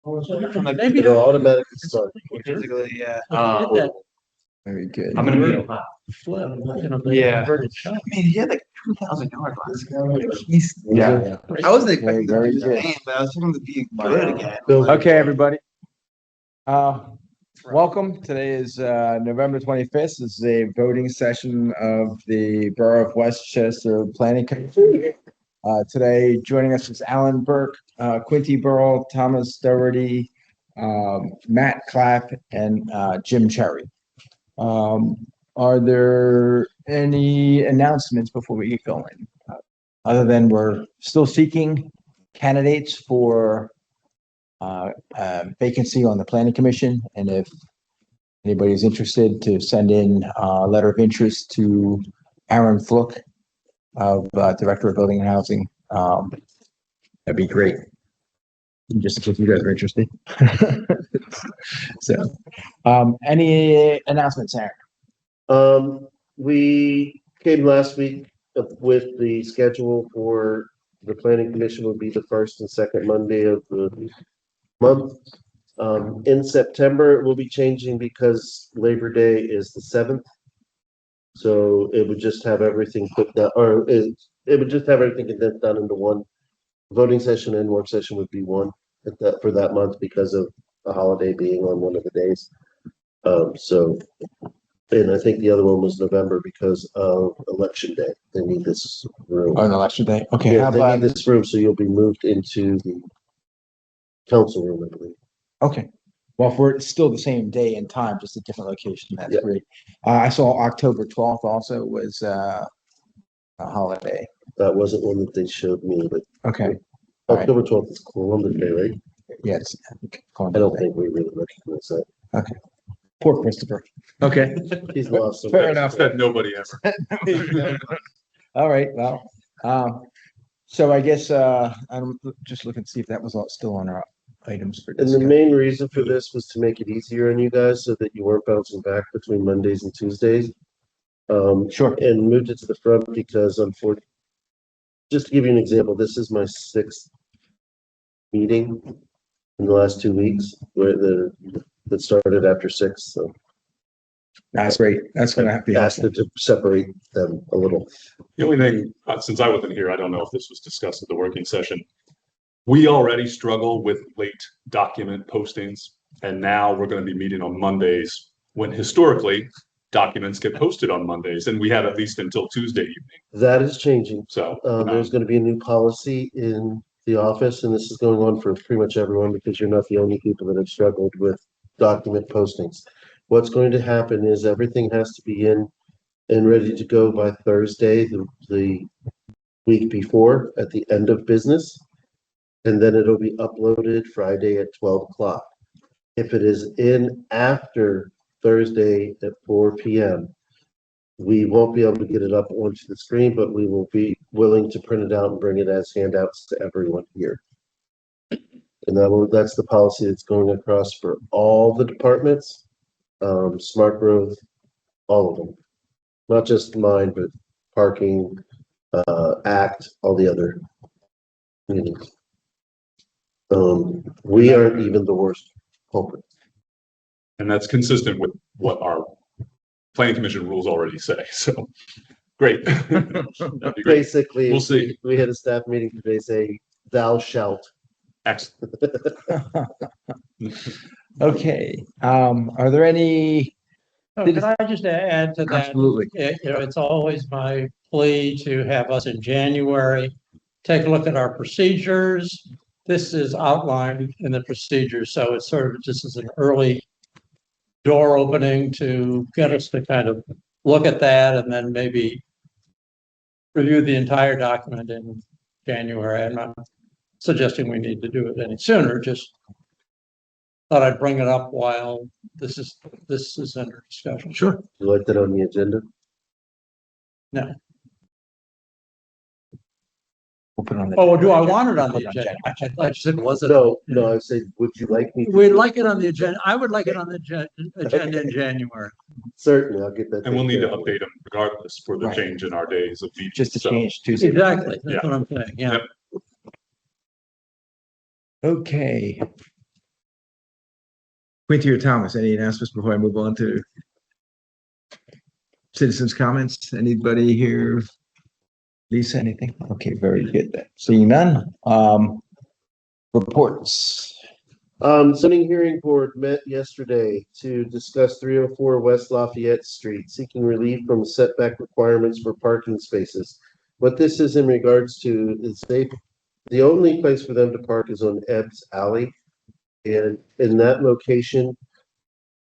Maybe It'll automatically start. Physically, yeah. Very good. I'm gonna be. Yeah. Inverted shot. I mean, he had like 2,000 yards last year. Yeah. I wasn't expecting Very him to good. be insane, but I was hoping to be good again. Okay, everybody. Welcome. Today is November 25th. This is a voting session of the Borough of Westchester Planning Commission. Today, joining us is Alan Burke, Quinty Burrell, Thomas Doherty, Matt Clapp, and Jim Cherry. Are there any announcements before we get going? Other than we're still seeking candidates for vacancy on the planning commission, and if anybody's interested to send in a letter of interest to Aaron Fluke of Director of Building and Housing, that'd be great. Just if you guys are interested. So, any announcements, Aaron? We came last week up with the schedule for the planning commission would be the first and second Monday of the month. In September, it will be changing because Labor Day is the 7th. So it would just have everything put down, or it would just have everything condensed down into one. Voting session and work session would be one at that for that month because of the holiday being on one of the days. And I think the other one was November because of election day. They need this room. On election day? Okay, Yeah, how they about, need this room, so you'll be moved into the council room, I believe. okay. Well, if we're still the same day and time, just a different location, that's Yeah. great. I saw October 12th also was a holiday. That wasn't one that they showed me, but Okay, all right. October 12th is Columbus Day, right? Yes. I don't think we really recognize that. Poor Christopher. Okay, He's lost. some- fair enough. Said nobody ever. All right, well, so I guess, I'm just looking to see if that was all still on our items for And the discussion. main reason for this was to make it easier on you guys so that you weren't bouncing back between Mondays and Tuesdays. Sure. And moved it to the front because unfortunately, just to give you an example, this is my 6th meeting in the last 2 weeks that started after 6, so That's great. That's gonna have to be asked awesome. to separate them a little. The only thing, since I wasn't here, I don't know if this was discussed at the working session. We already struggle with late document postings, and now we're going to be meeting on Mondays when historically documents get posted on Mondays, and we had at least until Tuesday evening. That is changing. So There's gonna be a new policy in the office, and this is going on for pretty much everyone because you're not the only people that have struggled with document postings. What's going to happen is everything has to be in and ready to go by Thursday, the week before, at the end of business. And then it'll be uploaded Friday at 12 o'clock. If it is in after Thursday at 4 p.m., we won't be able to get it up onto the screen, but we will be willing to print it out and bring it as handouts to everyone here. And that's the policy that's going across for all the departments, smart growth, all of them. Not just mine, but parking, ACT, all the other meetings. We aren't even the worst culprit. and that's consistent with what our planning commission rules already say. So great. That'd be great. Basically, We'll see. we had a staff meeting today say, thou shalt. Excellent. Okay, are there any? Could I just add to that? Absolutely. It's always my plea to have us in January, take a look at our procedures. This is outlined in the procedures, so it's sort of just as an early door opening to get us to kind of look at that and then maybe review the entire document in January. I'm not suggesting we need to do it any sooner, just thought I'd bring it up while this is under discussion. Sure. You like that on the agenda? No. We'll put it on the. Oh, do I want it on the Put it on agenda? January. I said, was it? No, I say, would you like me? to We'd do like it on the agenda. I would like it on the agenda in January. Certainly, I'll get that. And we'll need to taken care of. update them regardless for the Right. change in our days of meeting. Just to So, change Tuesday. Exactly. Yeah. That's what I'm saying. Yeah. Yep. Okay. Quinty or Thomas, any announcements before I move on to citizens' comments? Anybody here? Lisa, anything? Okay, very good. Seeing none. Reports. Zoning hearing board met yesterday to discuss 304 West Lafayette Street, seeking relief from setback requirements for parking spaces. What this is in regards to is the only place for them to park is on Ebbs Alley. And in that location,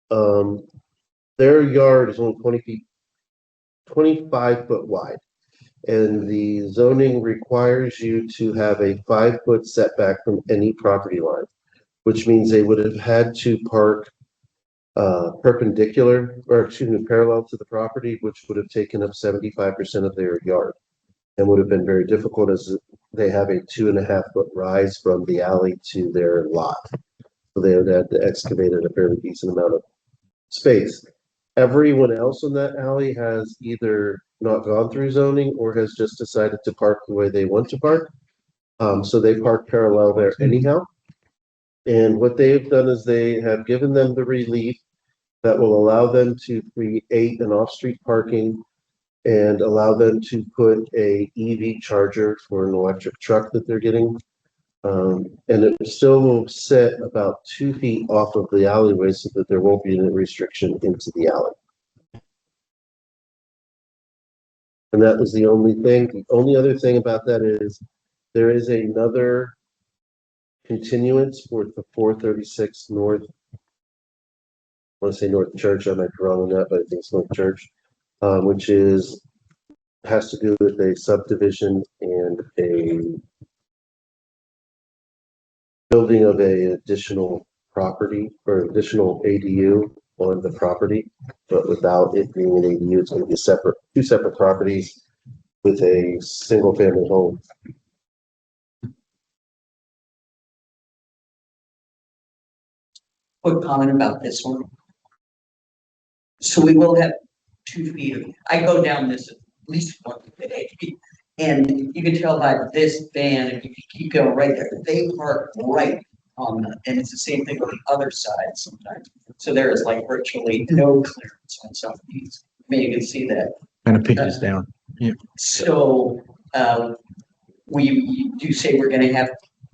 their yard is only 20 feet, 25 foot wide. And the zoning requires you to have a 5-foot setback from any property line, which means they would have had to park perpendicular, or excuse me, parallel to the property, which would have taken up 75% of their yard and would have been very difficult as they have a 2.5-foot rise from the alley to their lot. So they would have to excavate a fairly decent amount of space. Everyone else in that alley has either not gone through zoning or has just decided to park the way they want to park. So they park parallel there anyhow. And what they've done is they have given them the relief that will allow them to create an off-street parking and allow them to put a EV charger for an electric truck that they're getting. And it still will sit about 2 feet off of the alleyway so that there won't be any restriction into the alley. And that was the only thing. The only other thing about that is there is another continuance for the 436 North. I want to say North Church. I might be wrong on that, but I think it's North Church, which has to do with a subdivision and a building of a additional property or additional ADU on the property, but without it being an ADU, it's going to be two separate properties with a single family home. Quick comment about this one. So we will have 2 feet of, I go down this at least once a day. And you can tell by this van, if you keep going right there, they park right on the, and it's the same thing on the other side sometimes. So there is like virtually no clearance on some of these. Maybe you can see that. Kind of pinches down. So, we do say we're gonna have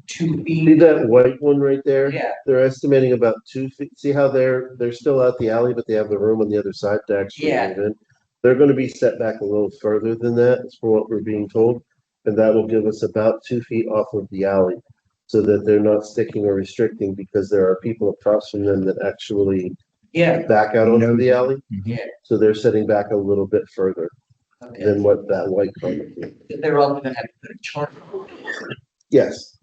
2 See feet. that white one right there? Yeah, They're estimating about 2 feet. See how they're still out the alley, but they have the room on the other side to actually Yeah. move in. They're going to be set back a little further than that, is for what we're being told, and that will give us about 2 feet off of the alley, so that they're not sticking or restricting because there are people across from them that actually yeah, back out onto the alley. yeah. So they're setting back a little bit further Okay. than what that white car would be. They're all gonna have to put a chart. Yes,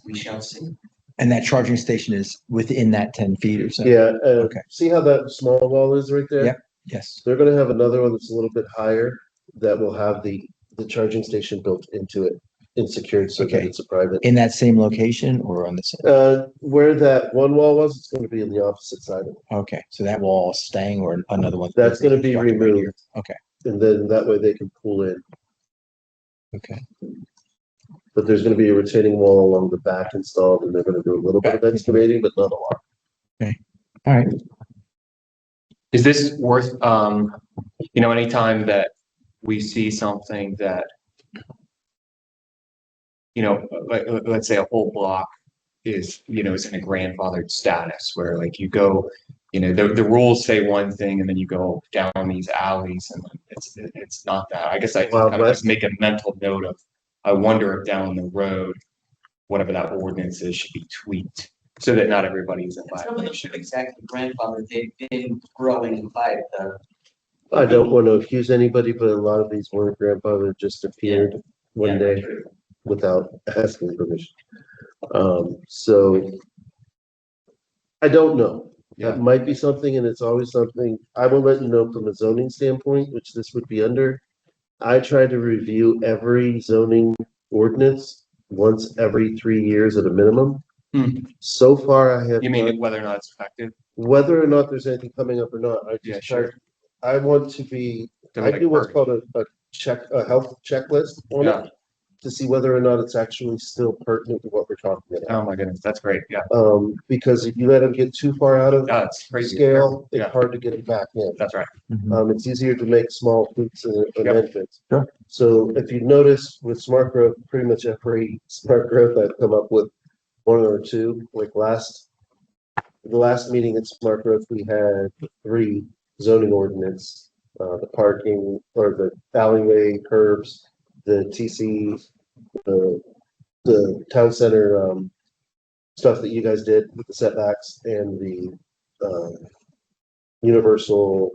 We shall see. And that charging station is within that 10 feet or so? yeah. Okay. See how that small wall is right there? Yep. Yes. They're gonna have another one that's a little bit higher that will have the charging station built into it and secured so that Okay. it's a private. In that same location or on the same? Where that one wall was, it's gonna be on the opposite side of it. Okay, so that wall is staying or another one? That's gonna be constructed right removed. here? Okay, And then that way they can pull in. okay. But there's gonna be a retaining wall along the back installed and they're gonna do a little bit of excavating, but not a lot. All right. Is this worth, anytime that we see something that, let's say a whole block is in a grandfathered status where like you go, the rules say one thing and then you go down these alleys and it's not that. I guess I Wild kind of West. just make a mental note of, I wonder if down the road, whatever that ordinance is should be tweaked so that not everybody's in Some of them violation. should exactly grandfather, they've been growing by the. I don't wanna accuse anybody, but a lot of these weren't grandfather just appeared one day without asking permission. So I don't know. That might be something, and it's always something, I will let you know from a zoning standpoint, which this would be under. I try to review every zoning ordinance once every 3 years at a minimum. Hmm. So far, I have. You mean done- whether or not it's effective? Whether or not there's anything coming up or not, I Yeah, just try, sure. I want to be, To I like do what's first. called a health checklist on Yeah. it. to see whether or not it's actually still pertinent to what we're talking about. Oh, my goodness, that's great. Yeah. Because if you let them get too far out of That's crazy. scale, it's Yeah. hard to get it back in. That's right. It's easier to make small tweaks and amendments. Sure. So if you notice with smart growth, pretty much every smart growth I've come up with one or two, like the last meeting at smart growth, we had 3 zoning ordinance, the parking or the alleyway curbs, the TC, the town center, stuff that you guys did with the setbacks and the, universal,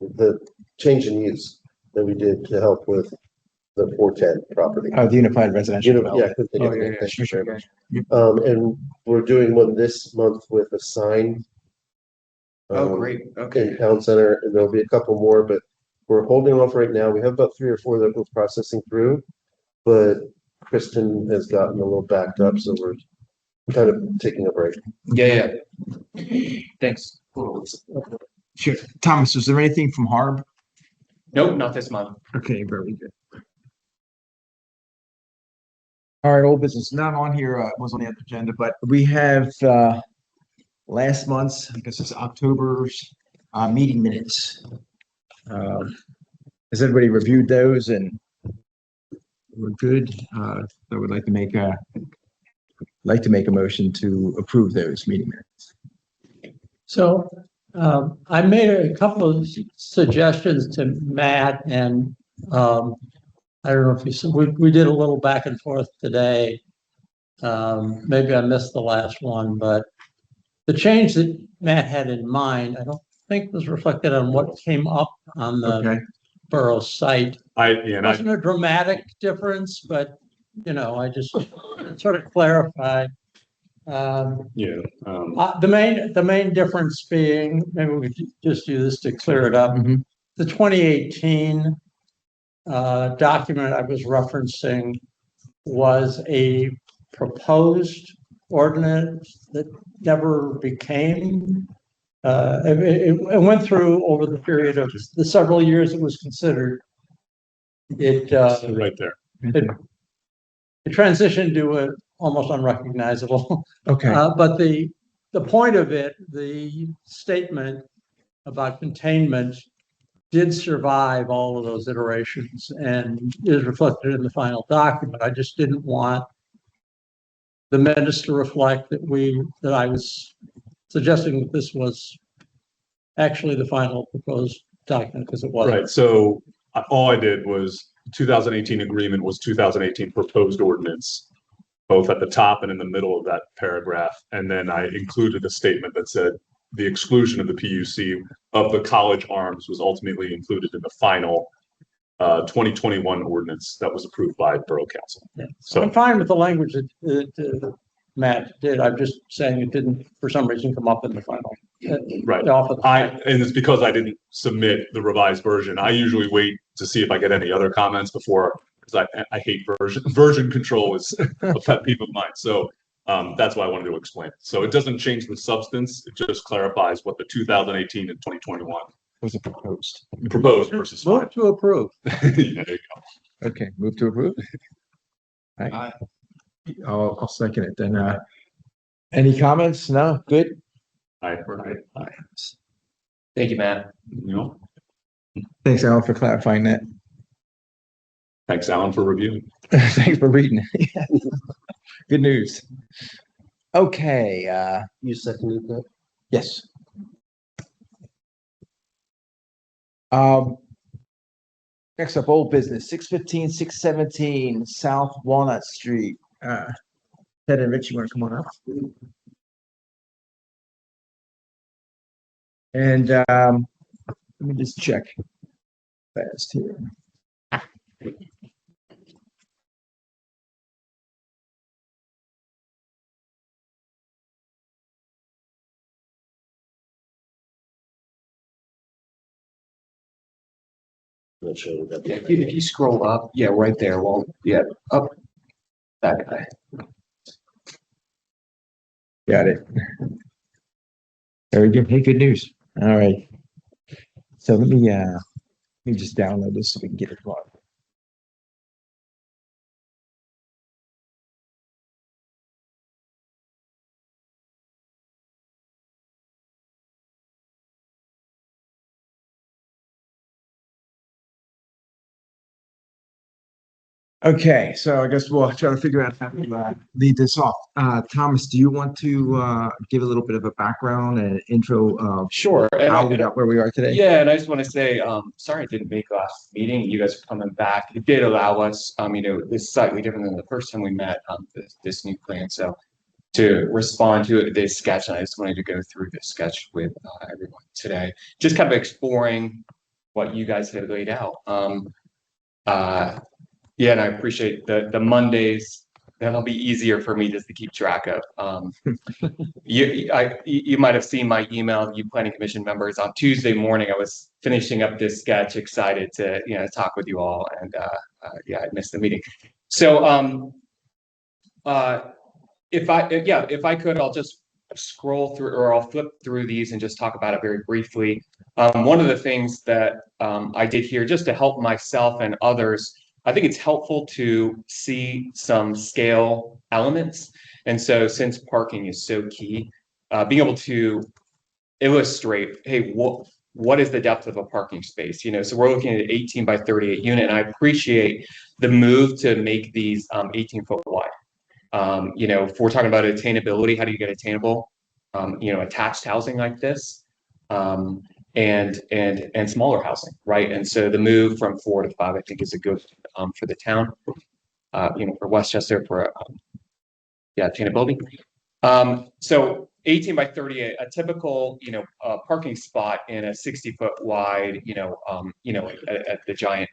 the change in use that we did to help with the 410 property. Oh, the unified residential. Yeah, I couldn't think of Oh, it. yeah, yeah, Thank you sure, very sure, much. And we're doing one this month with a sign. Oh, um, great. In Okay. town center, and there'll be a couple more, but we're holding off right now. We have about 3 or 4 that we're processing through. But Kristen has gotten a little backed up, so we're kind of taking a break. Yeah, yeah. Thanks. Sure. Thomas, is there anything from Harb? Nope, not this month. Okay, very good. All right, old business, not on here, was on the agenda, but we have, last month's, I guess it's October's, meeting minutes. Has everybody reviewed those and we're good? I would like to make a motion to approve those meeting minutes. So I made a couple of suggestions to Matt and I don't know if you said, we did a little back and forth today. Maybe I missed the last one, but the change that Matt had in mind, I don't think was reflected on what came up on the Okay, borough site. And I, Wasn't a dramatic difference, but I just sort of clarified. yeah, The main difference being, maybe we could just do this to clear it up. Mhm. The 2018 document I was referencing was a proposed ordinance that never became. It went through over the period of the several years it was considered. It right there. it transitioned to a almost unrecognizable. Okay, But the point of it, the statement about containment did survive all of those iterations and is reflected in the final document. I just didn't want the minutes to reflect that I was suggesting that this was actually the final proposed document because it wasn't. Right, so all I did was 2018 agreement was 2018 proposed ordinance, both at the top and in the middle of that paragraph. And then I included a statement that said the exclusion of the PUC of the College Arms was ultimately included in the final 2021 ordinance that was approved by Borough Council. Yeah. So I'm fine with the language that Matt did. I'm just saying it didn't, for some reason, come up in the final. Right. Off of the- and it's because I didn't submit the revised version. I usually wait to see if I get any other comments before, because I hate version control is a pet peeve of mine. So that's why I wanted to explain. So it doesn't change the substance. It just clarifies what the 2018 and 2021 was it proposed? proposed versus final. Move to approve. Yeah, there you go. Okay, move to approve. All right. I'll second it then. Any comments? No, good. Aye. Thank you, Matt. You know, Thanks, Alan, for clarifying that. thanks, Alan, for reviewing. Thanks for reading it. Good news. Okay, You seconded that? yes. Next up, old business, 615, 617 South Walnut Street. Ted and Rich, you want to come on up? And let me just check fast here. Not sure we got Yeah, that. if you scroll up, yeah, right there. Well, yeah, up. That guy. Got it. Very good. Hey, good news. All right. So let me just download this so we can get it going. Okay, so I guess we'll try to figure out how to lead this off. Thomas, do you want to give a little bit of a background and intro of Sure. And how we got where we are today? yeah, and I just want to say, sorry I didn't make last meeting. You guys are coming back. It did allow us, this is slightly different than the first time we met, this new plan. So to respond to this sketch, and I just wanted to go through this sketch with everyone today, just kind of exploring what you guys had laid out. Yeah, and I appreciate the Mondays. That'll be easier for me just to keep track of. You might have seen my email, you planning commission members. On Tuesday morning, I was finishing up this sketch, excited to talk with you all, and yeah, I missed the meeting. So if I could, I'll just scroll through, or I'll flip through these and just talk about it very briefly. One of the things that I did here, just to help myself and others, I think it's helpful to see some scale elements. And so since parking is so key, being able to illustrate, hey, what is the depth of a parking space? So we're looking at an 18 by 38 unit, and I appreciate the move to make these 18-foot wide. If we're talking about attainability, how do you get attainable? Attached housing like this. And smaller housing, right? And so the move from 4 to 5, I think, is a good for the town, for Westchester, for attainability. So 18 by 38, a typical parking spot in a 60-foot wide, at the giant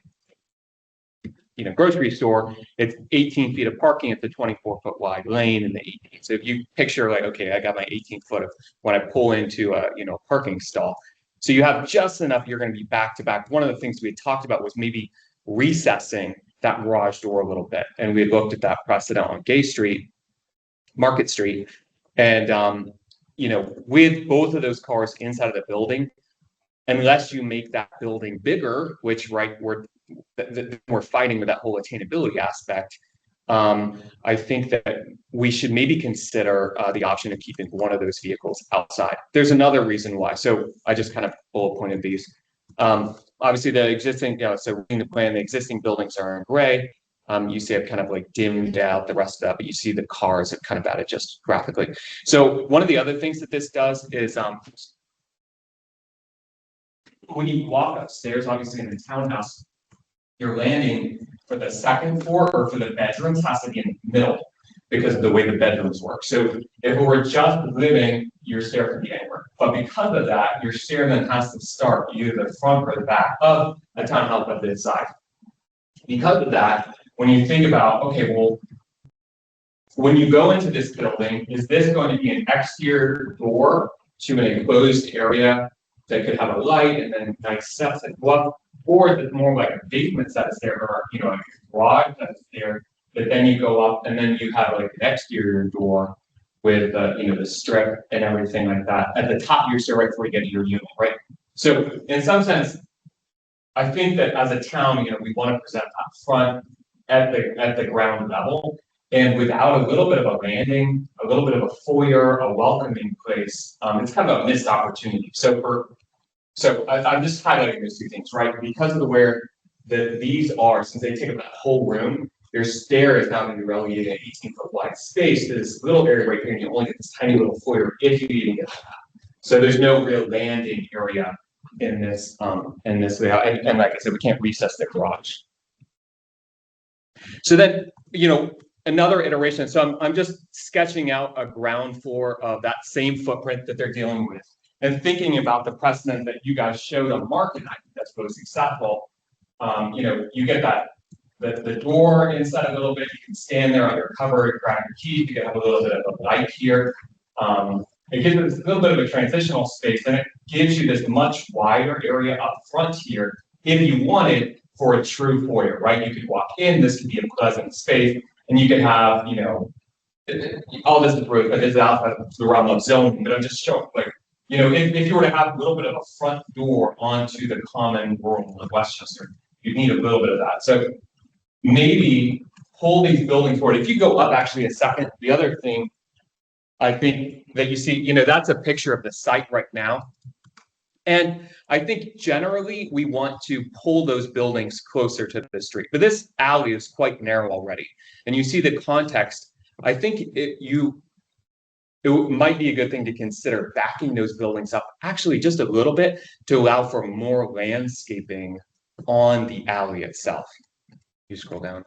grocery store, it's 18 feet of parking at the 24-foot wide lane in the 18. So if you picture like, okay, I got my 18 foot of when I pull into a parking stall. So you have just enough, you're going to be back to back. One of the things we had talked about was maybe recessing that garage door a little bit. And we had looked at that precedent on Market Street. And, with both of those cars inside of the building, unless you make that building bigger, which we're fighting with that whole attainability aspect, I think that we should maybe consider the option of keeping one of those vehicles outside. There's another reason why. So I just kind of bullet pointed these. Obviously, the existing, so reading the plan, the existing buildings are in gray. You see I've kind of like dimmed out the rest of that, but you see the cars have kind of added just graphically. So one of the other things that this does is when you walk upstairs, obviously in the townhouse, your landing for the second floor or for the bedrooms has to be in the middle because of the way the bedrooms work. So if we were just living, your stair could be anywhere. But because of that, your stair then has to start either the front or the back of a townhouse of this size. Because of that, when you think about, okay, well, when you go into this building, is this going to be an exterior door to an enclosed area that could have a light and then nice steps that go up? Or is it more like a basement that's there, or a garage that's there, but then you go up and then you have like an exterior door with the strip and everything like that at the top of your stair right before you get to your unit, right? So in some sense, I think that as a town, we want to present up front at the ground level, and without a little bit of a landing, a little bit of a foyer, a welcoming place, it's kind of a missed opportunity. So I'm just highlighting those two things, right? Because of the where these are, since they take up that whole room, your stair is now going to be relegated an 18-foot wide space to this little area right here, and you only get this tiny little foyer if you even get that. So there's no real landing area in this layout, and like I said, we can't recess the garage. So then, another iteration. So I'm just sketching out a ground floor of that same footprint that they're dealing with, and thinking about the precedent that you guys showed on Market, I think that's both successful. You get that the door inside a little bit, you can stand there under cover, grab your keys, you can have a little bit of a light here. It gives us a little bit of a transitional space, and it gives you this much wider area up front here if you wanted for a true foyer, right? You could walk in, this could be a pleasant space, and you could have, all this is rude, but this is outside of the realm of zoning, but I'm just showing, if you were to have a little bit of a front door onto the common rural of Westchester, you'd need a little bit of that. So maybe pull these buildings forward. If you go up actually a second, the other thing I think that you see, that's a picture of the site right now. And I think generally we want to pull those buildings closer to the street, but this alley is quite narrow already. And you see the context, I think it might be a good thing to consider backing those buildings up actually just a little bit to allow for more landscaping on the alley itself. You scroll down.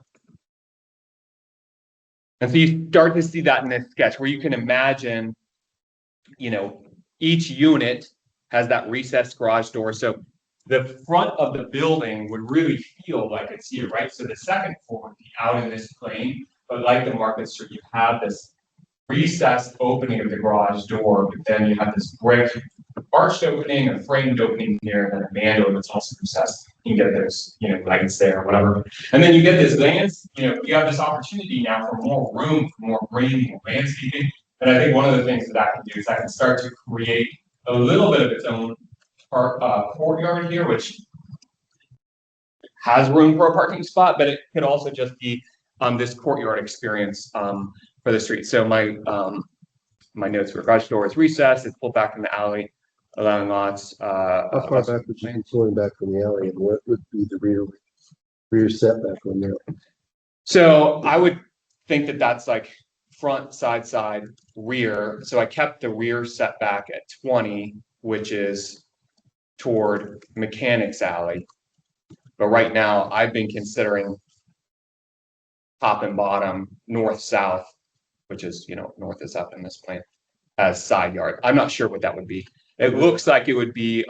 And so you start to see that in this sketch where you can imagine, each unit has that recessed garage door. So the front of the building would really feel like it's here, right? So the second floor would be out in this plane, but like the Market Street, you have this recessed opening of the garage door, but then you have this brick arched opening, a framed opening here, and then a man door that's also recessed. You can get those, lights there or whatever. And then you get this you have this opportunity now for more room, for more breathing and landscaping. And I think one of the things that can do is that can start to create a little bit of its own courtyard here, which has room for a parking spot, but it could also just be this courtyard experience for the street. So my notes were garage door is recessed, it's pulled back from the alley, allowing lots. How far back would you be pulling back from the alley, and what would be the rear setback on there? So I would think that that's like front, side, rear. So I kept the rear setback at 20, which is toward Mechanics Alley. But right now I've been considering top and bottom, north, south, which is, north is up in this plan, as side yard. I'm not sure what that would be. It looks like it would be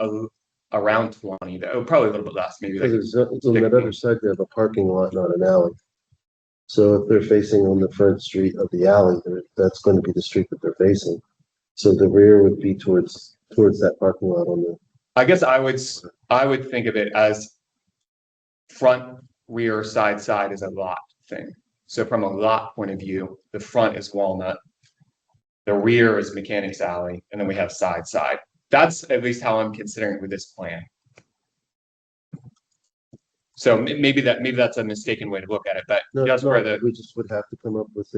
around 20, probably a little bit less, maybe. Because on that other side, they have a parking lot, not an alley. So if they're facing on the front street of the alley, that's going to be the street that they're facing. So the rear would be towards that parking lot on the. I guess I would think of it as front, rear, side is a lot thing. So from a lot point of view, the front is Walnut, the rear is Mechanics Alley, and then we have side. That's at least how I'm considering it with this plan. So maybe that's a mistaken way to look at it, but No, just for the, we just would have to come up with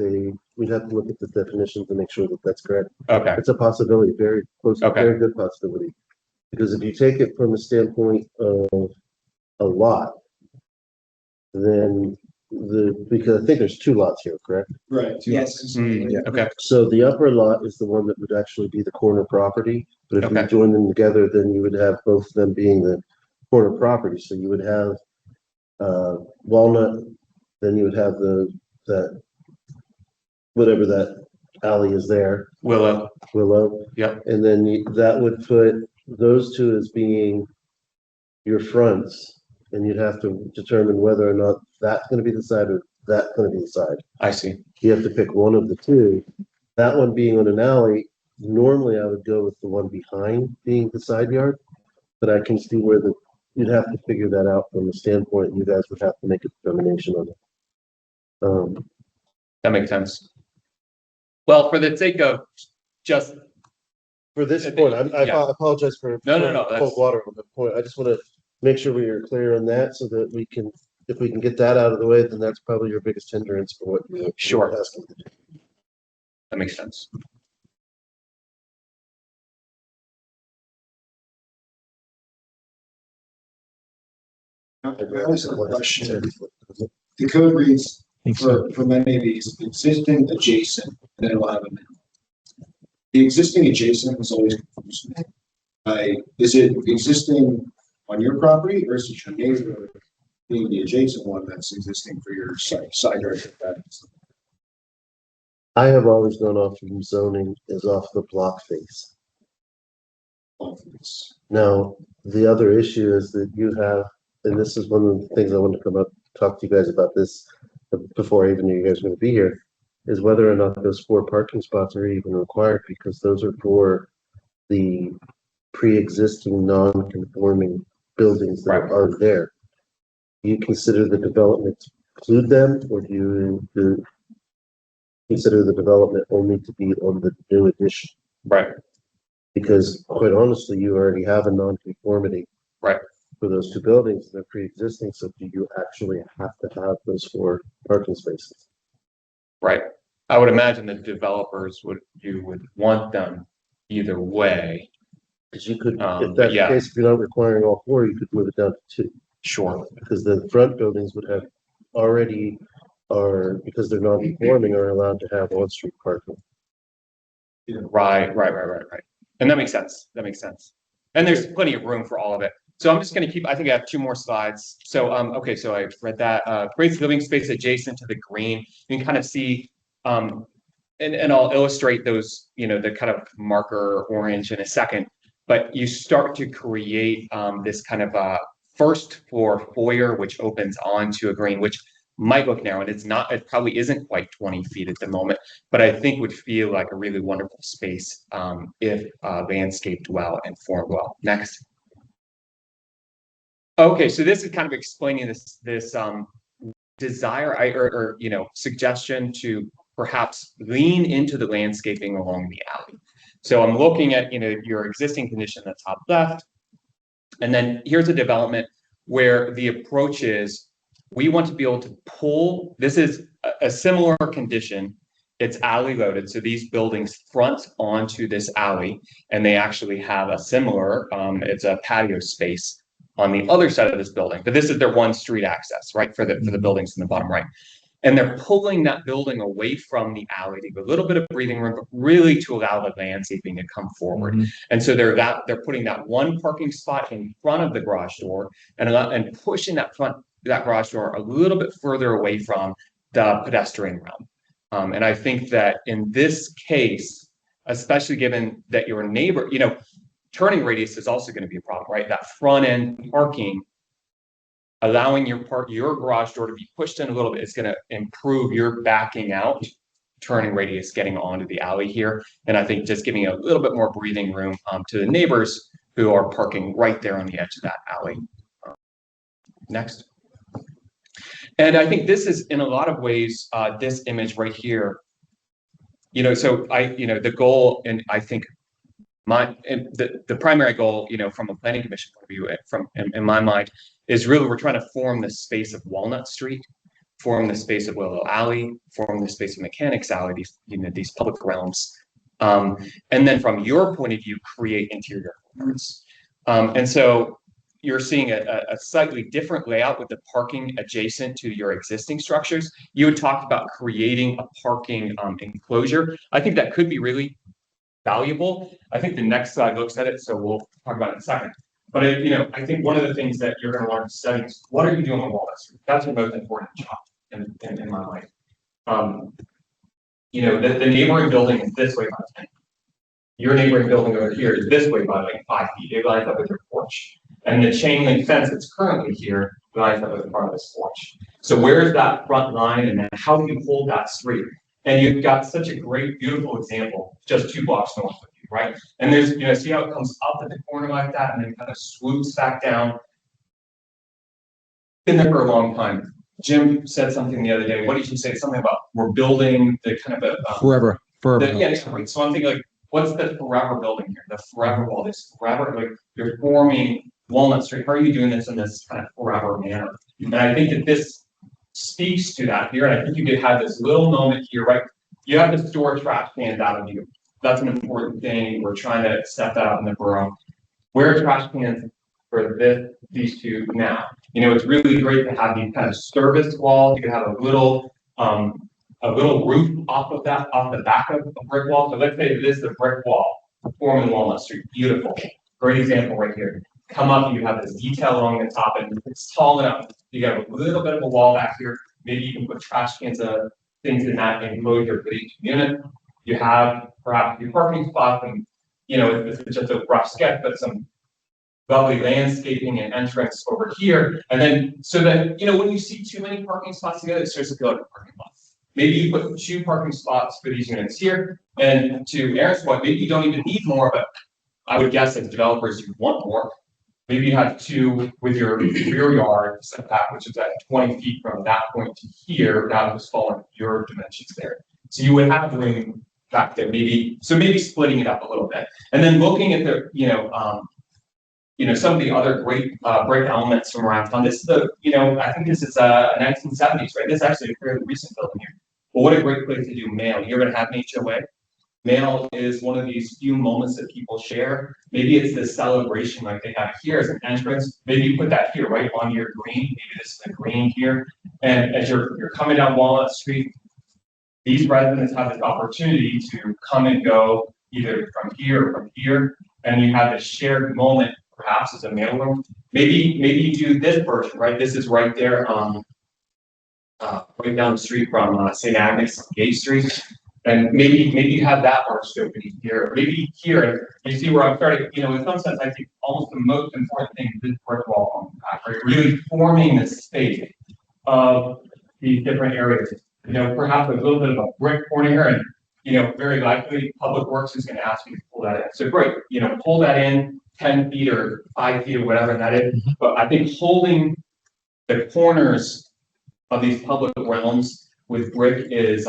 we'd have to look at the definition to make sure that that's correct. okay, It's a possibility, very close, Okay. very good possibility. Because if you take it from a standpoint of a lot, then because I think there's two lots here, correct? Right, yes. okay, So the upper lot is the one that would actually be the corner property, but if you Okay. join them together, then you would have both of them being the corner property, so you would have Walnut, then you would have that whatever that alley is there, Willow, Willow. Yep. And then that would put those two as being your fronts, and you'd have to determine whether or not that's gonna be the side or that's gonna be the side. I see, You have to pick one of the two. That one being on an alley, normally I would go with the one behind being the side yard. But I can see where you'd have to figure that out from the standpoint, you guys would have to make a determination on it. that makes sense. Well, for the sake of just, For this point, I Yeah. apologize for. No, cold that's, water on the point. I just want to make sure we are clear on that so that if we can get that out of the way, then that's probably your biggest hindrance for what you're Sure. asking to do. that makes sense. I also have a question. The code reads for many of these, existing adjacent, and then we'll have a minimum. The existing adjacent was always confusing me. Is it existing on your property or is it your neighbor being the adjacent one that's existing for your side yard? I have always gone off from zoning as off the block face. Now, the other issue is that you have, and this is one of the things I want to come up, talk to you guys about this before I even knew you guys were going to be here, is whether or not those 4 parking spots are even required, because those are for the pre-existing non-conforming buildings that are there. Do you consider the development to include them, or do you consider the development only to be on the new addition? Right, Because quite honestly, you already have a non-conformity. Right. For those 2 buildings, they're pre-existing, so do you actually have to have those 4 parking spaces? right. I would imagine the developers would want them either way. Because you could, But if that's the yeah. case, if you're not requiring all four, you could move it down to two. Sure. Because the front buildings would have already because they're non-conforming, are allowed to have on-street parking. Right. And that makes sense. That makes sense. And there's plenty of room for all of it. So I'm just gonna keep, I think I have 2 more slides. So, okay, so I read that, creates living space adjacent to the green. You can kind of see, and I'll illustrate those, the kind of marker orange in a second, but you start to create, this kind of, first floor foyer, which opens onto a green, which might look narrow, and it probably isn't quite 20 feet at the moment, but I think would feel like a really wonderful space if landscaped well and formed well. Next. Okay, so this is kind of explaining this desire or suggestion to perhaps lean into the landscaping along the alley. So I'm looking at your existing condition in the top left, and then here's a development where the approach is, we want to be able to pull, this is a similar condition, it's alley loaded, so these buildings front onto this alley, and they actually have a similar, it's a patio space on the other side of this building, but this is their one street access, right, for the buildings in the bottom right. And they're pulling that building away from the alley to give a little bit of breathing room, but really to allow the landscaping to come forward. And so they're putting that one parking spot in front of the garage door and pushing that garage door a little bit further away from the pedestrian realm. And I think that in this case, especially given that your neighbor, turning radius is also going to be a problem, right? That front end parking, allowing your garage door to be pushed in a little bit is going to improve your backing out turning radius getting onto the alley here. And I think just giving a little bit more breathing room to the neighbors who are parking right there on the edge of that alley. Next. And I think this is in a lot of ways, this image right here, so the goal, and I think the primary goal, from a planning commission point of view, in my mind, is really we're trying to form the space of Walnut Street, form the space of Willow Alley, form the space of Mechanics Alley, these public realms, and then from your point of view, create interior corners. And so you're seeing a slightly different layout with the parking adjacent to your existing structures. You had talked about creating a parking enclosure. I think that could be really valuable. I think the next slide looks at it, so we'll talk about it in a second. But I think one of the things that you're going to learn to study is what are you doing on Walnut Street? That's your most important job in my life. The neighboring building is this way by 10. Your neighboring building over here is this way by like 5 feet. It lines up with your porch. And the chain link fence that's currently here lines up with the front of this porch. So where's that front line, and then how do you hold that street? And you've got such a great, beautiful example just 2 blocks north of you, right? And there's, see how it comes up at the corner like that and then kind of swoops back down. Been there for a long time. Jim said something the other day. What did you say? Something about we're building the kind of a Forever. yeah, right. So I'm thinking like, what's the forever building here? The forever wall, this forever, like you're forming Walnut Street. How are you doing this in this kind of forever manner? And I think that this speaks to that here. And I think you could have this little moment here, right? You have to store trash cans out of you. That's an important thing. We're trying to set that out in the borough. Where are trash cans for these two now? It's really great to have these kind of service walls. You can have a little roof off the back of a brick wall. So let's say this is a brick wall forming Walnut Street. Beautiful. Great example right here. Come up, you have this detail along the top, and it's tall enough. You have a little bit of a wall back here. Maybe you can put trash cans of things in that enclosure for each unit. You have perhaps your parking spots, and this is just a rough sketch, but some lovely landscaping and entrance over here. And then so that when you see too many parking spots together, it starts to feel like a parking lot. Maybe you put 2 parking spots for these units here, and to Aaron's point, maybe you don't even need more, but I would guess as developers you want more. Maybe you have 2 with your rear yard setback, which is at 20 feet from that point to here, without just following your dimensions there. So you would have room back there, maybe splitting it up a little bit. And then looking at the, some of the other great brick elements from around town. This is I think this is a 1970s, right? This is actually a fairly recent building here. Well, what a great place to do mail. You're going to have an HOA. Mail is one of these few moments that people share. Maybe it's the celebration like they have here as an entrance. Maybe you put that here right on your green. Maybe this is the green here. And as you're coming down Walnut Street, these residents have this opportunity to come and go either from here or from here. And you have this shared moment, perhaps as a mailroom. Maybe you do this version, right? This is right there, right down the street from St. Agnes on Gay Street. And maybe you have that arched opening here, maybe here, you see where I'm starting, you know, in some sense, I think almost the most important thing is this brick wall on the back, right? Really forming the space of these different areas. You know, perhaps a little bit of a brick corner here, and, you know, very likely Public Works is gonna ask you to pull that in. So great, you know, pull that in 10 feet or 5 feet or whatever that is. But I think holding the corners of these public realms with brick is,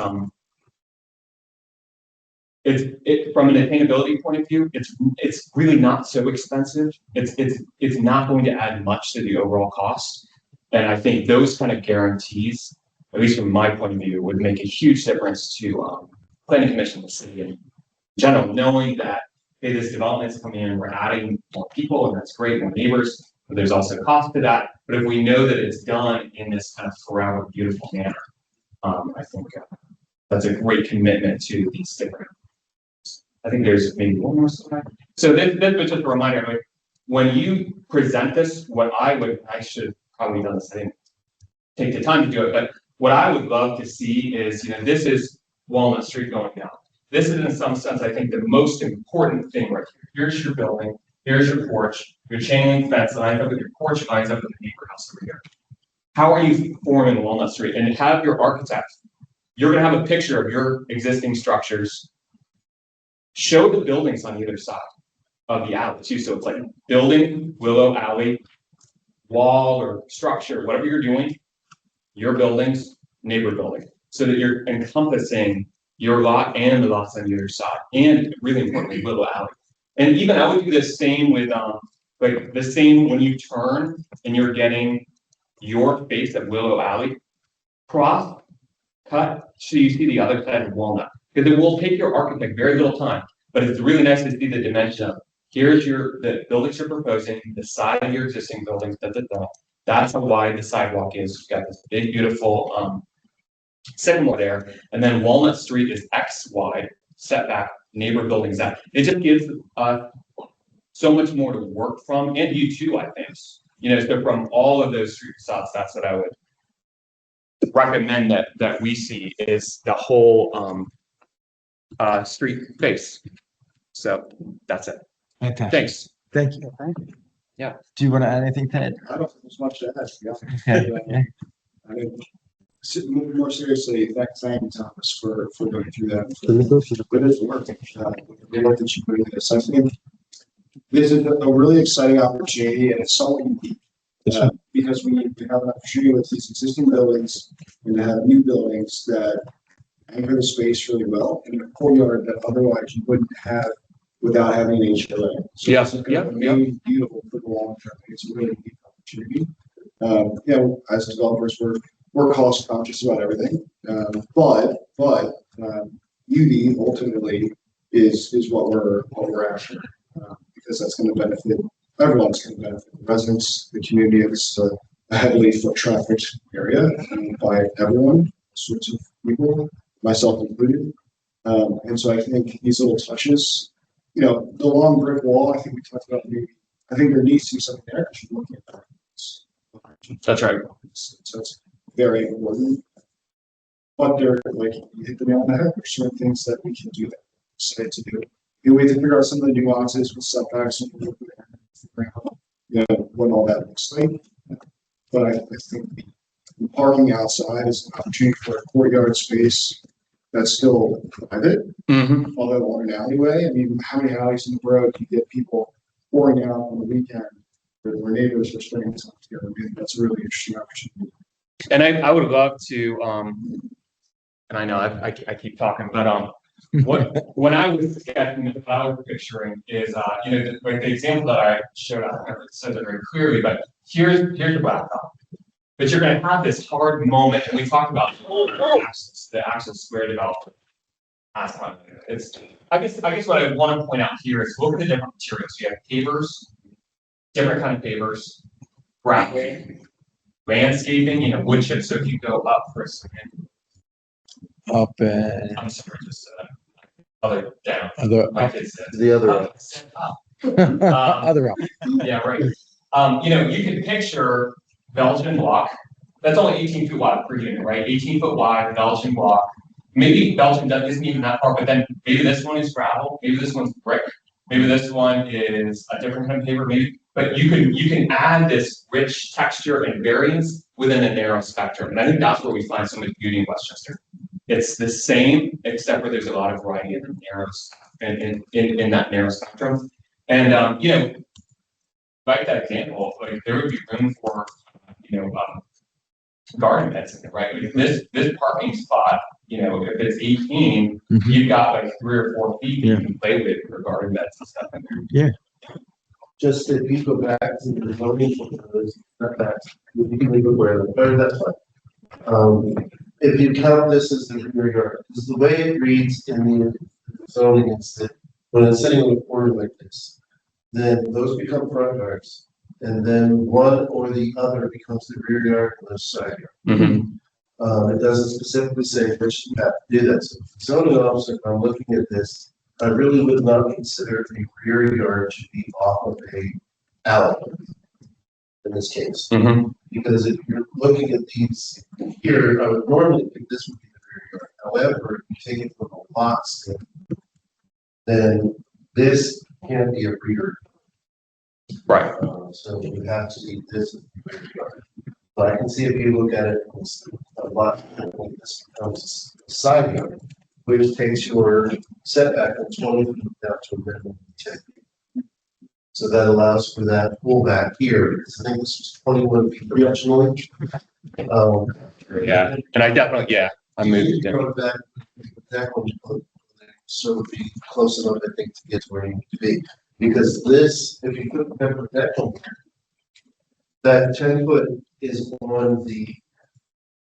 it's from an attainability point of view, it's really not so expensive. It's not going to add much to the overall cost. And I think those kind of guarantees, at least from my point of view, would make a huge difference to planning commission, the city in general, knowing that, hey, this development's coming in, we're adding more people, and that's great, more neighbors, but there's also a cost to that. But if we know that it's done in this kind of forever beautiful manner, I think that's a great commitment to these different. I think there's maybe one more slide. So this was just a reminder, like, when you present this, I should have probably done this, I didn't take the time to do it, but what I would love to see is, you know, this is Walnut Street going down. This is in some sense, I think, the most important thing right here. Here's your building, here's your porch, your chain link fence lines up with your porch lines up with the neighbor house over here. How are you forming Walnut Street? And have your architect, you're gonna have a picture of your existing structures. Show the buildings on either side of the alley too. So it's like building, willow alley, wall or structure, whatever you're doing, your buildings, neighbor building, so that you're encompassing your lot and the lots on the other side, and really importantly, willow alley. And even I would do the same with like the same when you turn and you're getting your face at Willow Alley, cross cut so you see the other side of Walnut. Because it will take your architect very little time, but it's really nice to see the dimension of here's the buildings you're proposing, the side of your existing buildings, that's how wide the sidewalk is. You've got this big, beautiful sycamore there, and then Walnut Street is X wide setback, neighbor buildings that. It just gives so much more to work from, and you too, I think. You know, so from all of those street facades, that's what I would recommend that we see is the whole street face. So that's it. Fantastic. Thanks. Thank you. Yeah. Do you want to add anything, Ted? I don't think there's much to add, to be honest. Okay. I mean, more seriously, thank you, Thomas, for going through that. Let me go through the- But it's work. The work that you put into this. I think this is a really exciting opportunity, and it's so unique. Because we have an opportunity with these existing buildings and to have new buildings that anchor the space really well in a courtyard that otherwise you wouldn't have without having an HOA. So Yeah, it's a yeah, really beautiful for the long term. It's a really unique opportunity. You know, as developers, we're cost conscious about everything. But UV ultimately is what we're after, because that's going to benefit everyone's going to benefit the residents, the community. It's a heavily foot trafficked area by everyone, sorts of people, myself included. And so I think these little touches, you know, the long brick wall, I think we talked about maybe, I think there needs to be something there. I should look at that. That's right. So it's very important. But there, like you hit the nail on the head, there's certain things that we can do that decided to do. You know, we have to figure out some of the nuances with setbacks and you know, what all that looks like. But I think the parking outside is an opportunity for a courtyard space that's still private, although on an alleyway. I mean, how many alleys in the road do you get people pouring out on the weekend where neighbors are spending time together? I mean, that's a really interesting opportunity. And I would love to, and I know I keep talking, but when I was sketching, what I was picturing is, you know, like the example that I showed, I don't know if it says it very clearly, but here's your blacktop. But you're going to have this hard moment, and we talked about the Axis Square development. That's fine. I guess what I want to point out here is look at the different materials. You have pavers, different kind of pavers, gravel, landscaping, wood chips. So if you go up for a second, Up and I'm sorry, just other down. other, My kids said. The other, Up, up. other up. Yeah, right. You can picture Belgian block. That's only 18 feet wide per unit, right? 18-foot wide Belgian block. Maybe Belgian isn't even that far, but then maybe this one is gravel, maybe this one's brick, maybe this one is a different kind of paper, but you can add this rich texture and variance within a narrow spectrum. And I think that's where we find so much beauty in Westchester. It's the same, except for there's a lot of variety in the narrows and in that narrow spectrum. And like that example, like there would be room for garden beds in there, right? Like this parking spot, if it's 18, you've got like 3 or 4 feet that you can play with for garden beds and stuff in there. just if you go back to the zoning, not back, you can leave it where, that's fine. If you count this as the rear yard, because the way it reads in the zoning is that when it's sitting in a corner like this, then those become front yards. And then one or the other becomes the rear yard and the side yard. It doesn't specifically say which you have to do that. So zoning officer, if I'm looking at this, I really would not consider a rear yard to be off of a alley in this case. Because if you're looking at these here, I would normally think this would be the rear yard. However, if you take it from a lot standpoint, then this can't be a rear. Right. So you have to be this is the rear yard. But I can see if you look at it, it's a lot, this becomes a side yard, which takes your setback from 20 feet down to a minimum of 10 feet. So that allows for that pullback here, because I think this was 21 feet originally. Yeah, and I definitely, I moved it down. Go back, that one, so it would be close enough, I think, to get to where you need to be. Because this, if you put that one here, that 10 foot is on the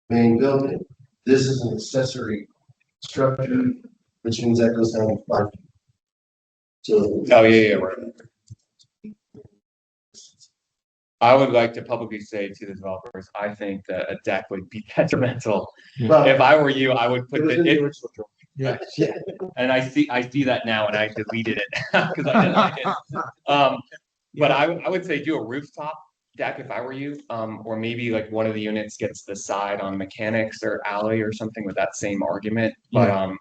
main building. This is an accessory structure, which means that goes down to 5 feet. So. Oh, yeah, right. I would like to publicly say to the developers, I think that a deck would be detrimental. Well, If I were you, I would it put was in the it, original drawing. and I see that now, and I deleted it because I didn't like it. But I would say do a rooftop deck if I were you, or maybe like one of the units gets the side on mechanics or alley or something with that same argument. But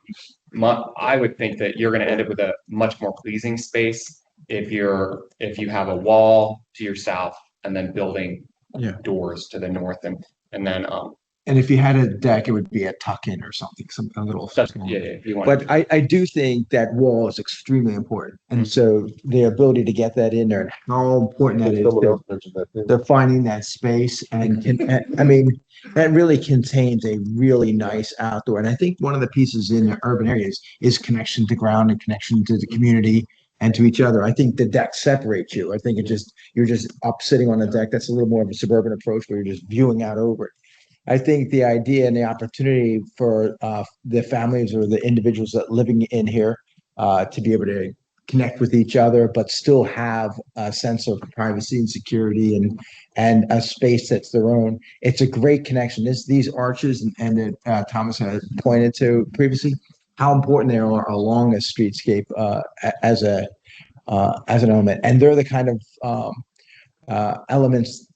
I would think that you're going to end up with a much more pleasing space if you have a wall to your south and then building doors to the north and then And if you had a deck, it would be a tuck-in or something, a little. if you want. But I do think that wall is extremely important. And so the ability to get that in there and how important that is, Someone else mentioned that thing. they're finding that space and I mean, that really contains a really nice outdoor. And I think one of the pieces in the urban areas is connection to ground and connection to the community and to each other. I think the deck separates you. I think you're just up sitting on the deck. That's a little more of a suburban approach where you're just viewing out over it. I think the idea and the opportunity for the families or the individuals that living in here to be able to connect with each other, but still have a sense of privacy and security and a space that's their own. It's a great connection. These arches and that Thomas had pointed to previously, how important they are along a streetscape as an element. And they're the kind of elements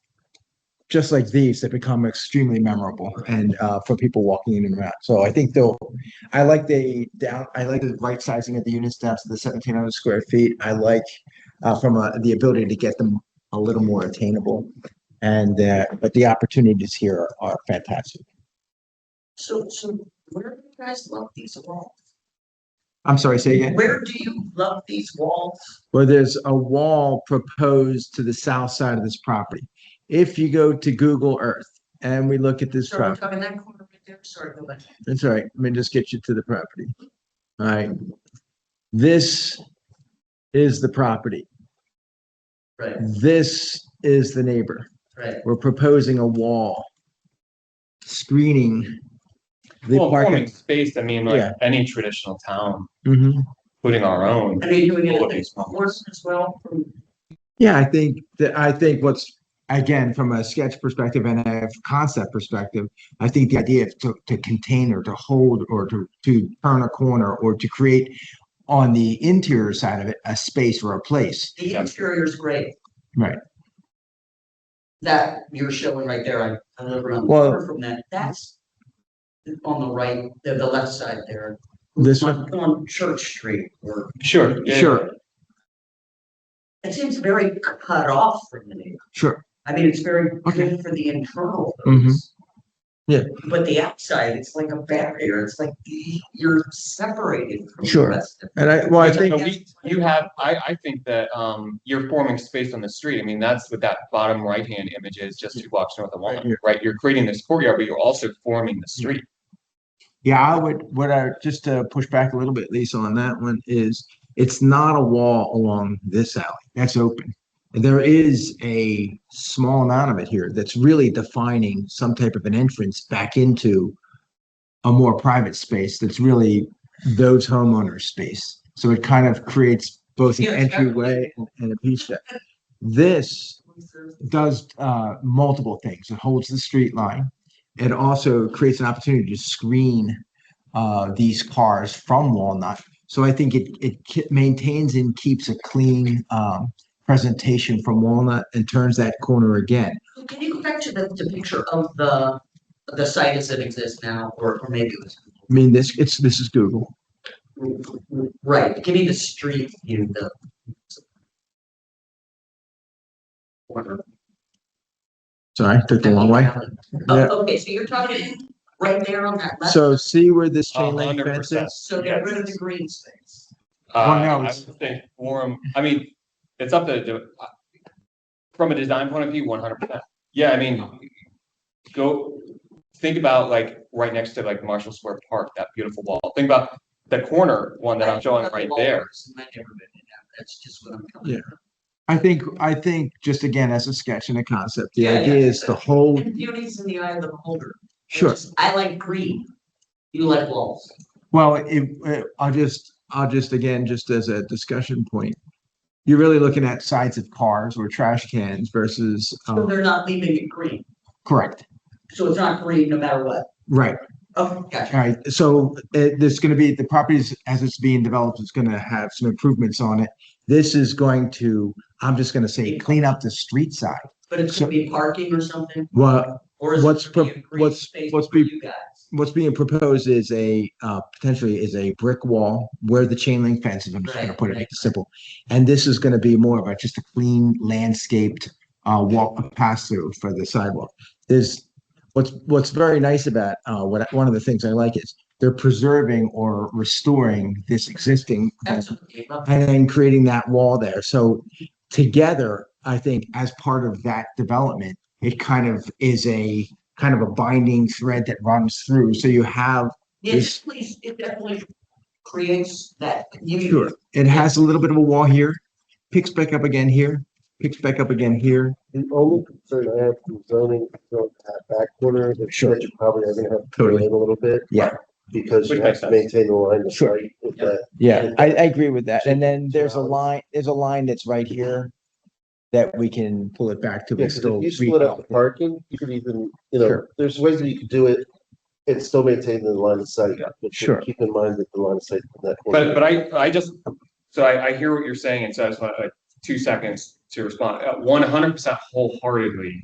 just like these that become extremely memorable and for people walking in and around. So I think I like the right sizing of the units down to the 1,700 square feet. I like from the ability to get them a little more attainable. And but the opportunities here are fantastic. So where do you guys love these walls? I'm sorry, say again? Where do you love these walls? Well, there's a wall proposed to the south side of this property. If you go to Google Earth and we look at this So we're property, talking that corner right there, sorry, go back. that's all right. Let me just get you to the property. All right. This is the property. Right, This is the neighbor. right. We're proposing a wall screening the Well, forming parking. space, I mean, Yeah. like any traditional town, Mhm. including our own. Are you doing it will at be the small. course as well? Yeah, I think what's, again, from a sketch perspective and a concept perspective, I think the idea is to contain or to hold or to turn a corner or to create on the interior side of it, a space or a place. The interior is great. Right. That you're showing right there, I live around the Well- corner from that, that's on the right, the left side there. This On Church Street, or, Sure. Sure. it seems very cut off from the neighborhood. Sure. I mean, it's very Okay. good for the internal. Mhm. Yeah. But the outside, it's like a barrier, it's like you're separated from the Sure. rest of it. And I think, So you have, I think that, you're forming space on the street. I mean, that's what that bottom right-hand image is, just 2 blocks north of Right Walnut, here. right? You're creating this courtyard, but you're also forming the street. yeah, what I, just to push back a little bit, Lisa, on that one is, it's not a wall along this alley, that's open. There is a small amount of it here that's really defining some type of an entrance back into a more private space that's really those homeowners' space. So it kind of creates both an Yeah, entryway and a beach deck. This does multiple things. It holds the street line. It also creates an opportunity to screen these cars from Walnut. So I think it maintains and keeps a clean presentation from Walnut and turns that corner again. Can you go back to the picture of the site as it exists now, or maybe it was. I mean, this is Google. Right, give me the street view, the. Sorry, took the long way. Yeah. Oh, okay, so you're talking right there on that left. So see where this chain link fence 100%. is? So get rid of the green space. Well, no, I it's- would think form, I mean, it's up to, from a design point of view, 100%. Yeah, I mean, think about like right next to like Marshall Square Park, that beautiful wall. Think about the corner one that I'm showing right there. I've never been in that, that's just what I'm telling Yeah. you. I think just again, as a sketch and a concept, the Yeah, idea yeah. is to hold, And beauty's in the eye of the beholder. sure. I like green. You like walls. Well, I'll just again, just as a discussion point, you're really looking at sides of cars or trash cans versus, So they're not leaving it green. correct, So it's not green no matter what. right. Oh, gotcha. All right, so there's gonna be, the properties as it's being developed is gonna have some improvements on it. This is going to, I'm just gonna say, clean up the street side. But it's gonna be parking or something? Well, Or is what's it gonna be a pro- green what's- space what's for be- you guys? what's being proposed is potentially is a brick wall where the chain link fence is. I'm just gonna Right, put it right. simple. And this is gonna be more of a, just a clean landscaped walk pass through for the sidewalk. There's, what's very nice about one of the things I like is they're preserving or restoring this existing Absolutely. Love and then creating that wall there. So together, I think as part of that development, it kind of is a binding thread that runs through. So you have, Yeah, just please, it definitely creates that. sure, it has a little bit of a wall here, picks back up again here, picks back up again here. The only concern I have from zoning, from that back corner, is Sure. that you probably are gonna have to Totally. fill in a little bit. Yeah. Because you Which have makes to sense. maintain the line of Sure. sight with that. Yeah, I agree with that. And then there's a line that's right here that we can pull it back to. Yeah, It's 'cause still if you split up the retail. parking, you could even, you know, Sure. there's ways that you could do it. And still maintain the line of sight. But Sure. keep in mind that the line of sight from that. But I just, so I hear what you're saying, and so I just want like 2 seconds to respond. 100% wholeheartedly,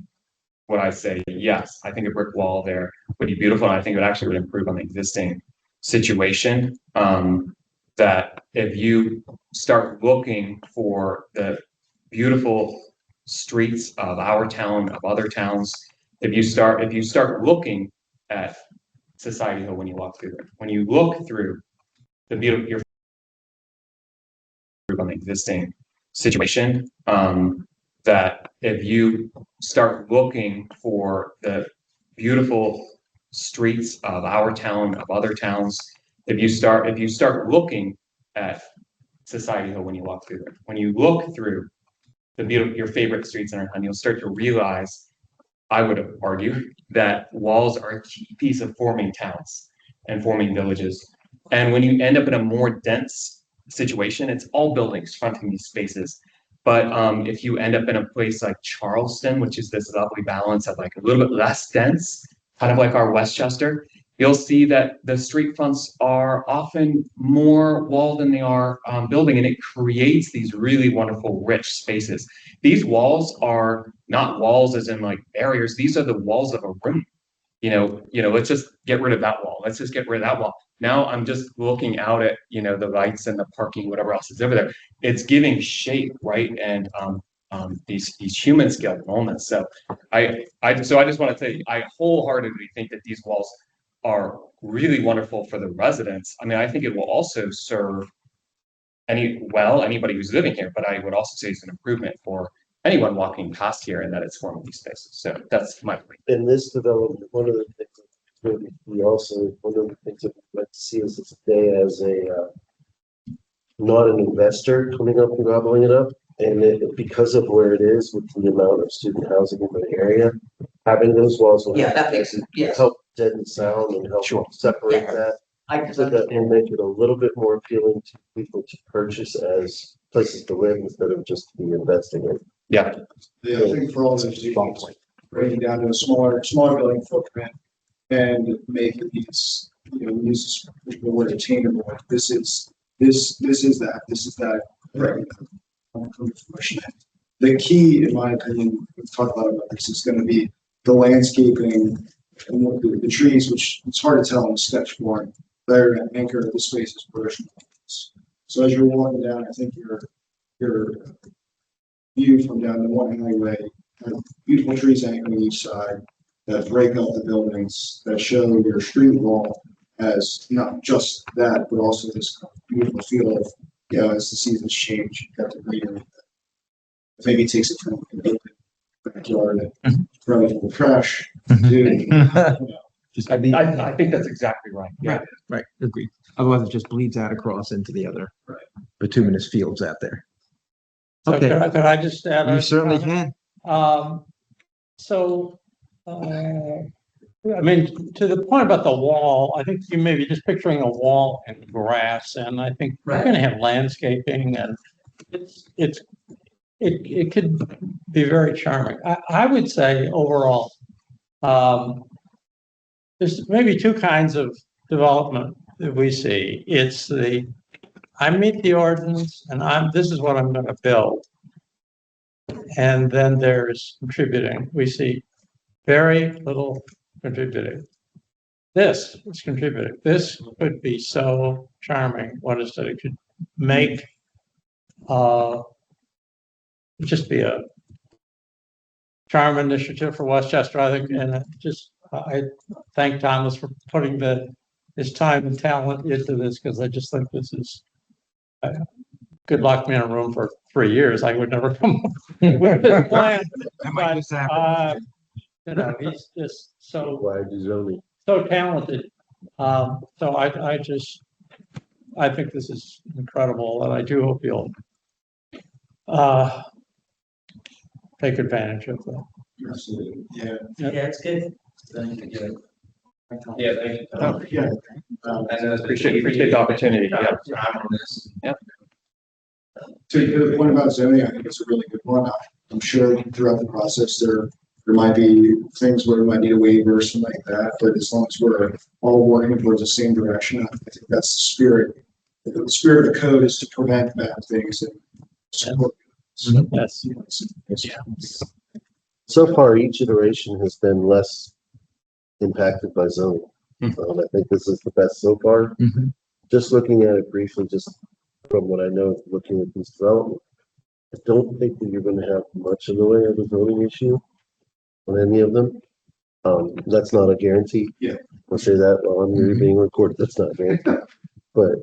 what I say, yes, I think a brick wall there would be beautiful, and I think it actually would improve on the existing situation. That if you start looking for the beautiful streets of our town, of other towns, if you start looking at Society Hill when you walk through there, when you look through the beautiful, your on the existing situation, that if you start looking for the beautiful streets of our town, of other towns, if you start looking at Society Hill when you walk through there, when you look through the beautiful, your favorite streets in our town, you'll start to realize, I would argue, that walls are a key piece of forming towns. and forming villages. And when you end up in a more dense situation, it's all buildings fronting these spaces. But if you end up in a place like Charleston, which is this lovely balance of like a little bit less dense, kind of like our Westchester, you'll see that the street fronts are often more wall than they are building, and it creates these really wonderful, rich spaces. These walls are not walls as in like barriers. These are the walls of a room. Let's just get rid of that wall. Let's just get rid of that wall. Now I'm just looking out at, the lights and the parking, whatever else is over there. It's giving shape, right? And these human scale moments. So I just want to say, I wholeheartedly think that these walls are really wonderful for the residents. I mean, I think it will also serve anybody who's living here, but I would also say it's an improvement for anyone walking past here, and that it's forming these spaces. So that's my point. In this development, one of the things that we also, one of the things that we'd like to see is stay as a, not an investor coming up and gobbling it up. And because of where it is with the amount of student housing in the area, having those walls will Yeah, that makes, yes. help deaden sound and help separate Yeah. that. I So that will make it a little bit more appealing to people to purchase as places to live instead of just to be investing in. Yeah. Yeah, I think for all those reasons, breaking down to a smaller building footprint and make these, use the word attainable. This is that. Right. The key, in my opinion, we've talked a lot about this, is going to be the landscaping and what the trees, which it's hard to tell in sketch form, they're going to anchor the spaces version. So as you're walking down, I think your view from down the one alleyway, beautiful trees anchoring each side that break up the buildings, that show your street wall as not just that, but also this beautiful feel of, as the seasons change, you got the greenery. Maybe it takes it from an open backyard and from trash to, I think that's exactly right. Yeah. Right, agreed. Otherwise it just bleeds out across into the other Right. bituminous fields out there. So Okay. could I just add? You a certainly comment? can. I mean, to the point about the wall, I think you may be just picturing a wall and grass, and I think we're Right. gonna have landscaping, and it could be very charming. I would say overall, there's maybe two kinds of development that we see. It's I meet the ordinance and this is what I'm gonna build. And then there's contributing. We see very little contributing. This is contributing. This could be so charming. What is it? It could make, just be a charm initiative for Westchester, I think, and I thank Thomas for putting his time and talent into this, because I just think this is, good luck me in a room for 3 years. I would never come up with this plan. That might just happen. He's just so Wide zoning. talented. So I think this is incredible, and I do hope you'll take advantage of that. absolutely, yeah. Yeah, it's good. Yeah, thank you. Yeah. And I appreciate the opportunity. Yeah. To the point about zoning, I think it's a really good one. I'm sure throughout the process, there might be things where we might need a waiver or something like that, but as long as we're all working towards the same direction, I think that's the spirit. The spirit of the code is to prevent bad things and support. Yes. So far, each iteration has been less impacted by zoning. I think this is the best so far. Mhm. Just looking at it briefly, just from what I know, looking at this development, I don't think that you're gonna have much in the way of a zoning issue on any of them. That's not a guarantee. Yeah. I'll say that while I'm really being recorded, that's not a guarantee. But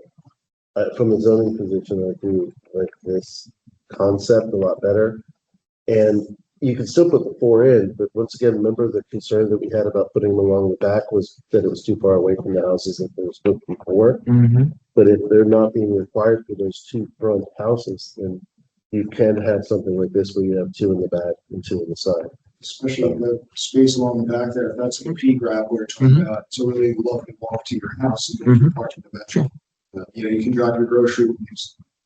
from a zoning position, I do like this concept a lot better. And you can still put the 4 in, but once again, remember the concern that we had about putting them along the back was that it was too far away from the houses if there was no before. Mhm. But if they're not being required for those 2 front houses, then you can have something like this where you have 2 in the back and 2 on the side. especially the space along the back there, if that's a P grab we're talking about, it's a really lovely walk to your house and then Mhm. park in the back. You know, you can drop your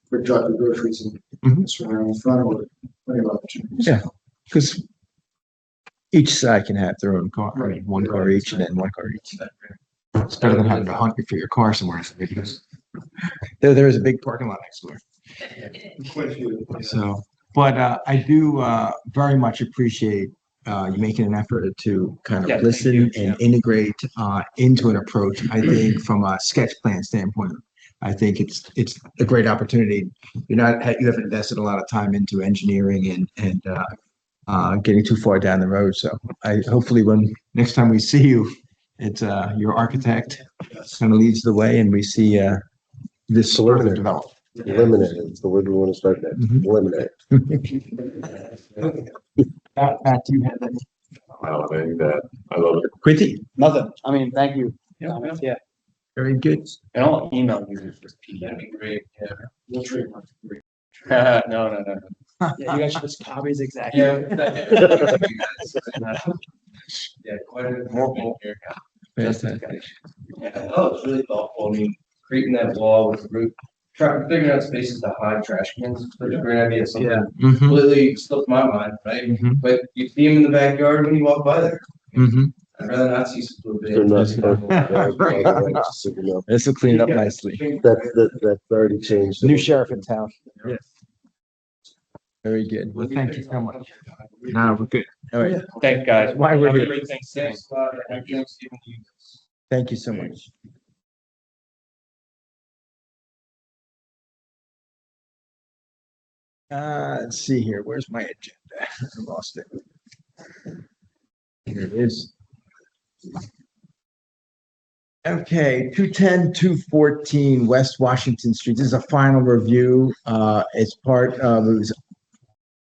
quick drop your groceries and surround in front of it, plenty of opportunities. Yeah. Because each side can have their own car, I mean, one car each and then one car each. It's better than having to hunt for your car somewhere. There is a big parking lot next door. Quite a few, yeah. So, but I do very much appreciate you making an effort to kind Yeah, of thank listen you. and integrate into an approach. I think from a sketch plan standpoint, I think it's a great opportunity. You have invested a lot of time into engineering and getting too far down the road. So I hopefully when next time we see you, it's your architect kind of leads the way and we see this further develop. Eliminate it. It's the word we want to start next. Mhm. Eliminate. Matt, do you have that? I don't think that, I love it. Quinty? Nothing. I mean, thank you. Yeah. Yeah. Very good. And I'll email you this PDF. That'd be great. Yeah. We'll trademark it. No, no, no. Yeah, you guys should just copies exactly. Yeah, quite a more here. Fantastic. Yeah, oh, it's really thoughtful. I mean, creating that wall with the roof, figuring out spaces to hide trash cans, such a great idea. Something Yeah. Mhm, completely slipped my mind, right? mhm, But you see them in the backyard when you walk by there. mhm. I'd rather not see some blue They're bins. not. This will clean it up nicely. That's already changed. New sheriff in town. Very good. Well, thank you so much. No, we're good. All right. Thanks, guys. Why we're Have a here. great Thanksgiving. Happy Thanksgiving to you. Thank you so much. Let's see here. Where's my agenda? I lost it. Here it is. Okay, 210, 214 West Washington Street. This is a final review. It's part of, it was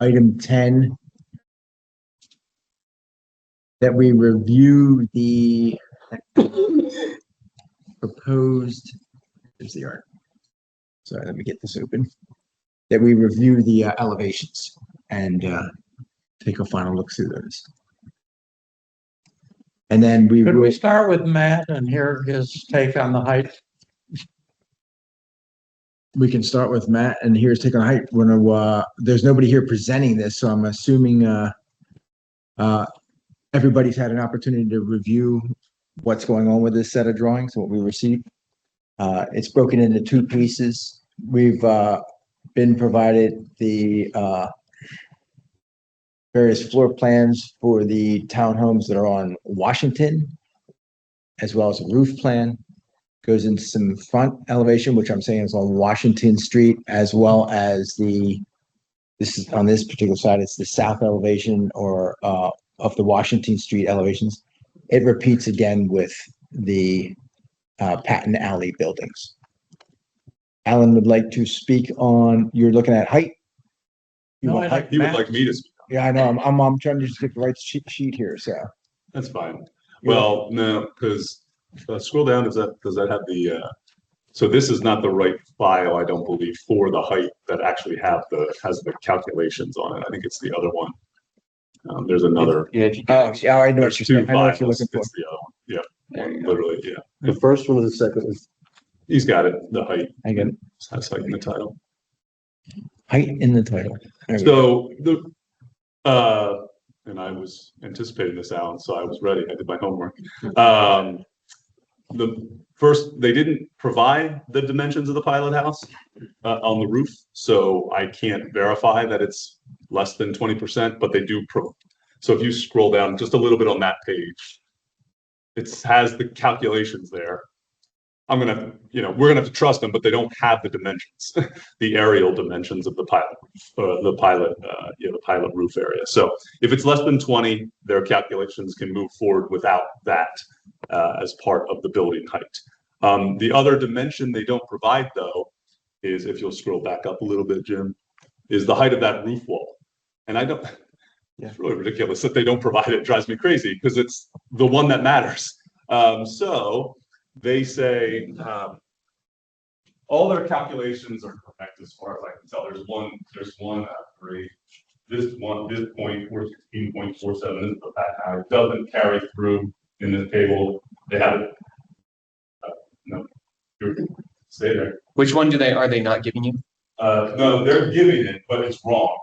item 10. That we review the proposed, there's the art. Sorry, let me get this open. That we review the elevations and take a final look through those. And then we Could we will, start with Matt and hear his take on the height? we can start with Matt and here's take on height. We're gonna, there's nobody here presenting this, so I'm assuming everybody's had an opportunity to review what's going on with this set of drawings, what we received. It's broken into two pieces. We've been provided the various floor plans for the townhomes that are on Washington, as well as a roof plan. Goes into some front elevation, which I'm saying is on Washington Street, as well as this is on this particular side, it's the south elevation or of the Washington Street elevations. It repeats again with the Patton Alley buildings. Alan would like to speak on, you're looking at height? You No, want I height? like He would Matt. like me to speak. Yeah, I know, I'm trying to just get the right sheet here, so. That's fine. Well, no, because scroll down, does that have the, so this is not the right file, I don't believe, for the height that actually has the calculations on it. I think it's the other one. There's another, Yeah, if you Oh, yeah, I know there's what you're two saying, I know what you're files. looking for. It's the other one. Yeah, literally, yeah. The first one or the second one? He's got it, the height. I get it. Has height in the title. Height in the title. There we So go. and I was anticipating this, Alan, so I was ready. I did my homework. The first, they didn't provide the dimensions of the pilot house on the roof, so I can't verify that it's less than 20%, but they do so if you scroll down just a little bit on that page, it has the calculations there. I'm gonna, we're gonna have to trust them, but they don't have the dimensions, the aerial dimensions of the pilot, the pilot roof area. So if it's less than 20, their calculations can move forward without that as part of the building height. The other dimension they don't provide, though, is, if you'll scroll back up a little bit, Jim, is the height of that roof wall. And I don't, it's really ridiculous that they don't provide it. It drives me crazy because it's the one that matters. So they say all their calculations are correct as far as I can tell. There's one, 3, this point, 16.47 is the patent. Now, it doesn't carry through in this table. They have it. No, stay there. Which one are they not giving you? No, they're giving it, but it's wrong.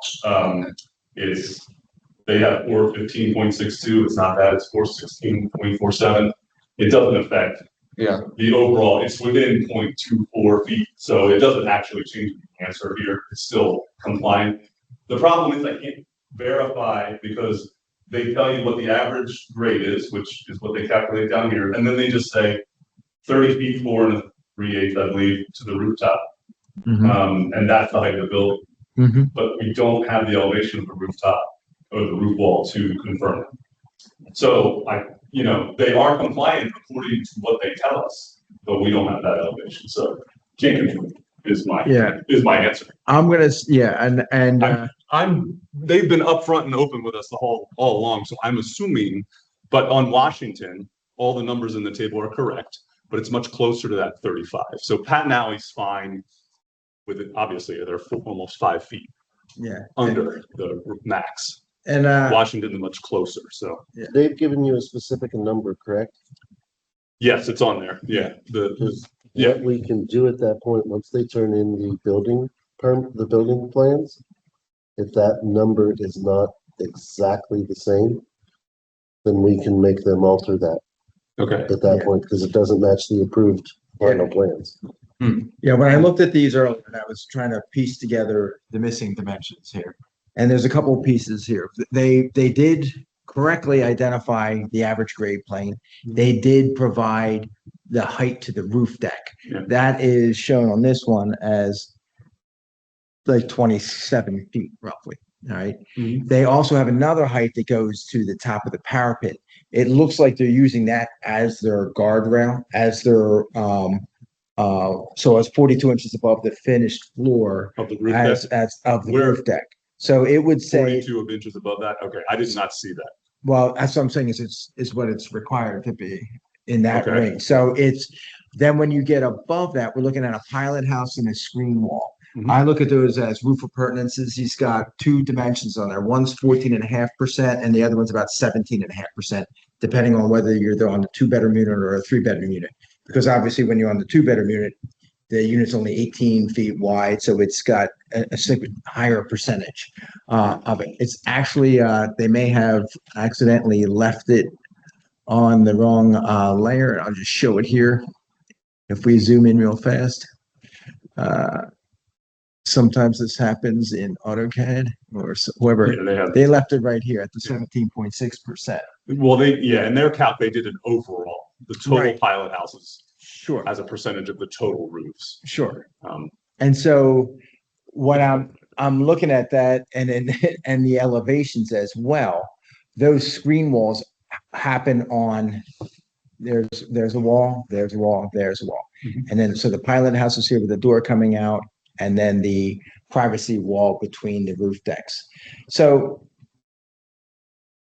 They have 415.62. It's not that, it's 416.47. It doesn't affect Yeah. the overall, it's within 0.24 feet. So it doesn't actually change the answer here. It's still compliant. The problem is I can't verify because they tell you what the average grade is, which is what they calculate down here. And then they just say 30 feet, 4 3/8, I believe, to the rooftop. And that's the height of the building. But we don't have the elevation of the rooftop or the roof wall to confirm it. So they are compliant according to what they tell us, but we don't have that elevation. So can't confirm is my answer. I'm gonna, They've been upfront and open with us all along. So I'm assuming, but on Washington, all the numbers in the table are correct, but it's much closer to that 35. So Patton Alley's fine with it. Obviously, they're almost 5 feet under the max. And Washington is much closer. So They've given you a specific number, correct? yes, it's on there. Yeah. Because Yeah. what we can do at that point, once they turn in the building plans, if that number is not exactly the same, then we can make them alter that Okay. at that point, because it doesn't match the approved final plans. when I looked at these earlier, and I was trying to piece together the missing dimensions here. And there's a couple of pieces here. They did correctly identify the average grade plane. They did provide the height to the roof deck. Yeah. That is shown on this one as like 27 feet roughly. All right. Mhm. They also have another height that goes to the top of the parapet. It looks like they're using that as their guardrail, as their so it's 42 inches above the finished floor Of the roof as deck, of the Where- roof deck. So it would say, 42 inches above that. Okay. I did not see that. well, that's what I'm saying is what it's required to be in that Okay. range. So then when you get above that, we're looking at a pilot house and a screen wall. Mhm. I look at those as roof appurtenances. He's got two dimensions on there. One's 14.5% and the other one's about 17.5%, depending on whether you're on the 2-bedroom unit or a 3-bedroom unit. Because obviously when you're on the 2-bedroom unit, the unit's only 18 feet wide, so it's got a higher percentage of it. It's actually, they may have accidentally left it on the wrong layer. I'll just show it here. If we zoom in real fast. Sometimes this happens in AutoCAD or whoever. Yeah, They left it right here at the 17.6%. Well, in their calc, they did an overall, the total Right. pilot houses Sure, as a percentage of the total roofs. sure. Um, And so what I'm looking at that and then and the elevations as well, those screen walls happen on there's a wall, there's a wall, there's a wall. Mhm. And then so the pilot house is here with the door coming out and then the privacy wall between the roof decks. So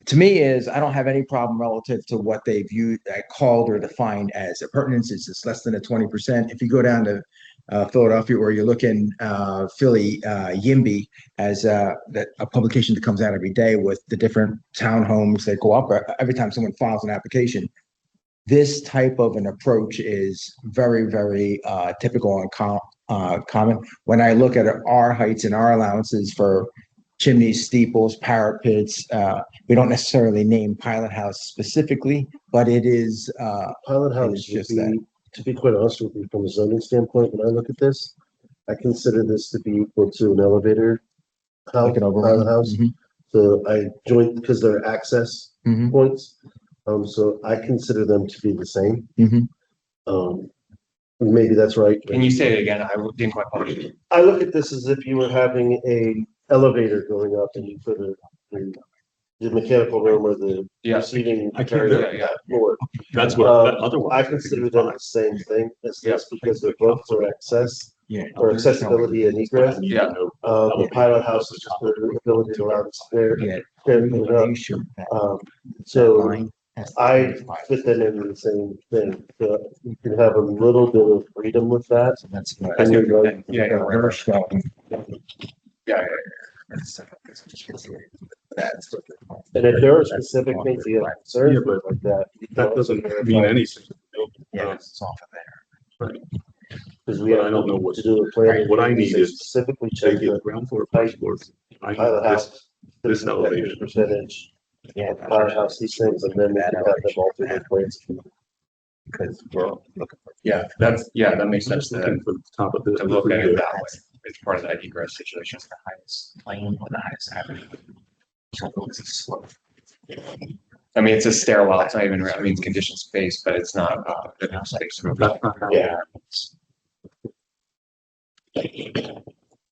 to me I don't have any problem relative to what they viewed, called or defined as appurtenances. It's less than a 20%. If you go down to Philadelphia, or you look in Philly, YIMBY as a publication that comes out every day with the different townhomes that go up every time someone files an application. This type of an approach is very, very typical and common. When I look at our heights and our allowances for chimneys, steeples, parapets, we don't necessarily name pilot house specifically, but it is Pilot It house is would just be, that. to be quite honest with you, from a zoning standpoint, when I look at this, I consider this to be equal to an elevator house, like an overall. pilot house. So I joined, because they're access Mhm. points, so I consider them to be the same. Mhm. Maybe that's right. Can you say it again? I didn't quite follow you. I look at this as if you were having a elevator going up and you put the mechanical room or the Yeah. receiving. I can't- carrier yeah, on yeah. that floor. That's what, that other one. I consider them the same thing, it's just because they're both for access Yeah. or accessibility and egress. Yeah. The pilot house is just the ability to allow the stair. Yeah. stair to go up. So I fit them in the same thing, so you can have a little bit of freedom with that. So that's what And you're Yeah, going, yeah, they're showing. Yeah. That's. And if there are specific things you have concerns Yeah, with but like that. you can That also doesn't verify mean anything. Yeah, it's off of there. Because we But have I don't know what- to do a plan. what I need They is specifically They check get the ground floor, height, first floor. I pilot have house. this the elevation. Percentage, Yeah. pilot house, these things, and then we can have them alter their plans. Because we're looking for. Yeah, that makes I'm sense just looking for the top of this. to look at it that way. It's part of that egress situation. The highest plane or the highest average. So it's a slope. I mean, it's a stairwell. It's not even, I mean, it's conditioned space, but it's not, space. That's not how- Yeah. It's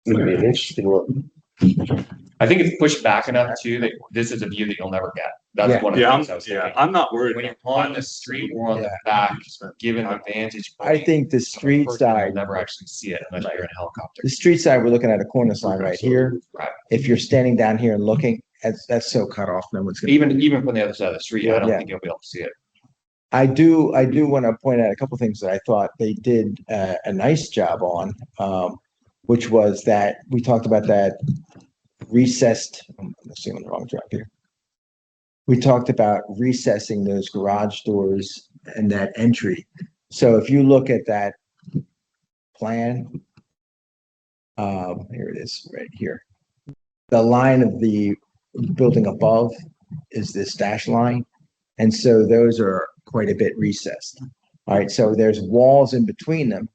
gonna be an interesting one. I think it's pushed back enough too, that this is a view that you'll never get. Yeah. That's one of the Yeah, things I was thinking. I'm not worried. When you're on the street or on the Yeah. back, given the vantage. I think the street Person will side, never actually see it unless you're in a helicopter. the street side, we're looking at a corner sign right here. Right. If you're standing down here and looking, that's so cut off, no one's gonna. Even from the other side of the street, I don't Yeah. think you'll be able to see it. I do want to point out a couple things that I thought they did a nice job on, which was that we talked about that recessed, I'm assuming the wrong drop here. We talked about recessing those garage doors and that entry. So if you look at that plan, here it is, right here. The line of the building above is this dash line. And so those are quite a bit recessed. All right, so there's walls in between them,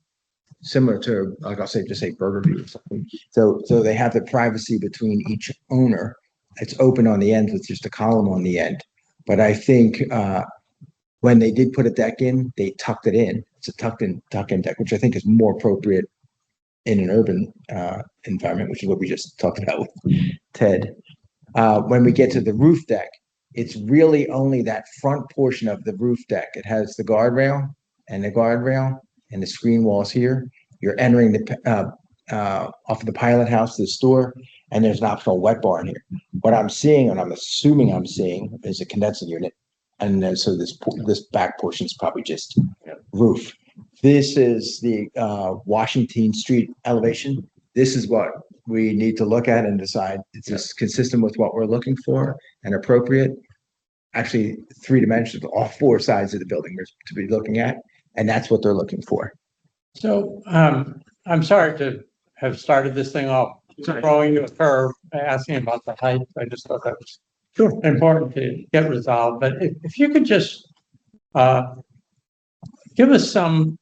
similar to, like I'll say, just say Burger View or something. So they have the privacy between each owner. It's open on the end with just a column on the end. But I think when they did put a deck in, they tucked it in. It's a tuck-in deck, which I think is more appropriate in an urban environment, which is what we just talked about with Ted. When we get to the roof deck, it's really only that front portion of the roof deck. It has the guardrail and the screen walls here. You're entering the off of the pilot house to the store, and there's an optional wet bar in here. What I'm seeing, and I'm assuming I'm seeing, is a condensing unit. And then so this back portion is probably just roof. This is the Washington Street elevation. This is what we need to look at and decide, is this consistent with what we're looking for and appropriate? Actually, 3 dimensions, all 4 sides of the building are to be looking at, and that's what they're looking for. So, I'm sorry to have started this thing off, throwing you a curve, asking about the height. I just thought that was important to get resolved, but if you could just, give us some,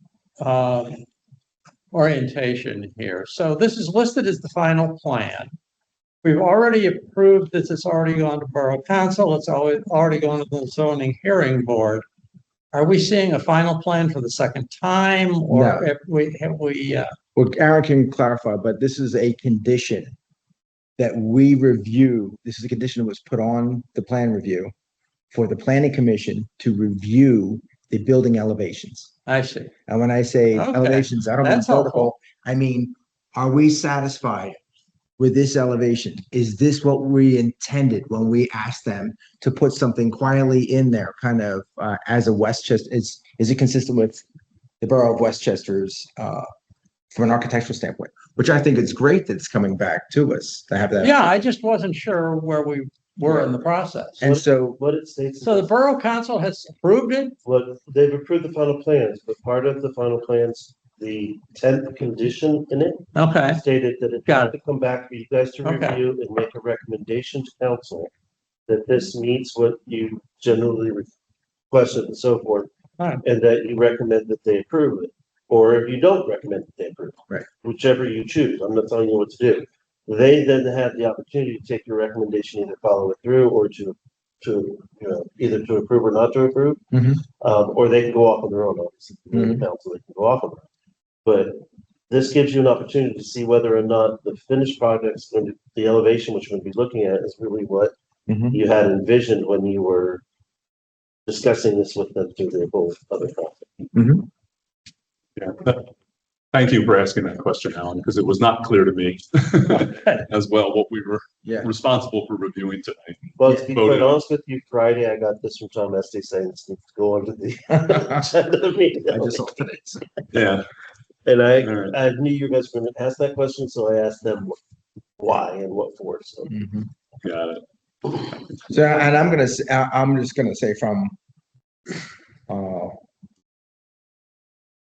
orientation here. So this is listed as the final plan. We've already approved this. It's already gone to Borough Council. It's already gone to the zoning hearing board. Are we seeing a final plan for the second time, or No. have we, Well, Aaron can clarify, but this is a condition that we review. This is a condition that was put on the plan review for the planning commission to review the building elevations. I see. And when I say Okay, elevations, I don't mean that's helpful. vertical. I mean, are we satisfied with this elevation? Is this what we intended when we asked them to put something quietly in there, kind of as a Westchester? Is it consistent with the borough of Westchester's from an architectural standpoint? Which I think it's great that it's coming back to us to have that. Yeah, I just wasn't sure where we were in the process. And so, What it states. So the Borough Council has approved it? What, they've approved the final plans, but part of the final plans, the 10th condition in it Okay, stated that it Got had to come back for you guys to Okay. review and make a recommendation to council that this meets what you generally requested and so forth. Alright. And that you recommend that they approve it, or if you don't recommend that they approve. it, Right. Whichever you choose. I'm not telling you what to do. They then have the opportunity to take your recommendation, either follow it through or to, either to approve or not to approve. Mhm. Or they can go off on their own, obviously, the council, they can go off on their own. But this gives you an opportunity to see whether or not the finished project's going to, the elevation which we're going to be looking at is really what Mhm. you had envisioned when you were discussing this with them through the whole other process. Yeah. Thank you for asking that question, Alan, because it was not clear to me as well what we were yeah, responsible for reviewing tonight. Well, to be Voted quite on. honest with you, Friday, I got this from Tom Esty saying this needs to go on to the agenda of the meeting. I just saw today. So. Yeah. And All right. I knew you guys were gonna ask that question, so I asked them why and what for, so. Got it. So, and I'm just gonna say from,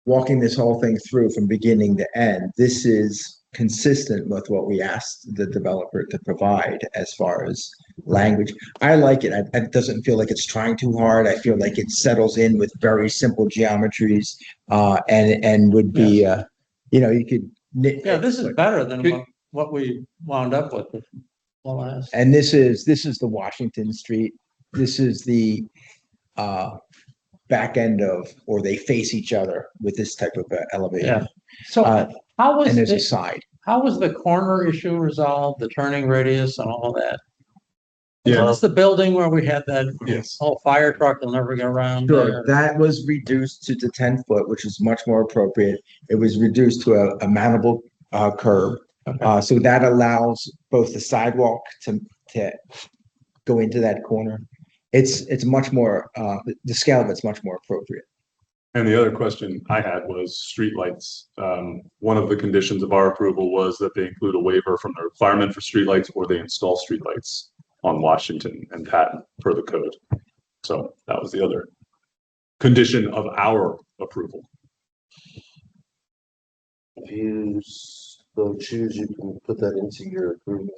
walking this whole thing through from beginning to end, this is consistent with what we asked the developer to provide as far as language. I like it. It doesn't feel like it's trying too hard. I feel like it settles in with very simple geometries, and would be, you could. Yeah, this is better than what we wound up with. The last. And this is the Washington Street. This is the back end of, or they face each other with this type of elevation. Yeah. So how was And there's a the, side. how was the corner issue resolved, the turning radius and all that? Yeah. That's the building where we had that Yes. whole fire truck will never get around Sure, there. that was reduced to the 10 foot, which is much more appropriate. It was reduced to a mountable curb. Okay. So that allows both the sidewalk to go into that corner. It's much more, the scale of it's much more appropriate. And the other question I had was streetlights. One of the conditions of our approval was that they include a waiver from the requirement for streetlights, or they install streetlights on Washington and Patton per the code. So that was the other condition of our approval. If you so choose, you can put that into your agreement.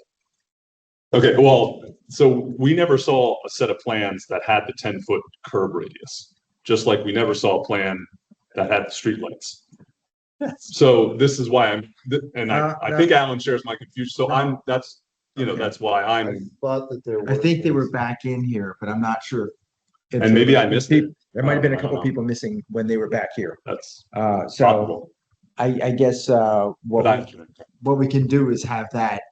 Okay, well, so we never saw a set of plans that had the 10-foot curb radius, just like we never saw a plan that had the streetlights. So this is why I think Alan shares my confusion. So that's why I I'm, thought that there I was. think they were back in here, but I'm not sure. if and maybe I missed it. There might have been a I couple don't know. people missing when they were back here. That's So possible. I guess, But what we can do is have that,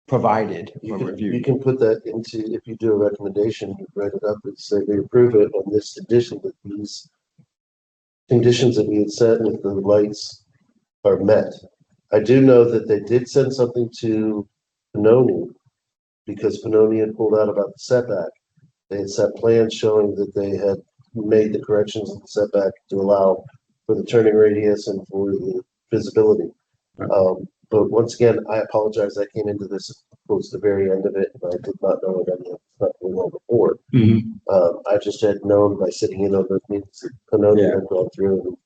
provided You or can, you reviewed. can put that into, if you do a recommendation, you write it up and say we approve it on this condition, that these conditions that we had set with the lights are met. I do know that they did send something to Panoni, because Panoni had pulled out about the setback. They had set plans showing that they had made the corrections of the setback to allow for the turning radius and for the visibility. But once again, I apologize, I came into this towards the very end of it, and I did not know of any of the stuff going on before. I just had known by sitting in on those meetings that Panoni had gone through and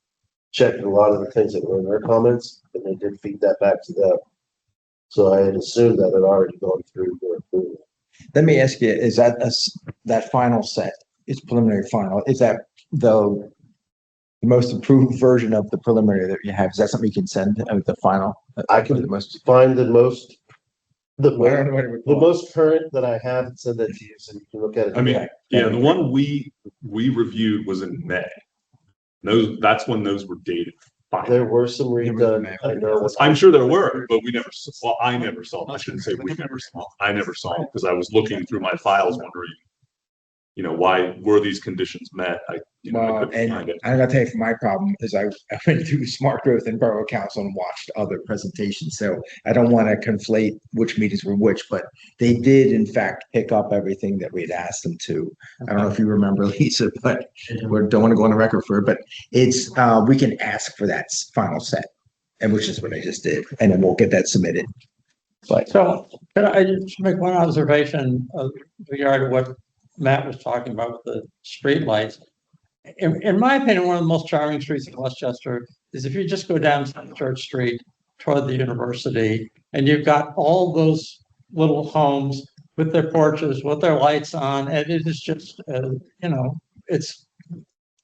checked a lot of the things that were in their comments, and they did feed that back to them. So I had assumed that had already gone through their approval. Let me ask you, is that final set, it's preliminary final, is that the most approved version of the preliminary that you have? Is that something you can send, the final? I can the most, find the most I don't know what it would the call. most current that I have and send that to you, so you can look at it. I mean, yeah, the one we reviewed was in May. That's when those were dated. Fine. There were some redone, I know. I'm sure there were, but I never saw them. I shouldn't say we never saw them. I never saw them because I was looking through my files wondering, why were these conditions met? I Well, couldn't and find it. I gotta tell you, my problem is I went through Smart Growth and Borough Council and watched other presentations, so I don't want to conflate which meetings were which, but they did in fact pick up everything that we had asked them to. I don't know if you remember, Lisa, but we don't want to go on the record for it, but it's, we can ask for that final set, and which is what I just did, and then we'll get that submitted. But So could I just make one observation regarding what Matt was talking about with the streetlights? In my opinion, one of the most charming streets in Westchester is if you just go down Church Street toward the university, and you've got all those little homes with their porches, with their lights on, and it is just, it's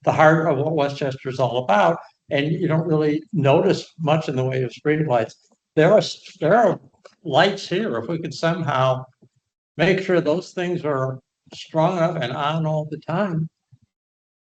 the heart of what Westchester is all about, and you don't really notice much in the way of streetlights. There are lights here. If we could somehow make sure those things are strong enough and on all the time,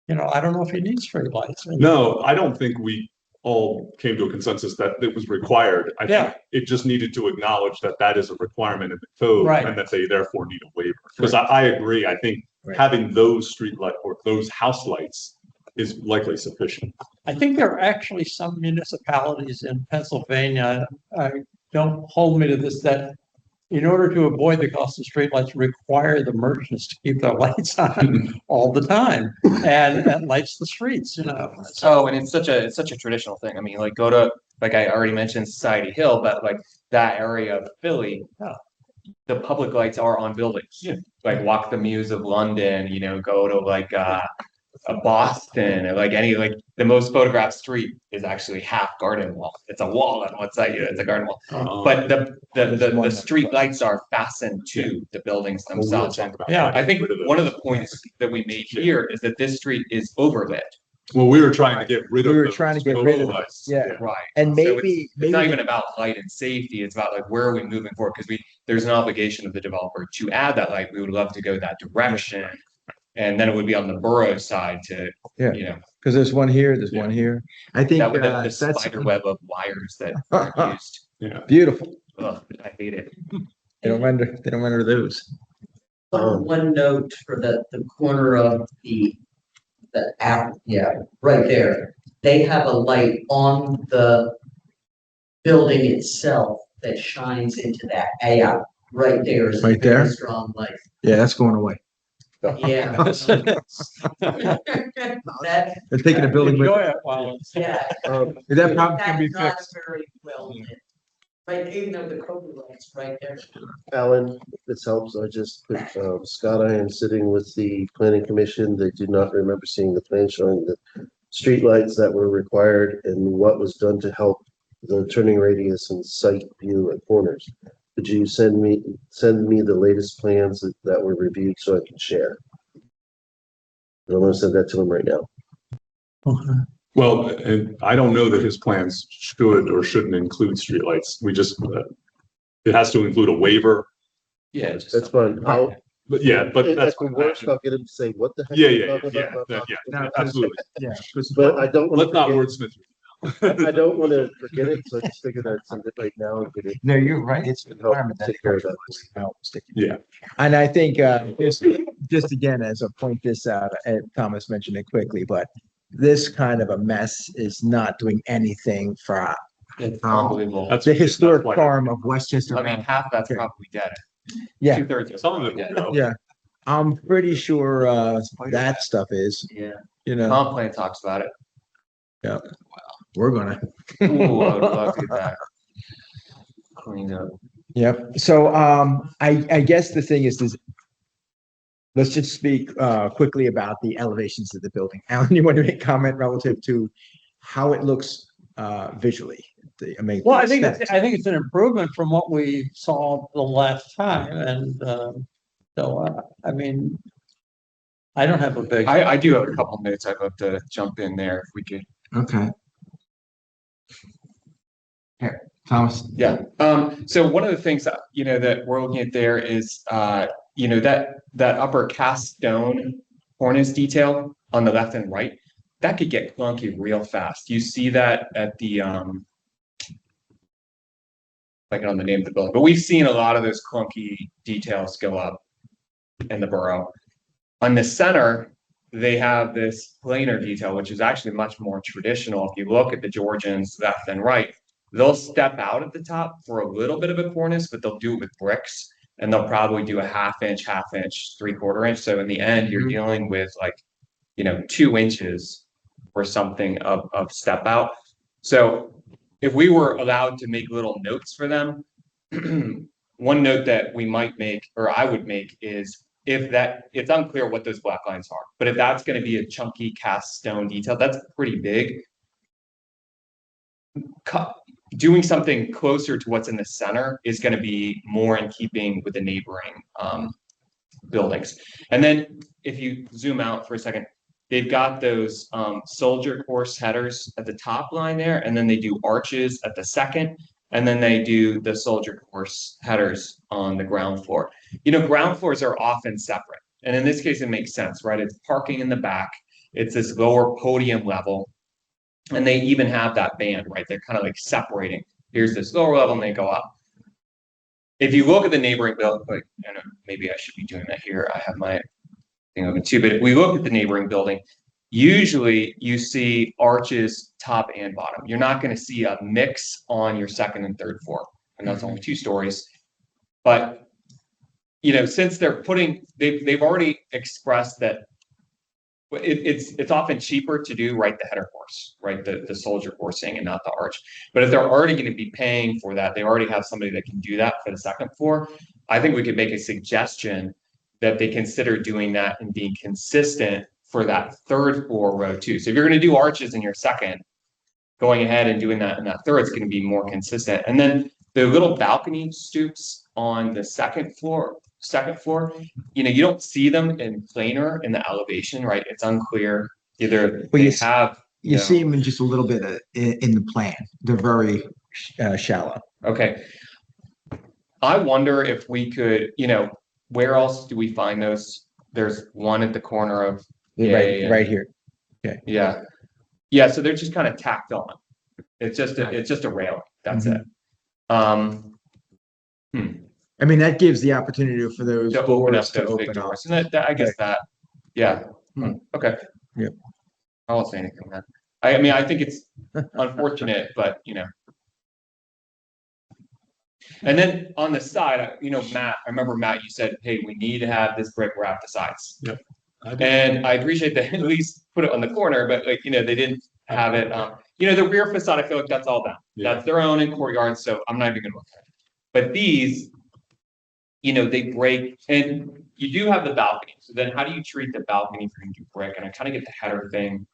I don't know if you need street lights. No, I don't think we all came to a consensus that it was required. I think it just needed to acknowledge that that is a requirement in the code, Right. and that they therefore need a waiver. Because I agree. I think having those street light or those house lights is likely sufficient. I think there are actually some municipalities in Pennsylvania, don't hold me to this, that in order to avoid the cost of streetlights, require the merchants to keep their lights on all the time, and that lights the streets, Oh, and it's such a traditional thing. I mean, like I already mentioned Society Hill, but like that area of Philly, the public lights are on buildings. Yeah. Like walk the Muse of London, you know, go to like a Boston, or like any, like the most photographed street is actually half garden wall. It's a wall on one side, it's a garden wall. But the street lights are fastened to the buildings themselves. And Yeah. I think one of the points that we made here is that this street is overlit. Well, we were trying to get rid of. We were those trying to get rid of photo those, lights. yeah. Right. And So maybe, it's not maybe, even about light and safety. It's about like, where are we moving forward? Because there's an obligation of the developer to add that light. We would love to go that direction. And then it would be on the borough side to, Yeah. you know, because there's one here, there's one here. I think that with the that's spider web of wires that are used. Yeah. beautiful. Ugh, I hate it. They don't render those. One note for the corner of the app, yeah, right there. They have a light on the building itself that shines into that. Yeah, right there is a Right there? very strong light. Yeah, that's going away. Yeah. That, They're taking a building with, Enjoy it while it's. yeah. that problem can be That's not fixed. very well lit. Right, even though the Cobra light's right there. Alan, if this helps, I just put, Scott, I am sitting with the planning commission. They do not remember seeing the plan showing the streetlights that were required and what was done to help the turning radius and sight view at corners. Could you send me the latest plans that were reviewed so I can share? And I'm gonna send that to him right now. Well, and I don't know that his plans should or shouldn't include streetlights. We just, it has to include a waiver. Yeah, just That's fine. I'll, But yeah, but at that's. the worst, I'll get him to say, what the heck? Yeah, are you yeah, talking yeah, about, blah, yeah, blah, yeah, absolutely. Yeah. blah. But I don't Let's not want wordsmith. to, I don't want to forget it, so I just figured I'd send it right now and get it. No, you're right. It's Help requirement that. take care of that. Yeah. And I think, just again, as I point this out, Thomas mentioned it quickly, but this kind of a mess is not doing anything for it's unbelievable. That's the historic that's why- farm of Westchester. I mean, half of that's probably dead. Yeah, 2/3 of Some of it dead. will go. yeah. I'm pretty sure, that stuff is, Yeah. you know, Comp plan talks about it. we're gonna. Ooh, I would love to get that cleaned up. Yep. So, I guess the thing is, let's just speak, quickly about the elevations of the building. Alan, you want to make a comment relative to how it looks, visually? I mean. Well, I think aesthetics. it's an improvement from what we saw the last time, and so I mean, I don't have a big. I do have a couple minutes. I'd love to jump in there if we could. Okay. Here, Thomas. Yeah, so one of the things that, you know, that we're looking at there is, you know, that upper cast stone cornice detail on the left and right, that could get clunky real fast. You see that at the, like on the name of the building, but we've seen a lot of those clunky details go up in the borough. On the center, they have this planar detail, which is actually much more traditional. If you look at the Georgians left and right, they'll step out at the top for a little bit of a cornice, but they'll do it with bricks, and they'll probably do a half inch, 3/4 inch. So in the end, you're dealing with like, you know, 2 inches or something of step out. So if we were allowed to make little notes for them, one note that we might make, or I would make, is it's unclear what those black lines are, but if that's going to be a chunky cast stone detail, that's pretty big. Doing something closer to what's in the center is going to be more in keeping with the neighboring buildings. And then if you zoom out for a second, they've got those soldier course headers at the top line there, and then they do arches at the second, and then they do the soldier course headers on the ground floor. You know, ground floors are often separate, and in this case, it makes sense, right? It's parking in the back, it's this lower podium level, and they even have that band, right? They're kind of like separating. Here's this lower level, and they go up. If you look at the neighboring building, like, I know maybe I should be doing that here. I have my thing open too, but if we look at the neighboring building, usually you see arches top and bottom. You're not going to see a mix on your second and third floor, and that's only 2 stories. But you know, since they've already expressed that Well, it's often cheaper to do right the header course, right? The soldier coursing and not the arch. But if they're already going to be paying for that, they already have somebody that can do that for the second floor. I think we could make a suggestion that they consider doing that and being consistent for that third floor row too. So if you're going to do arches in your second, going ahead and doing that in that third, it's going to be more consistent. And then the little balcony stoops on the second floor, you know, you don't see them in planar in the elevation, right? It's unclear. Either Well, they have, You see them in just a little bit in the plan. They're very shallow. okay. I wonder if we could, you know, where else do we find those? There's one at the corner of Right, Yay right here. Yeah. Yeah, so they're just kind of tacked on. It's just a railing. That's it. I mean, that gives the opportunity for those To open up doors to those big open up. doors. And I guess that, yeah. Okay. Yep. I won't say anything then. I mean, I think it's unfortunate, but you know. And then on the side, you know, Matt, I remember Matt, you said, hey, we need to have this brick wrap the sides. Yep. And I appreciate that at least put it on the corner, but like, you know, they didn't have it. You know, the rear facade, I feel like that's all done. Yeah. That's their own in courtyard, so I'm not even gonna look at it. But these, you know, they break, and you do have the balcony. So then how do you treat the balcony if you're gonna do brick? And I kind of get the header thing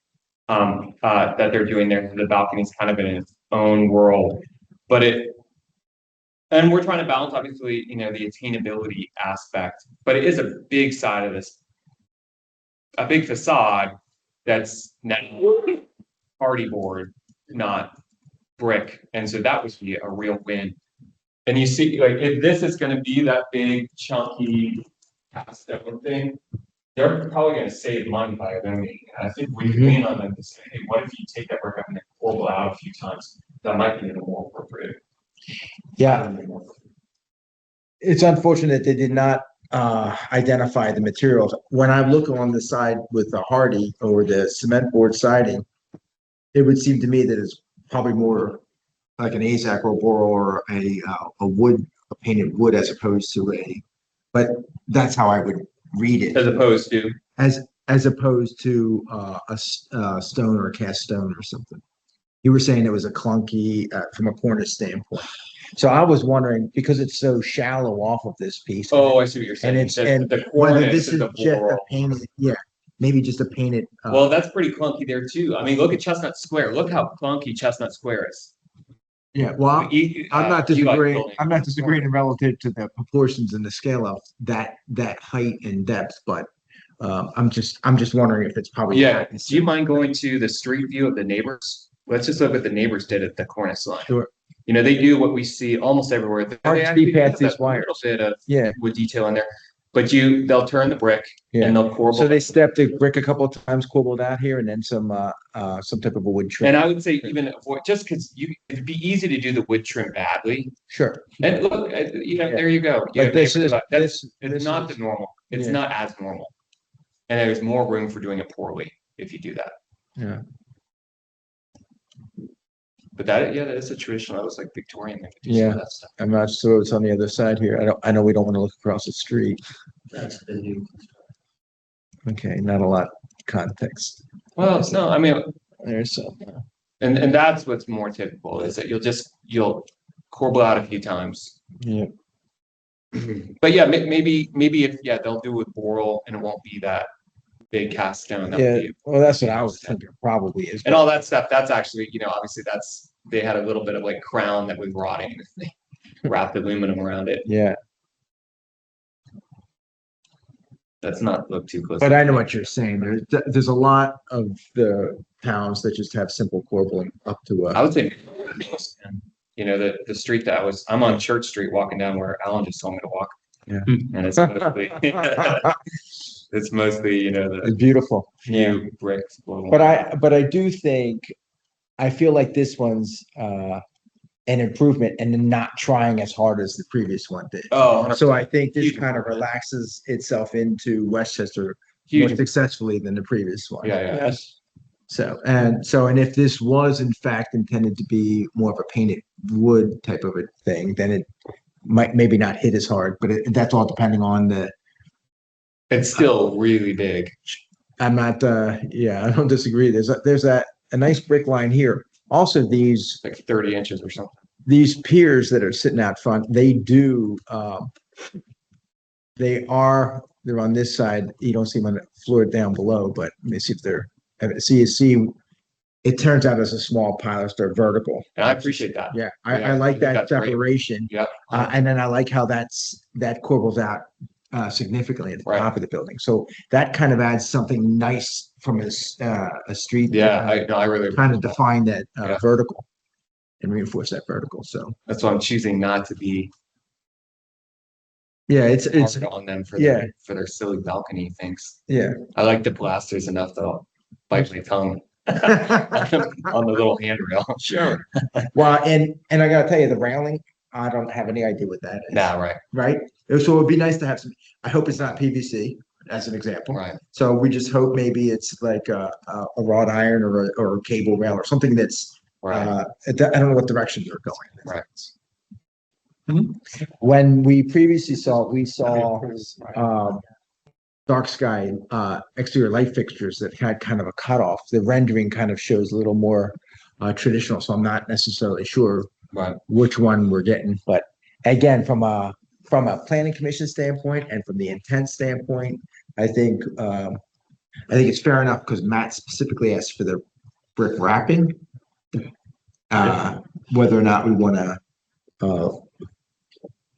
that they're doing there. The balcony's kind of in its own world, but and we're trying to balance, obviously, you know, the attainability aspect, but it is a big side of this, a big facade that's now party board, not brick. And so that would be a real win. And you see, like, if this is gonna be that big chunky cast stone thing, they're probably gonna save money by eliminating it. I think we can lean on them to say, hey, what if you take that brick up and then pull it out a few times? That might be a little more appropriate. Yeah, it's unfortunate they did not identify the materials. When I look on the side with the hardy or the cement board siding, it would seem to me that it's probably more like an AZAC or Boral or a wood, a painted wood as opposed to but that's how I would read it. As opposed to, As opposed to a stone or a cast stone or something. You were saying it was a clunky from a cornice standpoint. So I was wondering, because it's so shallow off of this piece. oh, I see what you're saying. And it's, The- and the whether cornice this is is the just a Boral. painted, yeah, maybe just a painted. Well, that's pretty clunky there too. I mean, look at Chestnut Square. Look how clunky Chestnut Square is. Yeah, well, I'm not disagreeing, building. I'm not disagreeing relative to the proportions and the scale of that height and depth, but I'm just wondering if it's probably. Yeah, do you mind going to the street view of the neighbors? Let's just look what the neighbors did at the cornice line. Sure. You know, they do what we see almost everywhere. They Hard to see actually past have these that little wires. bit of Yeah, wood detail in there, but they'll turn the brick Yeah. and they'll corbel. so they stepped the brick a couple of times, corbelled out here, and then some type of a wood trim. And I would say even avoid, just because it'd be easy to do the wood trim badly. Sure. And look, you know, there you go. You But have this neighbors is, like- That's this it's not is- the normal. It's yeah. not as normal. And there's more room for doing it poorly if you do that. Yeah. But that is a traditional, that was like Victorian. They could do some Yeah. of that stuff. I'm not sure what's on the other side here. I know we don't want to look across the street. That's the new. Okay, not a lot of context. Well, no, I mean, There's some. and that's what's more typical is that you'll corbel out a few times. Yeah. But yeah, maybe if, they'll do it with Boral and it won't be that big cast stone. That would Yeah, be- well, that's what I was thinking, probably is. And all that stuff, that's actually, you know, obviously they had a little bit of like crown that was rotting. They wrapped aluminum around it. Yeah, That's not look too close. but I know what you're saying. There's a lot of the towns that just have simple corbelling up to I would say, you know, the street I'm on Church Street walking down where Alan just told me to walk. Yeah. And it's mostly, it's mostly, you know, It's the beautiful. Yeah. few bricks. But I do think, I feel like this one's an improvement and then not trying as hard as the previous one did. Oh, So I think this Huge kind of improvement. relaxes itself into Westchester more huge. successfully than the previous one. Yeah. And if this was in fact intended to be more of a painted wood type of a thing, then it might maybe not hit as hard, but that's all depending on It's still really big. I'm not, yeah, I don't disagree. There's a nice brick line here. Also, It's like 30 inches or something. these piers that are sitting out front, they're on this side. You don't see them on the floor down below, but let me see if they're, see, it turns out as a small pilot, they're vertical. And I appreciate that. Yeah, Yeah, I I like think that that's great. separation. Yep. And then I like how that corbels out significantly at the Right. top of the building. So that kind of adds something nice from a street. Yeah, I really, Kind of define that Yeah. vertical and reinforce that vertical. So that's why I'm choosing not to be yeah, it's hard on them for yeah. their silly balcony things. yeah. I like the plasters enough to bite my tongue on the little handrail. Sure. Well, and I gotta tell you, the railing, I don't have any idea what that is. Nah, right, Right? So it'd be nice to have some, I hope it's not PVC, as an example. right. So we just hope maybe it's like a wrought iron or a cable rail or something that's, Right. I don't know what direction they're going. Right. When we previously we saw dark sky exterior light fixtures that had kind of a cutoff. The rendering kind of shows a little more traditional, so I'm not necessarily sure Right. which one we're getting. But again, from a planning commission standpoint and from the intent standpoint, I think it's fair enough because Matt specifically asked for the brick wrapping. Whether or not we want to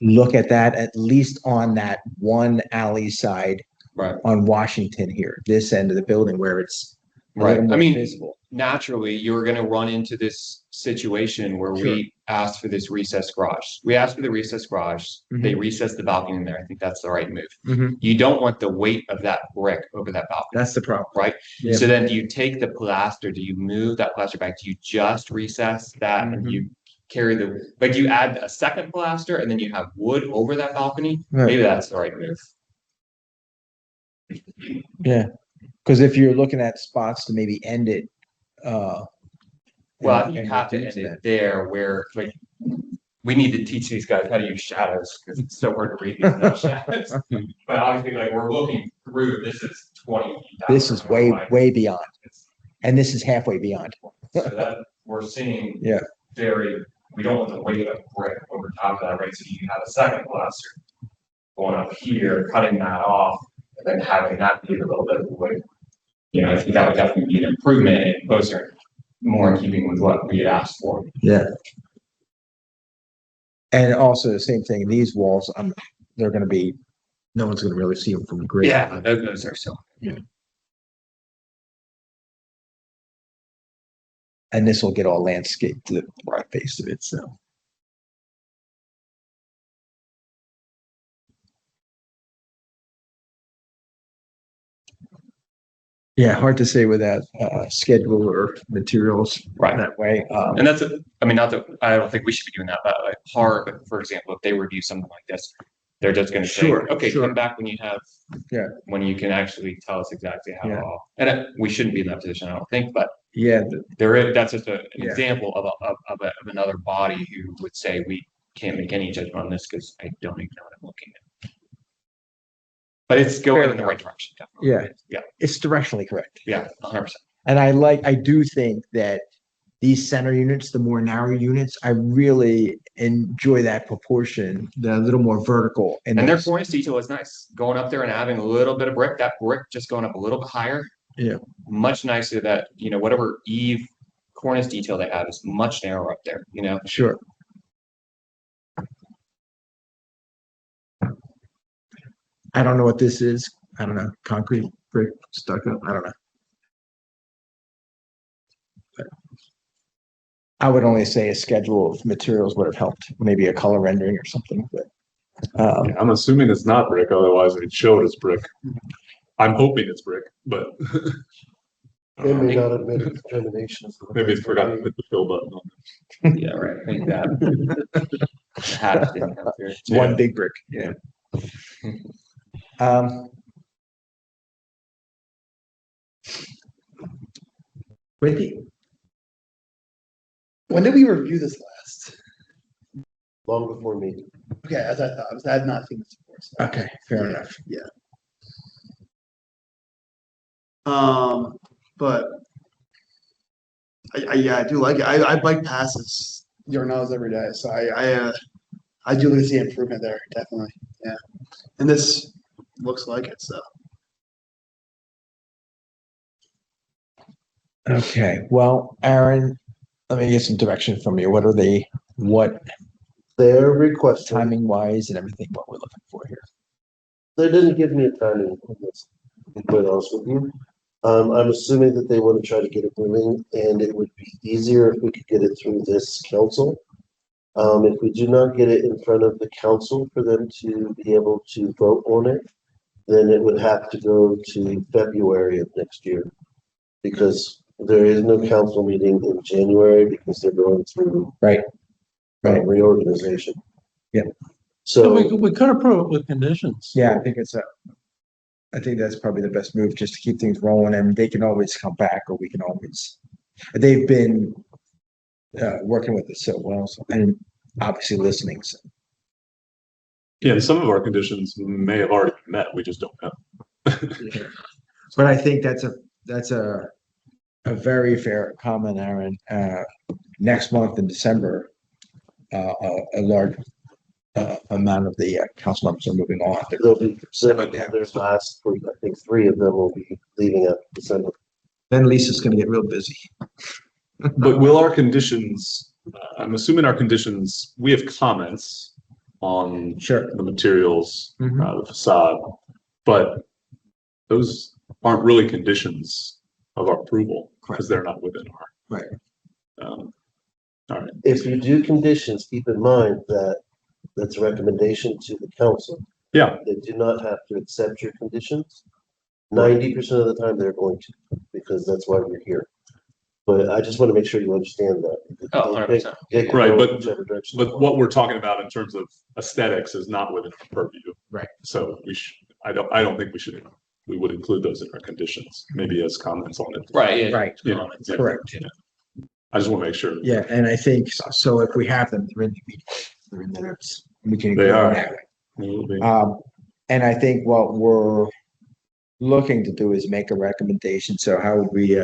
look at that, at least on that one alley side Right. on Washington here, this end of the building where it's a Right. little more I mean, visible. naturally, you're going to run into this situation where Sure. we asked for this recessed garage. We asked for the recessed garage. They recessed the balcony in there. I think that's the right move. Mhm. You don't want the weight of that brick over that balcony. That's the problem. Right. Yeah. So then do you take the plaster? Do you move that plaster back? Do you just recess that and you carry do you add a second plaster and then you have wood over that balcony? Right. Maybe that's the right move. Yeah, because if you're looking at spots to maybe end it, Well, and- you and have to reduce end it that. there where we need to teach these guys how to use shadows because it's so hard to read these no shadows. But obviously, like we're looking through, this is 20 feet down. This is way beyond, It's- and this is halfway beyond. So that we're seeing. Yeah. We don't want the weight of brick over top of that, right? So you have a second plaster going up here, cutting that off, and then having that be a little bit of weight. You know, I think that would definitely be an improvement and closer, more in keeping with what we had asked for. Yeah. And also the same thing, these walls, they're gonna be, no one's gonna really see them from the grade. Yeah, those are so. And this will get all landscaped to the right face of it, so. Yeah, hard to say without schedule or materials Right. that way. And that's I mean, not that, I don't think we should be doing that, but like Harb, for example, if they review something like this, they're just gonna say, Sure, okay, sure. come back when you have. Yeah. When you can actually tell us exactly how, Yeah. and we shouldn't be in that position, I don't think, but Yeah, that's just an Yeah. example of another body who would say, we can't make any judgment on this because I don't even know what I'm looking at. But it's going Fair in the enough. right direction, definitely. Yeah. Yeah, it's directionally correct. yeah, 100%. And I do think that these center units, the more narrow units, I really enjoy that proportion, the little more vertical. And their those- cornice detail is nice, going up there and having a little bit of brick, that brick just going up a little bit higher. Yeah. Much nicer that, whatever eave cornice detail they have is much narrower up there, Sure. I don't know what this is. I don't know. Concrete, brick, stucco. I don't know. But I would only say a schedule of materials would have helped, maybe a color rendering or something, but. I'm assuming it's not brick, otherwise it showed as brick. I'm hoping it's brick, but They may not have made a determination. maybe it's forgot to hit the fill button on Yeah, right. I think that. Hatch didn't come through. It's one big brick. Yeah. Wendy, When did we review this last? Long before me. Okay, as I thought, I had not seen this before. So. okay, fair enough. But I do like it. I bike passes Yarnell's every day, so I do see improvement there, definitely. Yeah, and this looks like it. So Okay, well, Aaron, let me get some direction from you. What They're requesting, timing wise and everything, what we're looking for here? they didn't give me a timing on this, to be quite honest with you. I'm assuming that they want to try to get it moving, and it would be easier if we could get it through this council. If we do not get it in front of the council for them to be able to vote on it, then it would have to go to February of next year. Because there is no council meeting in January because they're going through Right. reorganization. Yeah. So So, we could approve it with conditions. Yeah, I think that's probably the best move, just to keep things rolling, and they can always come back, or we can always, they've been working with us so well, and obviously listening, so. Yeah, and some of our conditions may have already been met, we just don't know. But I think that's a very fair comment, Aaron. Next month in December, a large amount of the council members are moving on. there'll be, there's last, I think 3 of them will be leaving at December. Then Lisa's gonna get real busy. But will our conditions, I'm assuming our conditions, we have comments on Sure. the materials, Mhm. the facade, but those aren't really conditions of our approval because they're not within our. Right. All right. If you do conditions, keep in mind that that's a recommendation to the council. Yeah. They do not have to accept your conditions. 90% of the time they're going to, because that's why we're here. But I just want to make sure you understand that. Oh, 100%. They can Right, go but- whichever direction they But want. what we're talking about in terms of aesthetics is not within our purview. Right. So I don't think we would include those in our conditions, maybe as comments on it. Right, yeah. Right, You know, yeah. correct. I just want to make sure. Yeah, and I think, so if we have them, they're in the meeting, they're in the notes. We can. They include them are. that way. Will be. And I think what we're looking to do is make a recommendation. So how would we,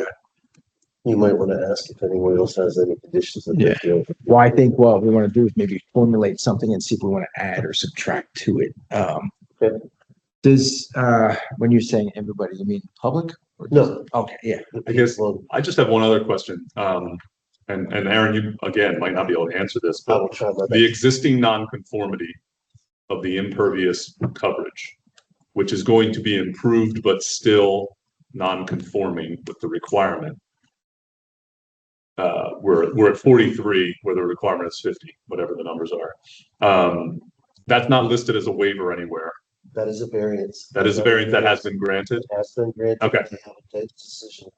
You might want to ask if anyone else has any conditions that they Yeah. feel. well, I think what we want to do is maybe formulate something and see if we want to add or subtract to it. Okay. Does, when you're saying everybody, you mean public? Or No. Okay, yeah. I guess- Well, I just have one other question. And Aaron, you again might not be able to answer this, I but will try my the best. existing nonconformity of the impervious coverage, which is going to be improved but still non-conforming with the requirement. We're at 43 where the requirement is 50, whatever the numbers are. That's not listed as a waiver anywhere. That is a variance. That is a variance that has been granted. It has been granted. Okay. They have a date decision.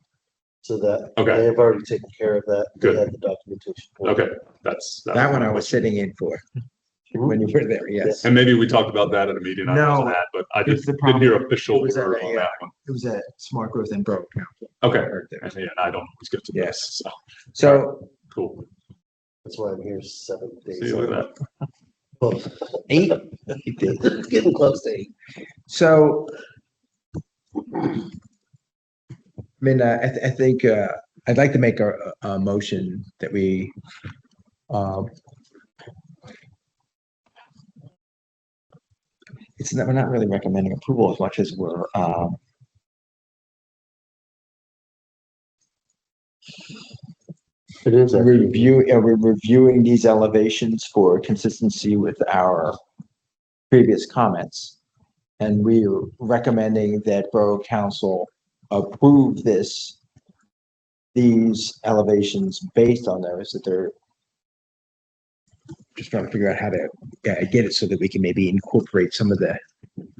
So that, Okay. they have already taken care of that. They Good. have the documentation. for it. Okay, that's. That one I was sitting in for when you were there, yes. And maybe we talked about that at a meeting I No, wasn't at, but I it's just the didn't hear problem. official It was at word a, on that one. It was a smart growth and borough council. Okay, Right there. and yeah, I don't always get to Yeah. this, so, So cool. That's why I'm here 7 days. See you later. Well, 8. It's getting close to 8. So. I mean, I think, I'd like to make a motion that we, we're not really recommending approval as much as we're, It is. actually. we're reviewing these elevations for consistency with our previous comments. And we're recommending that Borough Council approve these elevations based on those, that they're just trying to figure out how to get it so that we can maybe incorporate some of the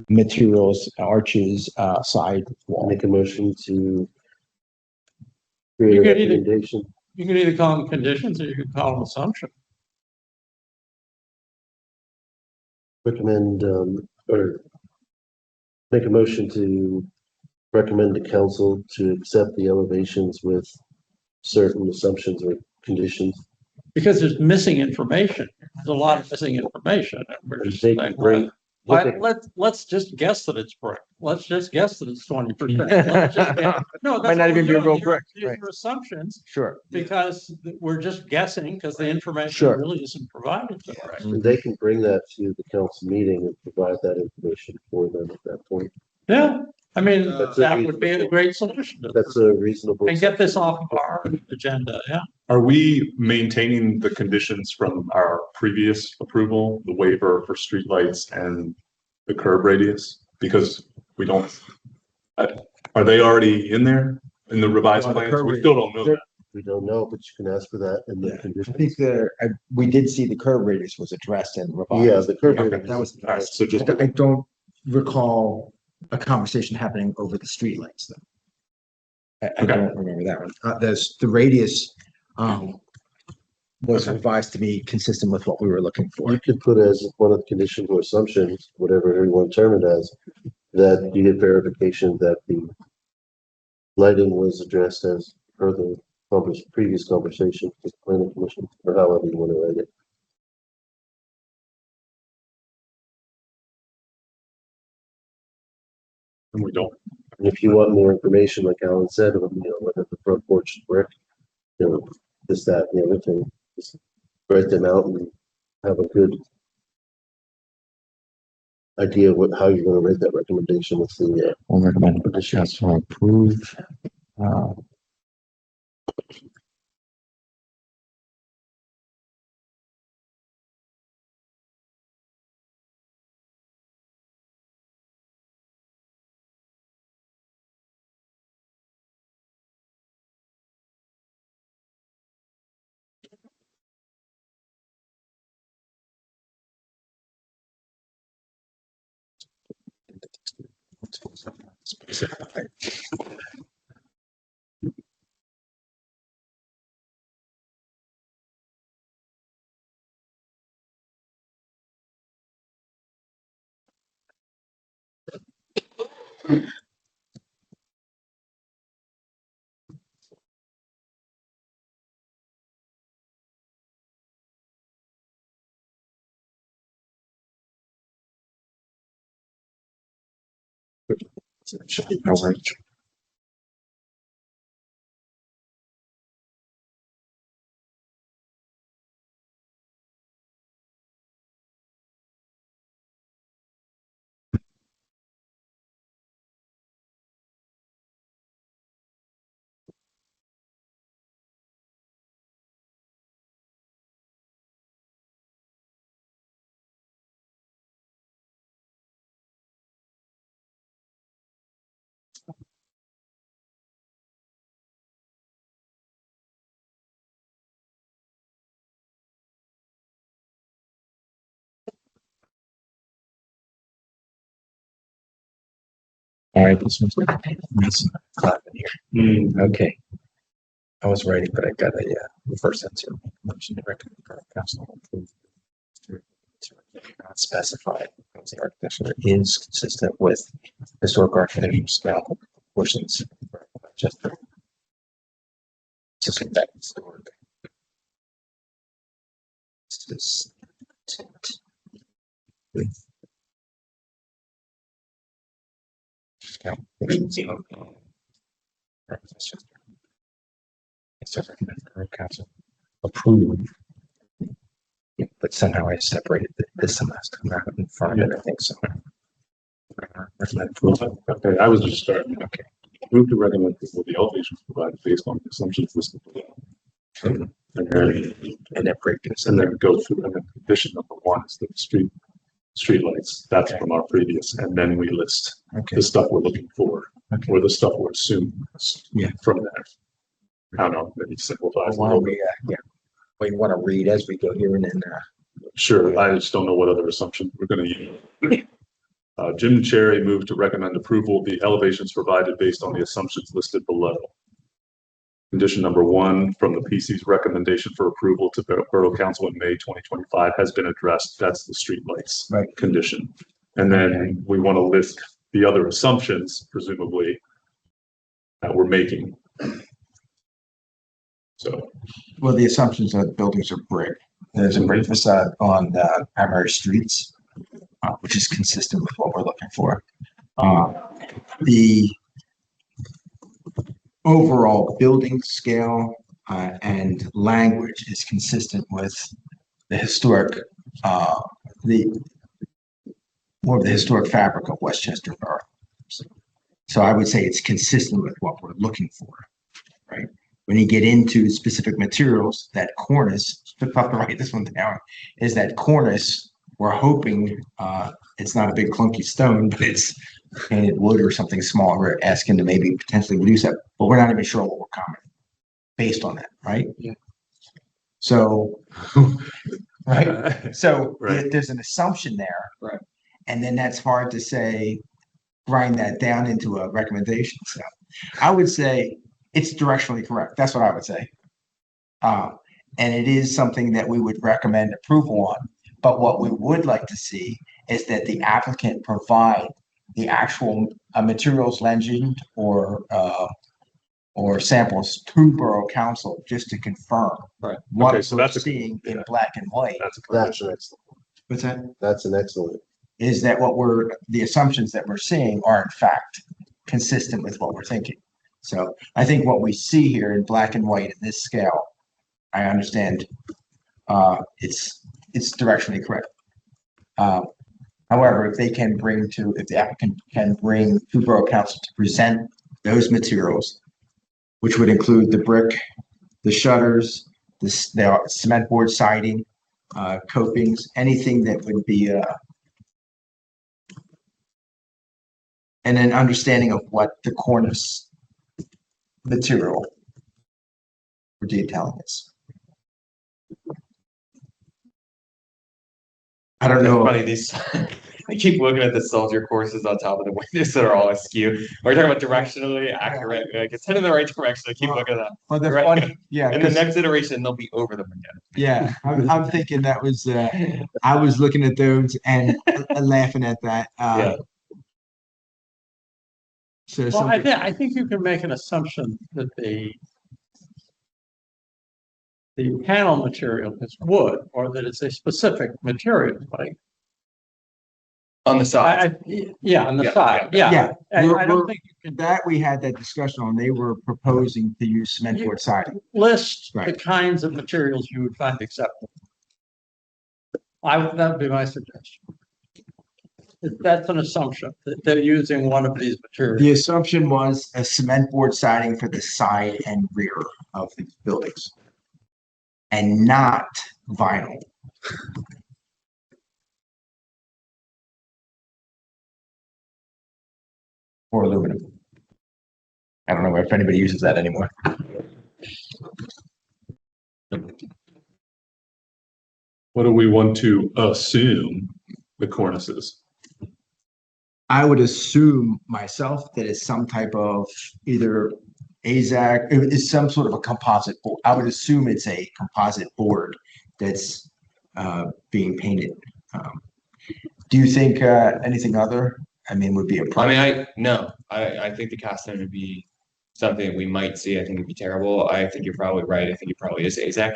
materials, arches, side wall. Make a motion to You create a could either- recommendation. You can either call them conditions or you can call them assumption. Recommend, or make a motion to recommend to council to accept the elevations with certain assumptions or conditions. Because there's missing information. There's a lot of missing information. And we're just They saying, can bring- let's just guess that it's brick. let's just guess that it's 20%. No, Might not even be a real brick, These right. are assumptions Sure. because we're just guessing because the information Sure. really isn't provided to us. And they can bring that to the council meeting and provide that information for them at that point. Yeah, I mean, That's that a would be a great solution to That's this. a reasonable. And get this off of our agenda, yeah. Are we maintaining the conditions from our previous approval, the waiver for streetlights and the curb radius? Because we don't, are they already in there in the revised No, the plans? curb We still don't know that. We don't know, but you can ask for that in the I conditions. think we did see the curb radius was addressed and revised. Yeah, the curb Okay, radius that was, All right, so just, I don't recall a conversation happening over the streetlights though. I Okay. don't remember that one. The radius, was revised to be consistent with what we were looking for. You could put as one of the conditions or assumptions, whatever everyone term it as, that you get verification that the lighting was addressed as per the previous conversation with the planning commission, or however you want to write it. and we don't. And if you want more information, like Alan said, whether the front porch is brick, this, that, and the other thing, just write them out and have a good idea of how you're gonna rate that recommendation with the, We'll recommend the council approve. All right, this one's missing clap in here. Okay. I was writing, but I got a reverse answer. Motion to recommend the council approve. Not specified, because the architecture is consistent with historic architecture style portions. Just that historic. This with council approve. Yeah, but somehow I separated this semester out in front of it, I think so. Recommend approval. Okay, I was just starting. Okay. Move to recommend with the elevations provided based on the assumptions listed below. And And then break this. and then go through, and then condition number one is the streetlights. That's from our previous, and then we list Okay. the stuff we're looking for, Okay. or the stuff we're assuming. Yeah. From there. I don't know, maybe simplifies a Why little don't bit. we, we want to read as we go here and then, Sure, I just don't know what other assumptions we're gonna use. Jim Cherry moved to recommend approval of the elevations provided based on the assumptions listed below. Condition number one from the PC's recommendation for approval to Borough Council in May 2025 has been addressed. That's the streetlights Right. condition. And then we want to list the other assumptions, presumably, that we're making. So, well, the assumptions are the buildings are brick. There's a brick facade on the primary streets, which is consistent with what we're looking for. the overall building scale and language is consistent with the historic, the more of the historic fabric of Westchester Borough. So I would say it's consistent with what we're looking for, right? When you get into specific materials, that cornice, to write this one down, is that cornice, we're hoping it's not a big clunky stone, but it's painted wood or something small. We're asking to maybe potentially reduce that, but we're not even sure what we're coming based on that, right? Yeah. So, right? So Right. there's an assumption there. Right. And then that's hard to say, grind that down into a recommendation. So I would say it's directionally correct. That's what I would say. And it is something that we would recommend approval on. But what we would like to see is that the applicant provide the actual materials legend or samples to Borough Council just to confirm Right. what Okay, so we're that's a- seeing in yeah. black and white. That's That's an excellent, What's that? that's an excellent. Is that what the assumptions that we're seeing are in fact consistent with what we're thinking. So I think what we see here in black and white in this scale, I understand, it's directionally correct. However, if the applicant can bring to Borough Council to present those materials, which would include the brick, the shutters, the cement board siding, copings, anything that would be, and an understanding of what the cornice material for detailing is. I don't know. Funny, these, I keep looking at the soldier courses on top of the windows that are all askew. We're talking about directionally accurate, like it's heading in the right direction. I keep looking at that. Well, the Right. funny, yeah, In the 'cause- next iteration, they'll be over the window. yeah, I'm thinking that was, I was looking at those and laughing at that. Yeah. So Well, something, I think you can make an assumption that the panel material is wood, or that it's a specific material, like, On the side. yeah, on the Yeah, side, yeah. yeah. And I don't We're- think you can that we had that discussion on, they were proposing to use cement board siding. list the Right. kinds of materials you would find acceptable. That would be my suggestion. That's an assumption, that they're using one of these The materials. assumption was a cement board siding for the side and rear of the buildings. And not vinyl. Or aluminum. I don't know if anybody uses that anymore. What do we want to assume the cornice is? I would assume myself that it's some type of either AZAC, it's some sort of a composite board. I would assume it's a composite board that's being painted. Do you think anything other, would be a I problem? mean, I think the cast iron would be something we might see. I think it'd be terrible. I think you're probably right. I think it probably is AZAC.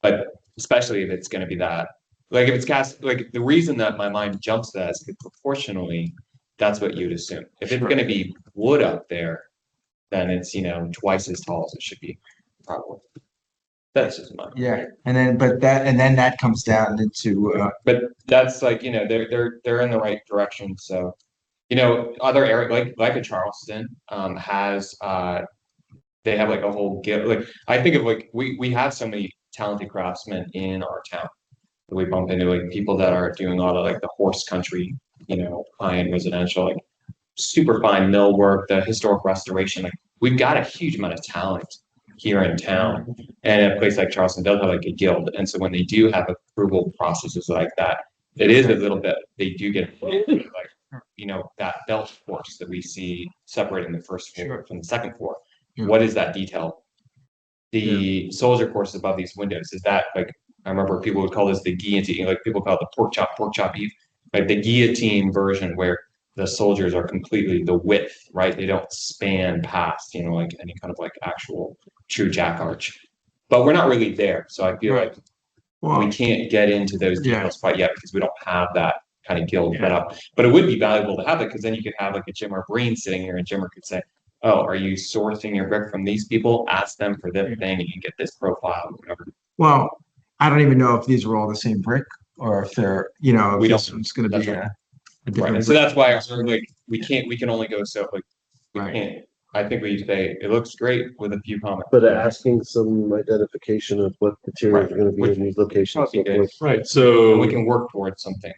But especially if it's gonna be that, like if it's cast, like the reason that my mind jumps to that is because proportionally, that's what you'd assume. If it's Sure. gonna be wood up there, then it's, twice as tall as it should be, probably. That's just my. Yeah, and then that comes down into, But that's like, they're in the right direction, so. Other area, like a Charleston, has, they have like a whole like, I think of like, we have so many talented craftsmen in our town. That we bump into, like, people that are doing a lot of like the horse country, high-end residential, like super fine millwork, the historic restoration, like, we've got a huge amount of talent here in town. And a place like Charleston does have like a guild, and so when they do have approval processes like that, it is a little bit, they do get like, that belt course that we see separating the first floor from the second floor. Yeah. What is that detail? The soldier course above these windows, is that like, I remember people would call this the guillotine, like people call it the pork chop Eve, like the guillotine version where the soldiers are completely the width, right? They don't span past, like any kind of like actual true jack arch. But we're not really there, so I feel Right. like we can't get into those Yeah. details quite yet because we don't have that kind of gild that up. But it would be valuable to have it because then you could have like a Jimmer Breen sitting here and Jimmer could say, oh, are you sourcing your brick from these people? Ask them for this thing and you can get this profile or whatever. Well, I don't even know if these are all the same brick or if they're, you know, if We this don't- one's gonna be that's a Right. different And so brick. that's why like we can only go so like we Right. can't. I think we say it looks great with a few comments. But asking some identification of what materials are gonna be in these locations. Would be good. Right, And so we can work towards something.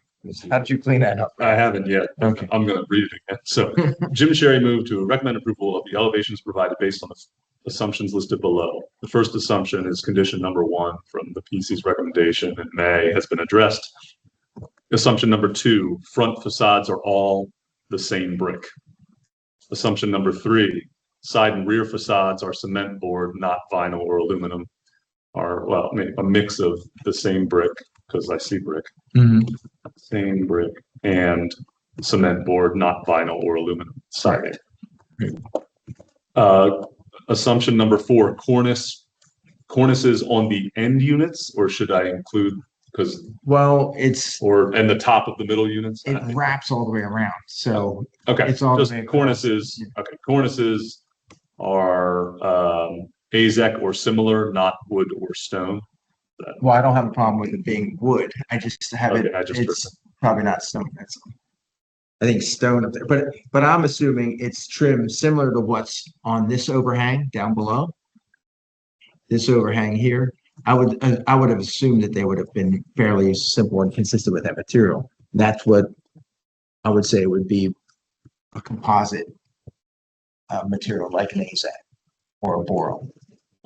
How'd you clean that up? I haven't yet. Okay. I'm gonna read it again. So Jim Sherry moved to recommend approval of the elevations provided based on the assumptions listed below. The first assumption is condition number 1 from the PC's recommendation in May has been addressed. Assumption number 2, front facades are all the same brick. Assumption number 3, side and rear facades are cement board, not vinyl or aluminum. Are, well, maybe a mix of the same brick, because I see brick, Mhm. same brick and cement board, not vinyl or aluminum siding. Assumption number 4, cornices on the end units, or should I include, because, Well, it's, and the top of the middle units? it wraps all the way around, so Okay, it's all the just way across. cornices, okay, cornices are, AZEC or similar, not wood or stone. well, I don't have a problem with it being wood. I just have it, Okay, I just it's probably not stone, that's all. I think stone up there, but I'm assuming it's trimmed similar to what's on this overhang down below. This overhang here, I would have assumed that they would have been fairly simple and consistent with that material. That's what I would say would be a composite material like an AZEK or a Boral.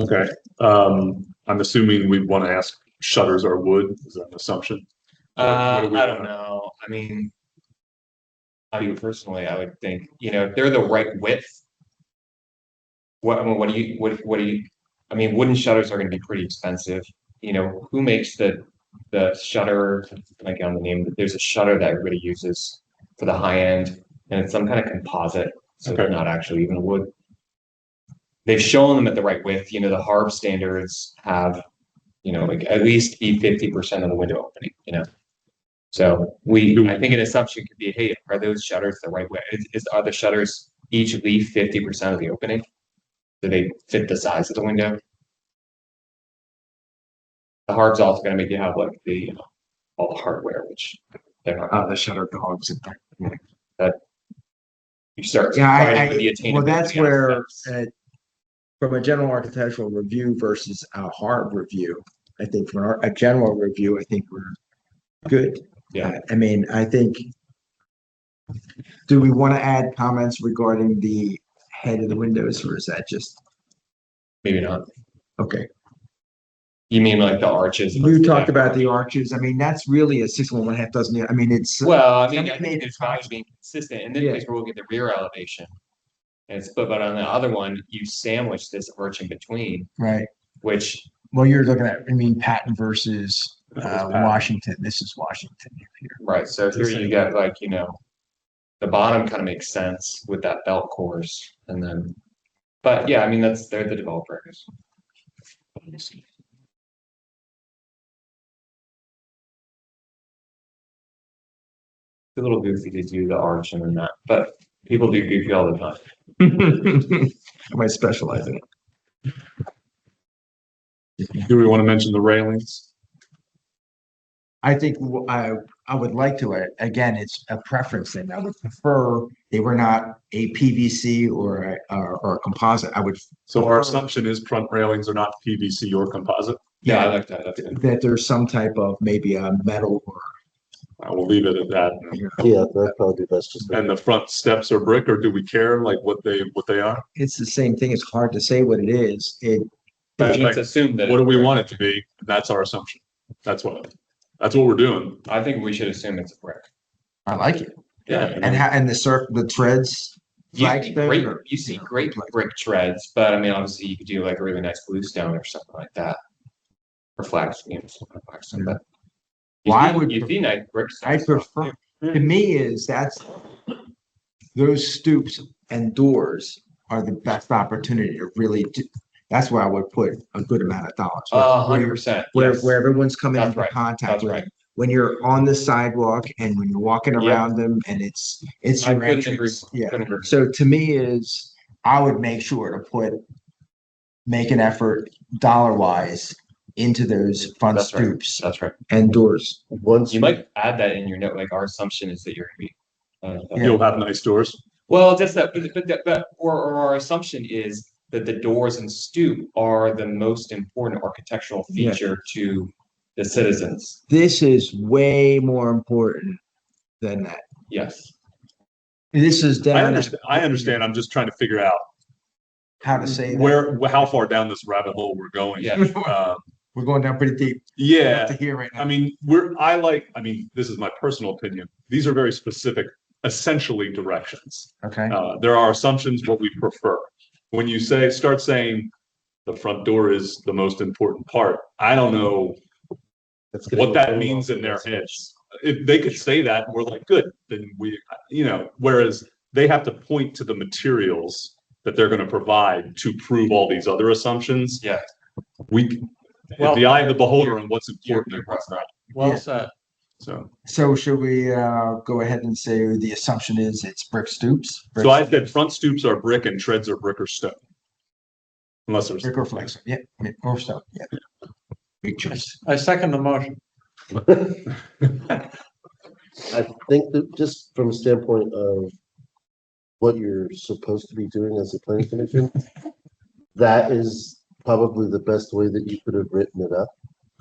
Okay, I'm assuming we want to ask shutters are wood, is that an assumption? What do we I don't want? know. I mean, personally, I would think, you know, if they're the right width. What do you, I mean, wooden shutters are gonna be pretty expensive. You know, who makes the shutter, like on the name, there's a shutter that everybody uses for the high end, and it's some kind of composite, so Okay. it's not actually even wood. They've shown them at the right width, you know, the HARB standards have, you know, like at least be 50% of the window opening, you know? So I think an assumption could be, hey, are those shutters the right way? Are the shutters each leave 50% of the opening? Do they fit the size of the window? The HARB's also gonna make you have like the, you know, all the hardware, which they're not, The shutter dogs in there. you start. Yeah, fighting with the well, that's attainability where, aspects. from a general architectural review versus a HARB review, I think from a general review, I think we're good. Yeah. I mean, I think, do we want to add comments regarding the head of the windows, or is that just, Maybe not. okay? You mean like the arches? You talked about the arches. I mean, that's really a 6 1 1/2 dozen. I mean, it's. Well, I mean, Somebody I think made it's value being consistent. In this Yeah. case, we're looking at the rear elevation. And it's, but on the other one, you sandwich this arch in between, Right. which, Well, you're looking at, I mean, Patton versus Patton. Washington. This is Washington here. right, so here you get like, you know, the bottom kind of makes sense with that belt course and then, but yeah, I mean, they're the developers. It's a little goofy to do the arch and then that, but people do goofy all the time. I might specialize in it. Do we want to mention the railings? I think I would like to, again, it's a preference thing. I would prefer they were not a PVC or a composite. I would. So our assumption is front railings are not PVC or composite. Yeah, I like that. That's good. That there's some type of maybe a metal or. I will leave it at that. Yeah, that'd probably be best just. And the front steps are brick, or do we care like what they are? It's the same thing. It's hard to say what it is. But let's assume that. What do we want it to be? That's our assumption. That's what we're doing. I think we should assume it's a brick. I like it. Yeah. And the treads. You see great brick treads, but I mean, obviously you could do like a really nice bluestone or something like that. Or flags, you know, something like Blackstone, but. You see nice bricks. I prefer, to me is those stoops and doors are the best opportunity to really do. That's where I would put a good amount of dollars. 100%. Where everyone's coming That's into right. contact That's with right. it. when you're on the sidewalk and when you're walking Yeah. around them and it's I your couldn't agree. entrance. Yeah. Couldn't agree. So to me is, I would make sure to make an effort dollar wise into those front That's right. stoops That's right. and doors. Once You might add that in your note, like our assumption is that you're gonna be. You'll have nice doors. Well, just that, or our assumption is that the doors and stoop are the most important architectural Yeah. feature to the citizens. This is way more important than that. Yes. This is down at I understand. I'm just trying to figure out how to say that. how far down this rabbit hole we're going. Yeah. We're going down pretty deep. Yeah. To hear right now. I mean, this is my personal opinion. These are very specific, essentially directions. Okay. There are assumptions, what we prefer. When you start saying the front door is the most important part, I don't know That's gonna what go that very means well in for their us. heads. If they could say that, we're like, good, then whereas they have to point to the materials that they're gonna provide to prove all these other assumptions. Yeah. Well, the eye of the beholder on what's important and what's not, Well Yeah. said. so. So should we go ahead and say the assumption is it's brick stoops? So I said front stoops are brick and treads are brick or stone. Unless there's. Brick or flex, yeah, or stone, yeah. Big choice. I second the motion. I think that just from a standpoint of what you're supposed to be doing as a planning commission, that is probably the best way that you could have written it up.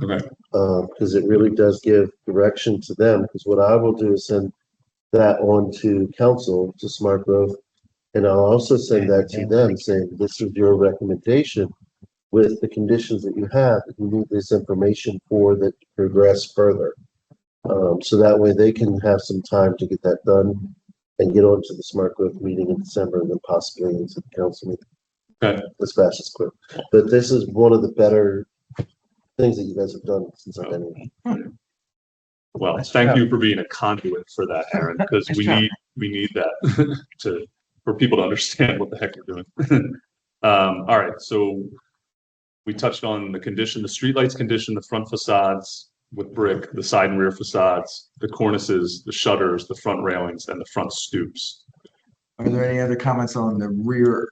Okay. Because it really does give direction to them, because what I will do is send that on to council, to Smart Growth. And I'll also send that to them saying, this is your recommendation with the conditions that you have, that you need this information for that to progress further. So that way they can have some time to get that done and get on to the Smart Growth meeting in December and then possibly into the council meeting. Okay. As fast as quick. But this is one of the better things that you guys have done since I've been here. Well, Nice thank job. you for being a conduit for that, Aaron, because Nice we job. need that for people to understand what the heck we're doing. All right, so we touched on the condition, the streetlights condition, the front facades with brick, the side and rear facades, the cornices, the shutters, the front railings, and the front stoops. Are there any other comments on the rear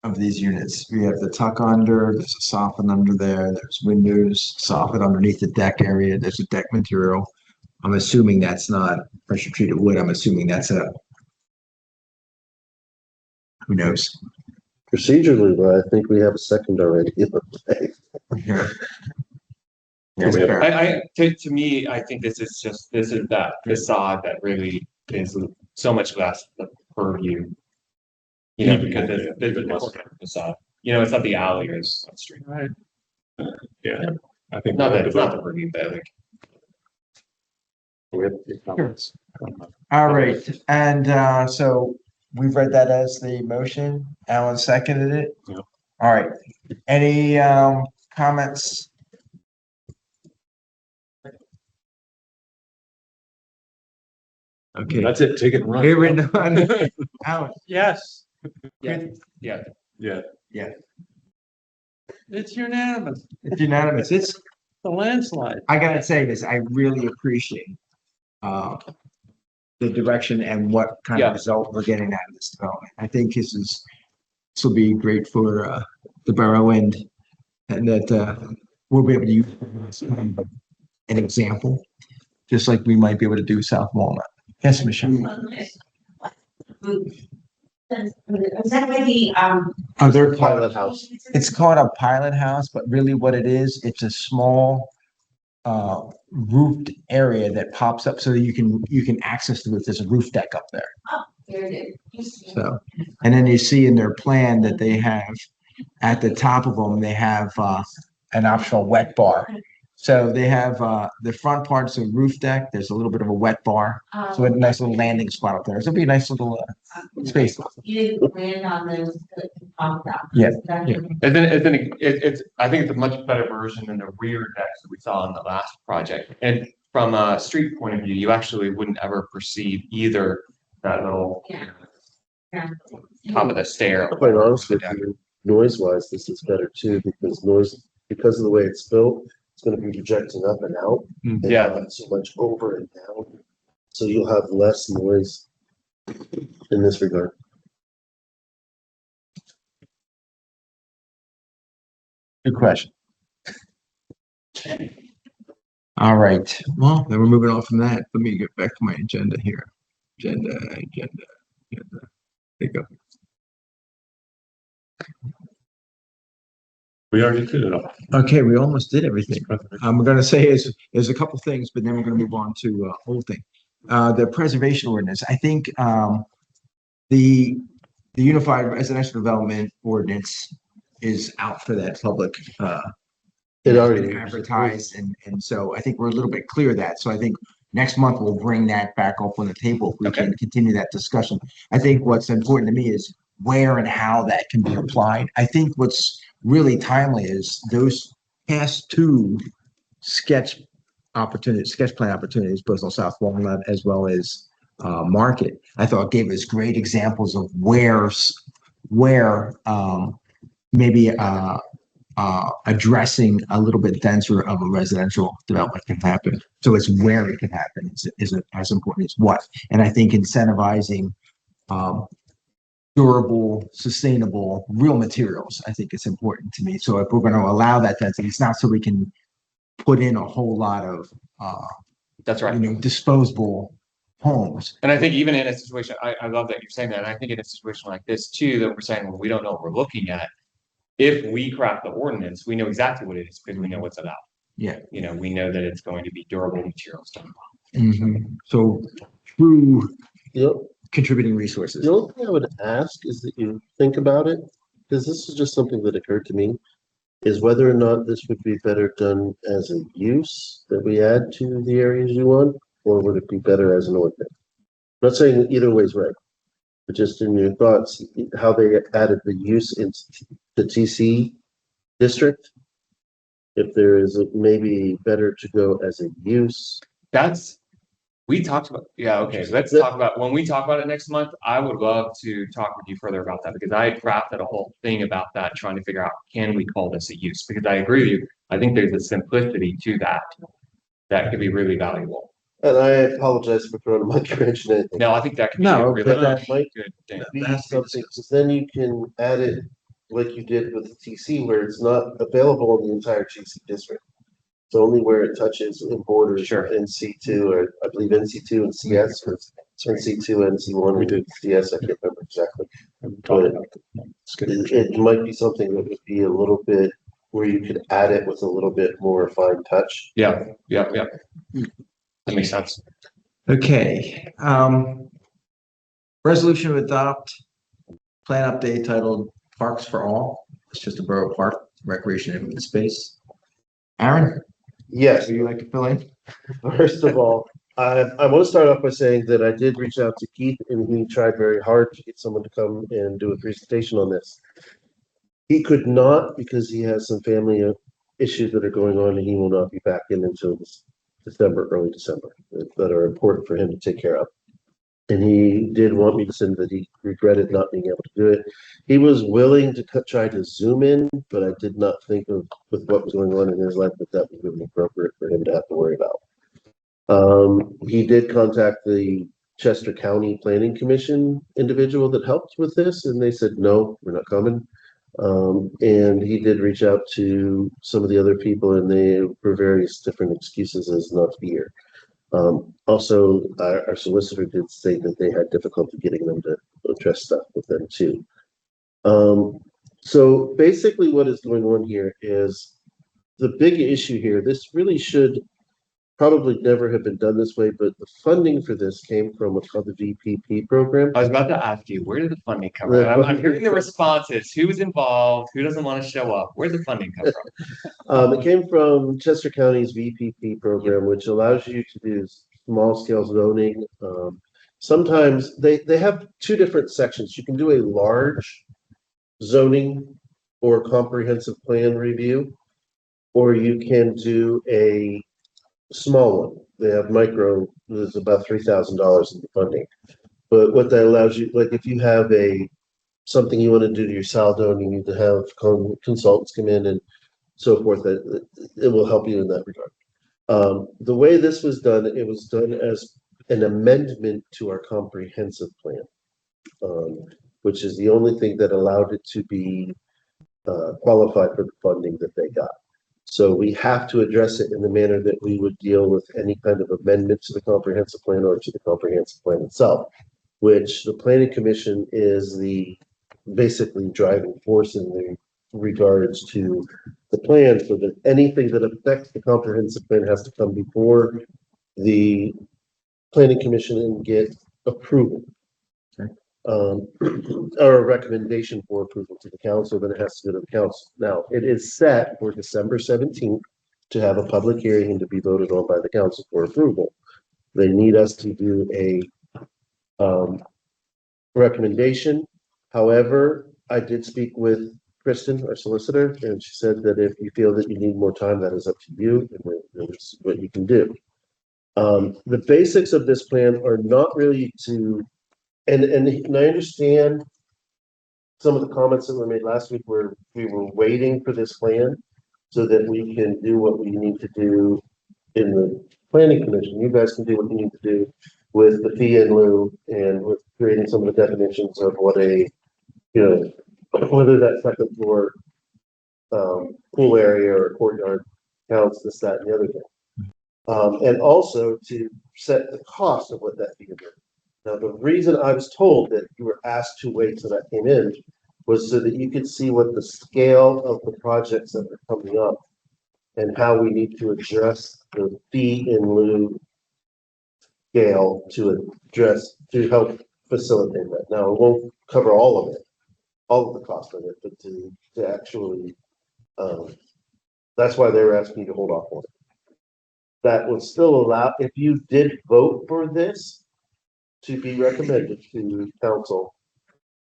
of these units? We have the tuck under, there's a soffit under there, there's windows, soffit underneath the deck area, there's a deck material. I'm assuming that's not pressure treated wood, I'm assuming that's who knows? Procedurally, but I think we have a second already. Yeah. Yeah, we have- To me, I think this is that facade that really is so much less the purview. You know, because the facade, it's not the alley or it's not the street. Right. Yeah, I think. Not that it's not the purview, but like. We have a few comments. All right, and so we've read that as the motion. Alan seconded it. Yeah. All right. Any comments? Okay. That's it, take it and run. Here we go. Alan, Yes, Yeah. Yeah, it's unanimous. it's unanimous. It's, The landslide. I gotta say this, I really appreciate the direction and what kind Yeah. of result we're getting out of this development. I think this will be great for the borough and that we'll be able to use as an example, just like we might be able to do South Walnut. Yes, Michelle? Is that where the, Other Pilot house. It's called a pilot house, but really what it is, it's a small roofed area that pops up so that you can access the roof. There's a roof deck up there. there it is. So, and then you see in their plan that they have, at the top of them, they have an optional wet bar. So they have the front part's a roof deck. There's a little bit of a wet bar. So a nice little landing spot up there. So it'll be a nice little space. You didn't land on those that you talked about. Yeah, That's- yeah. I think it's a much better version than the rear decks that we saw in the last project. And from a street point of view, you actually wouldn't ever perceive either that little Yeah. Yeah. top of the stair. Quite honestly, noise wise, this is better too, because of the way it's built, it's gonna be projecting up and out. And Yeah, not so much over and down. So you'll have less noise in this regard. Good question. All right, well, then we're moving on from that. Let me get back to my agenda here. Agenda. There you go. We already did it all. Okay, we almost did everything. I'm gonna say is a couple things, but then we're gonna move on to whole thing. The preservation ordinance, I think, the Unified Residential Development Ordinance is out for that public, It already. advertised, and so I think we're a little bit clear of that. So I think next month we'll bring that back up on the table. If we can continue that discussion. I think what's important to me is where and how that can be applied. I think what's really timely is those past two sketch plan opportunities, both on South Walnut as well as Market, I thought gave us great examples of where maybe addressing a little bit denser of a residential development can happen. So it's where it can happen is as important as what. And I think incentivizing durable, sustainable, real materials, I think it's important to me. So if we're going to allow that density, it's not so we can put in a whole lot of that's right. Disposable homes. And I think even in a situation, I love that you're saying that. And I think in a situation like this too, that we're saying, well, we don't know what we're looking at. If we craft the ordinance, we know exactly what it is because we know what's about. Yeah. We know that it's going to be durable materials. So true Yep. contributing resources. The only thing I would ask is that you think about it, because this is just something that occurred to me, is whether or not this would be better done as a use that we add to the areas you want, or would it be better as an ordinance? I'm not saying either way is right, but just in your thoughts, how they added the use in the TC district. If there is maybe better to go as a use. We talked about, yeah, okay, let's talk about, when we talk about it next month, I would love to talk with you further about that because I drafted a whole thing about that, trying to figure out, can we call this a use? Because I agree with you, I think there's a simplicity to that could be really valuable. And I apologize for throwing a monkey wrench in anything. No, I think that could be No, a really but that might good thing. be something, because then you can add it like you did with the TC, where it's not available in the entire TC district. It's only where it touches and borders NC2, or I believe NC2 and CS, or NC2, NC1, and CS, I can't remember exactly. But it might be something that would be a little bit, where you could add it with a little bit more fine touch. Yeah. That makes sense. Okay. Resolution to adopt plan update titled Parks for All. It's just a borough park, recreation and open space. Aaron? Yes. Would you like to fill in? First of all, I want to start off by saying that I did reach out to Keith, and he tried very hard to get someone to come and do a presentation on this. He could not because he has some family issues that are going on, and he will not be back in until early December, that are important for him to take care of. And he did want me to send that he regretted not being able to do it. He was willing to try to zoom in, but I did not think of, with what was going on in his life, that was really appropriate for him to have to worry about. He did contact the Chester County Planning Commission individual that helped with this, and they said, no, we're not coming. And he did reach out to some of the other people, and they, for various different excuses, as not to be here. Also, our solicitor did say that they had difficulty getting them to address stuff with them too. So basically what is going on here is the big issue here. This really should probably never have been done this way, but the funding for this came from what's called the VPP program. I was about to ask you, where did the funding come from? I'm hearing the responses. Who's involved? Who doesn't want to show up? Where's the funding come from? It came from Chester County's VPP program, which allows you to do small scale zoning. Sometimes they have two different sections. You can do a large zoning or comprehensive plan review, or you can do a small one. They have micro, there's about $3,000 in the funding. But what that allows you, like if you have something you want to do to your saldo and you need to have consultants come in and so forth, that it will help you in that regard. The way this was done, it was done as an amendment to our comprehensive plan, which is the only thing that allowed it to be qualified for the funding that they got. So we have to address it in the manner that we would deal with any kind of amendment to the comprehensive plan or to the comprehensive plan itself, which the planning commission is the basically driving force in the regards to the plan, so that anything that affects the comprehensive plan has to come before the planning commission and get approval. Or a recommendation for approval to the council, then it has to go to the council. Now, it is set for December 17th to have a public hearing and to be voted on by the council for approval. They need us to do a recommendation. However, I did speak with Kristen, our solicitor, and she said that if you feel that you need more time, that is up to you, and that's what you can do. The basics of this plan are not really to, and I understand some of the comments that were made last week where we were waiting for this plan so that we can do what we need to do in the planning commission. You guys can do what you need to do with the fee in lieu and with creating some of the definitions of what a, you know, whether that second floor pool area or courtyard counts, this, that, and the other thing. And also to set the cost of what that fee is. Now, the reason I was told that you were asked to wait till that came in was so that you could see what the scale of the projects that are coming up and how we need to address the fee in lieu scale to address, to help facilitate that. Now, it won't cover all of it, all of the cost of it, but to actually, that's why they were asking you to hold off on it. That would still allow, if you did vote for this to be recommended to council,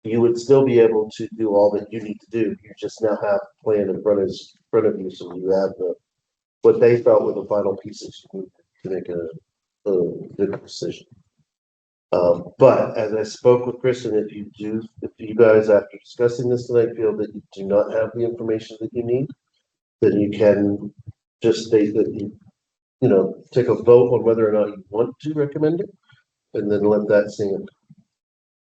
you would still be able to do all that you need to do. You just now have a plan in front of you, so you have the, what they felt were the final pieces you need to make a good decision. But as I spoke with Kristen, if you guys, after discussing this tonight, feel that you do not have the information that you need, then you can just state that you know, take a vote on whether or not you want to recommend it, and then let that stand.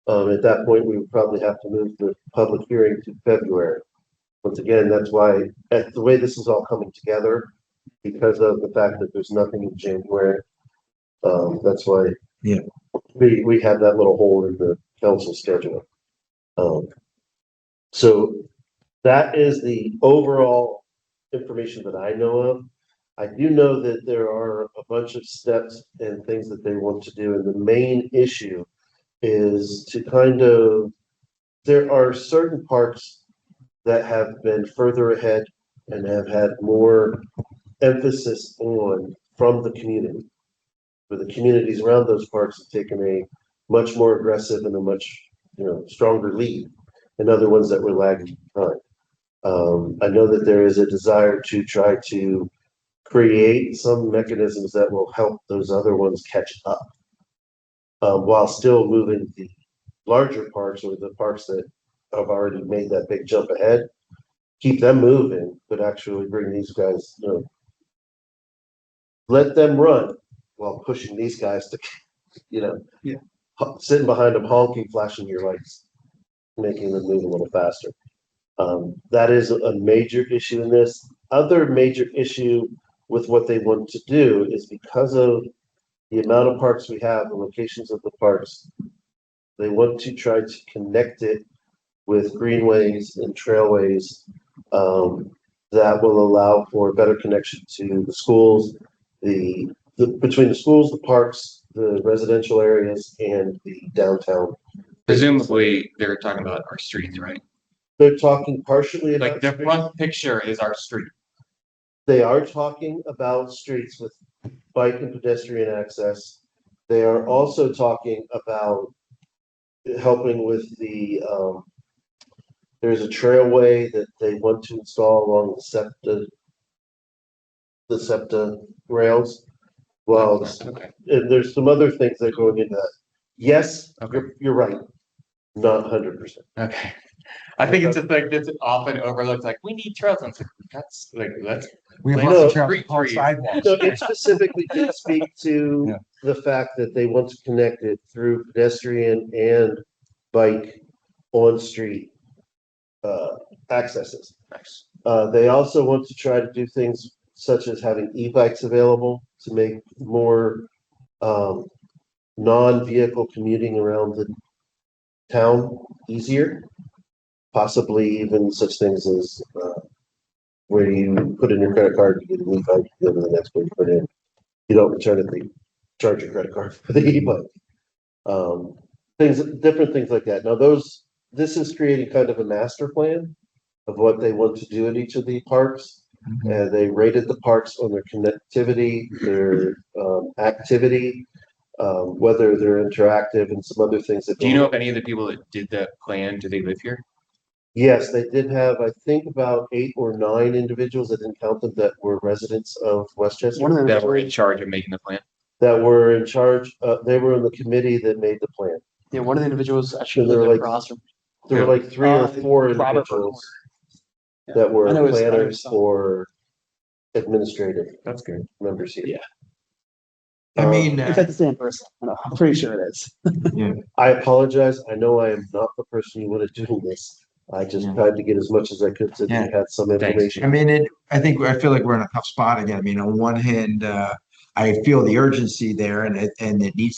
At that point, we would probably have to move the public hearing to February. Once again, that's why, the way this is all coming together, because of the fact that there's nothing in January, that's why we have that little hole in the council schedule. So that is the overall information that I know of. I do know that there are a bunch of steps and things that they want to do, and the main issue is to kind of, there are certain parks that have been further ahead and have had more emphasis on from the community, where the communities around those parks have taken a much more aggressive and a much, you know, stronger lead, and other ones that were lagging behind. I know that there is a desire to try to create some mechanisms that will help those other ones catch up, while still moving the larger parks or the parks that have already made that big jump ahead, keep them moving, but actually bring these guys, you know, let them run while pushing these guys to, you know, sitting behind them, honking, flashing your lights, making them move a little faster. That is a major issue in this. Other major issue with what they want to do is because of the amount of parks we have, the locations of the parks, they want to try to connect it with greenways and trailways that will allow for a better connection to the schools, between the schools, the parks, the residential areas, and the downtown. Presumably, they're talking about our streets, right? They're talking partially about Like the front picture is our street. They are talking about streets with bike and pedestrian access. They are also talking about helping with there's a trailway that they want to install along the SEPTA rails. Well, Okay. and there's some other things that go into that. Yes, Okay. you're right. Not 100%. Okay. I think it's just like, this often overlooked, like, we need trails, and it's like, that's like, let's. We have Like, lots of no, trails street called trees. sidewalks. No, it specifically did speak to Yeah. the fact that they want to connect it through pedestrian and bike on-street accesses. Nice. They also want to try to do things such as having e-bikes available to make more non-vehicle commuting around the town easier. Possibly even such things as where you put in your credit card, you get an e-bike, you go to the next one, you put in. You don't return it, they charge your credit card for the e-bike. Different things like that. Now this is creating kind of a master plan of what they want to do at each of the parks. And they rated the parks on their connectivity, their activity, whether they're interactive and some other things that. Do you know if any of the people that did the plan, do they live here? Yes, they did have, I think, about 8 or 9 individuals, I didn't count them, that were residents of Westchester. One of them, That were in charge of making the plan? That were in charge, they were in the committee that made the plan. yeah, one of the individuals actually And they're lived like- across from. There were like 3 or 4 Robert individuals Yeah. that were I know his- I know planners his son. or administrative That's good. members here. Yeah. I mean, It's like the same person. I'm pretty sure it is. I apologize. I know I am not the person you want to do this. I just Yeah. tried to get as much as I could so that you had some Thanks. information. I mean, I feel like we're in a tough spot again. I mean, on one hand, I feel the urgency there and it needs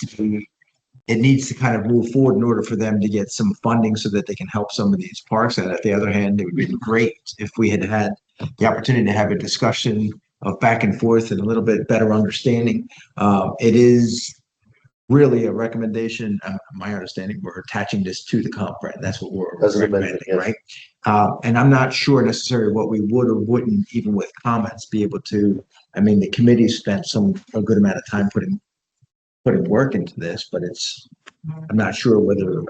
to kind of move forward in order for them to get some funding so that they can help some of these parks. And at the other hand, it would be great if we had had the opportunity to have a discussion of back and forth and a little bit better understanding. It is really a recommendation, my understanding, we're attaching this to the comp, right? That's what we're As an amendment, recommending, yes. right? And I'm not sure necessarily what we would or wouldn't, even with comments, be able to, I mean, the committee spent a good amount of time putting work into this, but I'm not sure whether,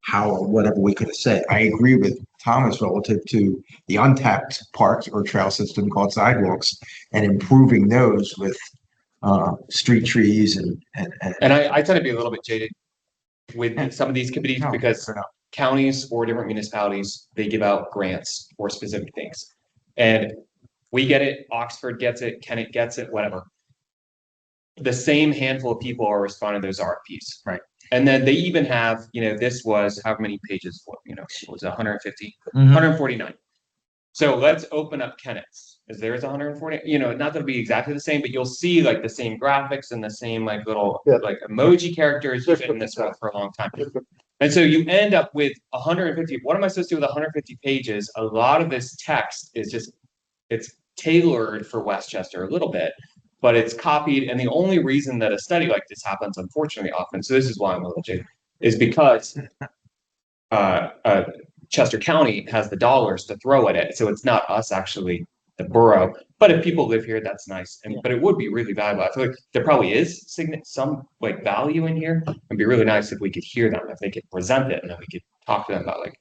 how or whatever we could have said. I agree with Thomas relative to the untapped parks or trail system called sidewalks and improving those with street trees and. And I tend to be a little bit jaded with some of these committees No, because fair enough. counties or different municipalities, they give out grants for specific things. And we get it, Oxford gets it, Kennett gets it, whatever. The same handful of people are responding to those RFPs. Right. And then they even have, this was how many pages, it was 150, Mhm. 149. So let's open up Kennett's. Is theirs 140? Not that it'll be exactly the same, but you'll see like the same graphics and the same like little Yeah. like emoji characters. You've been in this one for a long time. And so you end up with 150. What am I supposed to do with 150 pages? A lot of this text is it's tailored for Westchester a little bit, but it's copied. And the only reason that a study like this happens, unfortunately, often, so this is why I'm a little jaded, is because Chester County has the dollars to throw at it. So it's not us actually, the borough. But if people live here, that's nice. But it would be really valuable. I feel like there probably is some like value in here. It'd be really nice if we could hear them, if they could present it, and then we could talk to them about like,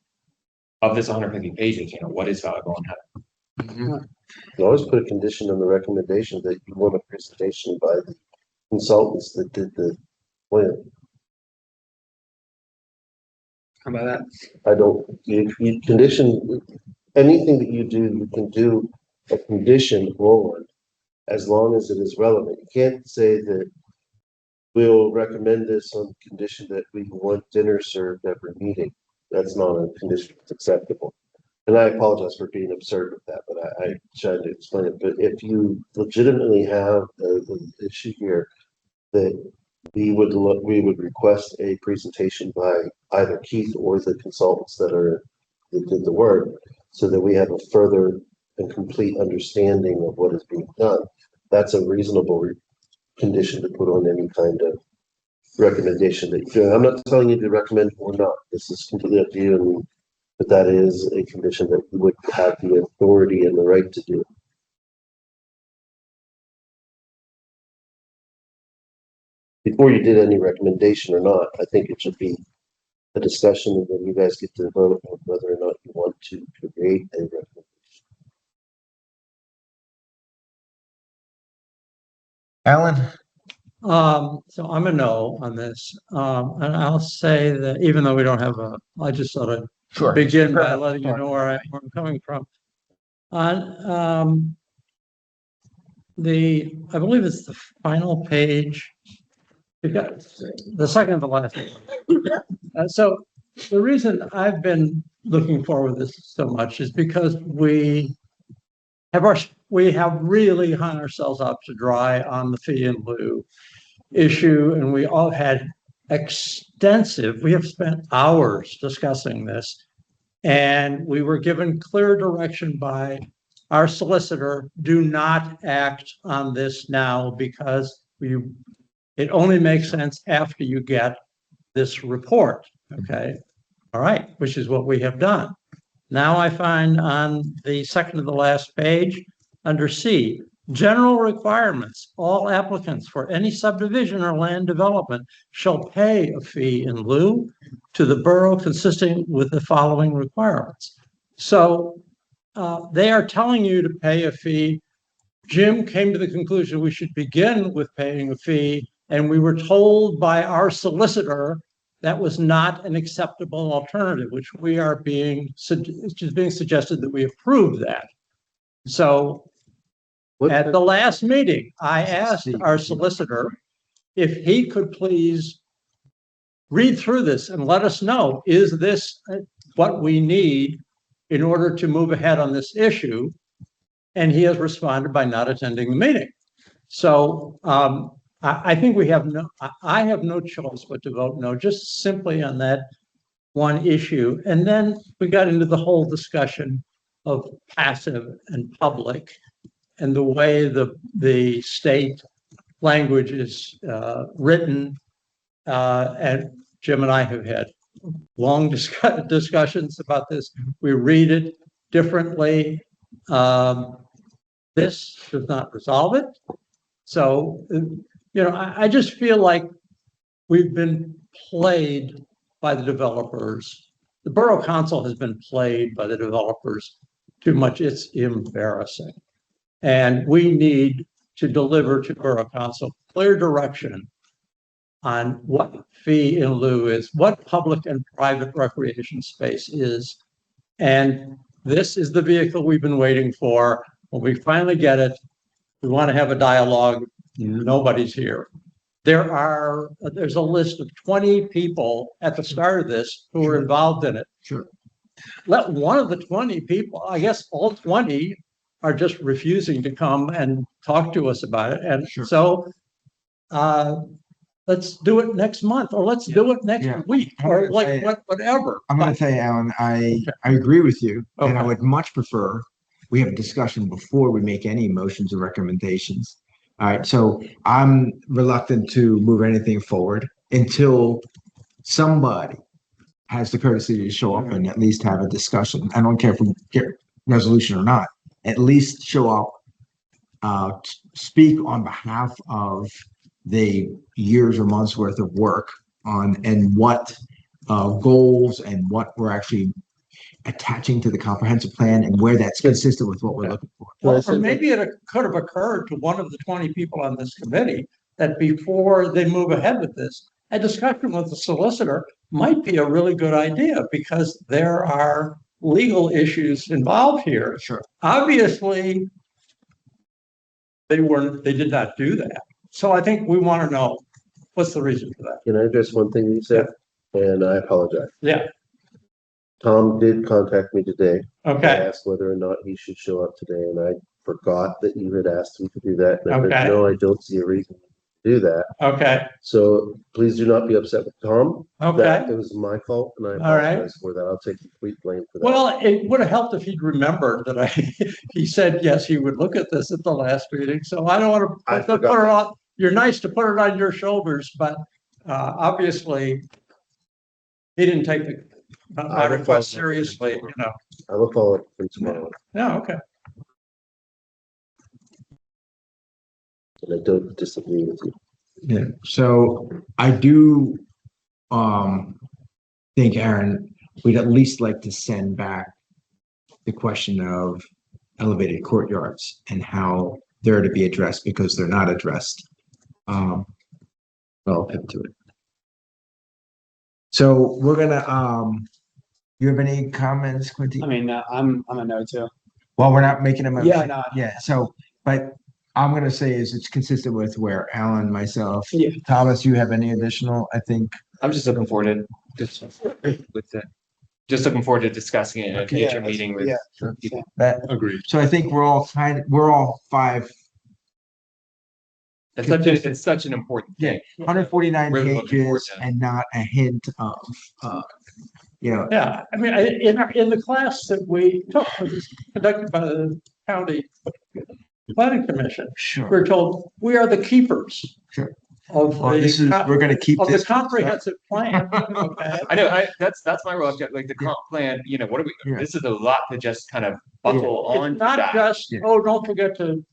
of this 150 pages, what is valuable and how. You always put a condition on the recommendation that you want a presentation by the consultants that did the plan. How about that? I don't, you condition, anything that you do, you can do a condition on as long as it is relevant. You can't say that we'll recommend this on condition that we want dinner served every meeting. That's not a condition that's acceptable. And I apologize for being absurd with that, but I tried to explain it. But if you legitimately have an issue here that we would request a presentation by either Keith or the consultants that did the work, so that we have a further and complete understanding of what is being done. That's a reasonable condition to put on any kind of recommendation that you're doing. I'm not telling you to recommend or not. This is completely up to you, but that is a condition that you would have the authority and the right to do. Before you did any recommendation or not, I think it should be a discussion, and then you guys get to vote on whether or not you want to create a recommendation. Alan? So I'm a no on this. And I'll say that even though we don't have I just thought I'd begin by letting you know where I'm coming from. On, I believe it's the final page. You've got the second to last. So the reason I've been looking forward to this so much is because we have really hung ourselves up to dry on the fee in lieu issue, and we all had we have spent hours discussing this, and we were given clear direction by our solicitor, do not act on this now because it only makes sense after you get this report, okay? All right, which is what we have done. Now I find on the second to the last page, under C, general requirements, all applicants for any subdivision or land development shall pay a fee in lieu to the borough consisting with the following requirements. So they are telling you to pay a fee. Jim came to the conclusion we should begin with paying a fee, and we were told by our solicitor that was not an acceptable alternative, which it's just being suggested that we approve that. So at the last meeting, I asked our solicitor if he could please read through this and let us know, is this what we need in order to move ahead on this issue? And he has responded by not attending the meeting. So I think I have no choice but to vote no, just simply on that one issue. And then we got into the whole discussion of passive and public and the way the state language is written. And Jim and I have had long discussions about this. We read it differently. This does not resolve it. So, I just feel like we've been played by the developers. The Borough Council has been played by the developers too much. It's embarrassing. And we need to deliver to Borough Council clear direction on what fee in lieu is, what public and private recreation space is. And this is the vehicle we've been waiting for. When we finally get it, we want to have a dialogue. Nobody's here. There's a list of 20 people at the start of this who were involved in it. Sure. Let one of the 20 people, I guess all 20 are just refusing to come and talk to us about it. And so let's do it next month, or let's do it next week, or whatever. I'm going to tell you, Alan, I agree with you, and I would much prefer we have a discussion before we make any motions or recommendations. All right, so I'm reluctant to move anything forward until somebody has the courtesy to show up and at least have a discussion. I don't care if we get resolution or not. At least show up, speak on behalf of the years or months worth of work and what goals and what we're actually attaching to the comprehensive plan and where that's consistent with what we're looking for. Or maybe it could have occurred to one of the 20 people on this committee that before they move ahead with this, a discussion with the solicitor might be a really good idea, because there are legal issues involved here. Sure. Obviously, they did not do that. So I think we want to know what's the reason for that. Can I address one thing you said? And I apologize. Yeah. Tom did contact me today. Okay. I asked whether or not he should show up today, and I forgot that you had asked him to do that. And I said, Okay. no, I don't see a reason to do that. Okay. So please do not be upset with Tom. Okay. It was my fault, and I All right. apologize for that. I'll take complete blame for that. Well, it would have helped if he'd remembered that he said, yes, he would look at this at the last meeting. So I don't want to put it on. You're nice to put it on your shoulders, but obviously he didn't take my request seriously, I will follow up for tomorrow, Yeah, okay. and I don't disagree with you. Yeah. So I do think, Aaron, we'd at least like to send back the question of elevated courtyards and how they're to be addressed, because they're not addressed. I'll pivot to it. So we're gonna you have any comments, Quinty? I mean, I'm a no too. Well, we're not making a motion. Yeah, no. Yeah, so, but I'm gonna say is it's consistent with where Alan, myself. Yeah. Thomas, you have any additional, I think, I'm just looking forward to just looking forward to discussing it in a Okay. future meeting with Yeah. people. that, Agreed. so I think we're all five, It's such an important thing. 149 Really looking forward pages to it. and not a hint of, you know, Yeah, I mean, in the class that we took, which was conducted by the county planning commission, sure. we're told, we are the keepers. Sure. Of Well, this is, we're gonna keep of the this. comprehensive plan, okay? I know, that's my role, like the comp plan, you know, what are we, Yeah. this is a lot to just kind of buckle on. It's not that. just, Yeah. oh, don't forget to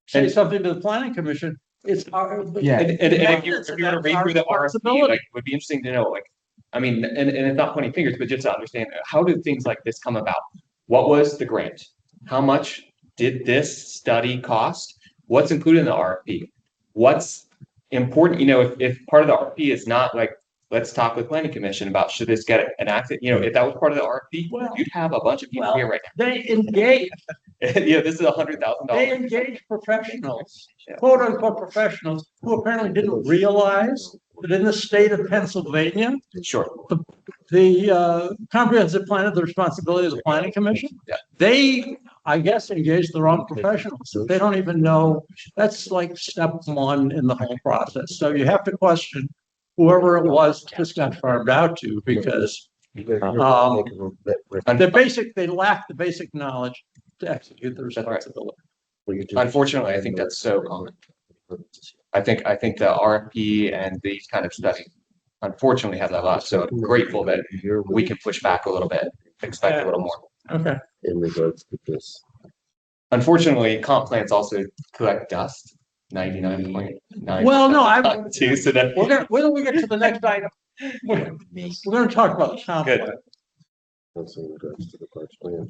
say And- something to the planning commission, it's our. Yeah. And if you were to read through the RFP, Responsibility. like, would be interesting to know, like, I mean, and it's not pointing fingers, but just to understand, how did things like this come about? What was the grant? How much did this study cost? What's included in the RFP? What's important, you know, if part of the RFP is not like, let's talk with planning commission about should this get enacted, you know, if that was part of the RFP, Well- you'd have a bunch of people well, here right They engage, now. Yeah, this is $100,000. they engage professionals, Yeah. quote unquote professionals, who apparently didn't realize that in the state of Pennsylvania, Sure, the comprehensive plan is the responsibility of the planning commission. Yeah. They, I guess, engage the wrong professionals. They don't even know, that's like step one in the whole process. So you have to question whoever it was this got farmed out to, because they lack the basic knowledge to execute the right. responsibility. unfortunately, I think that's so common. I think the RFP and these kind of studies unfortunately have that a lot, so I'm grateful that we can push back a little bit, expect a little more. Okay. In regards to this. Unfortunately, comp plans also collect dust, 99.9. Well, no, I'm, Too, so that. when we get to the next item, we're gonna talk about the comp Good. plan. Also in regards to the parks plan.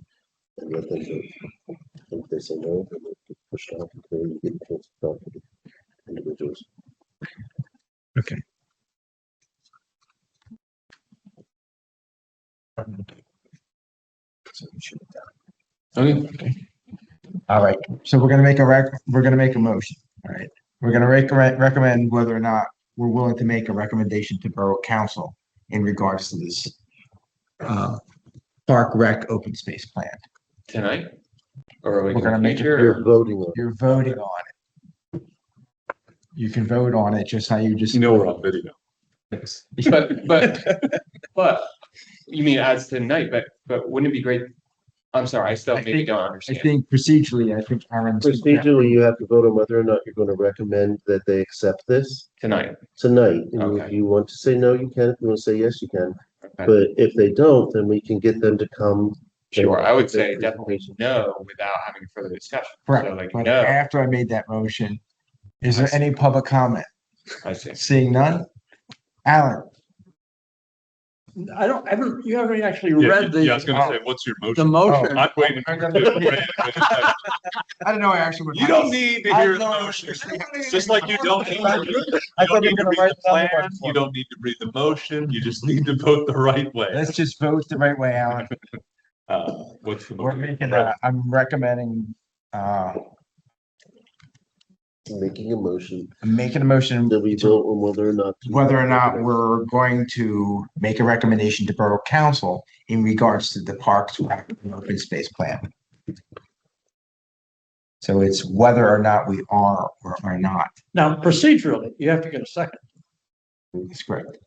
And let them go. If they say no, then they get pushed off until you get a chance to talk to the individuals. Okay. All right, so we're gonna make a motion, all right? We're gonna recommend whether or not we're willing to make a recommendation to Borough Council in regards to this park rec open space plan. Tonight? Or are we We're gonna make it- You're voting on. You're voting on it. You can vote on it just how you just. You know, we're on video. But you mean as tonight, but wouldn't it be great? I'm sorry, I still I maybe think- don't I understand. think procedurally, I think Aaron's. Procedurally, you have to vote on whether or not you're gonna recommend that they accept this Tonight. tonight. And if Okay. you want to say no, you can. If you want to say yes, you can. Okay. But if they don't, then we can get them to come. Sure, I would say Their definitely presentation. no without having further discussion. So Correct, like, but no, after I made that motion, is I there see. any public comment? I see. Seeing none? Alan, You haven't actually Yeah, read yeah, I was the, gonna say, what's your the motion? motion. I'm waiting. I for don't you. I didn't know I actually would. You don't need to hear the I know. motion. Just like you don't need to read, you I don't thought you need were to gonna read write the another plan, one for you me. don't need to read the motion, you just need to vote the right way. Let's just vote the right way, Alan. What's the We're motion? making, I'm recommending, Making a motion I'm making a motion that we vote on whether or not. whether or not we're going to make a recommendation to Borough Council in regards to the Parks and Open Space Plan. So it's whether or not we are or are not. Now procedurally, you have to get a second. That's correct.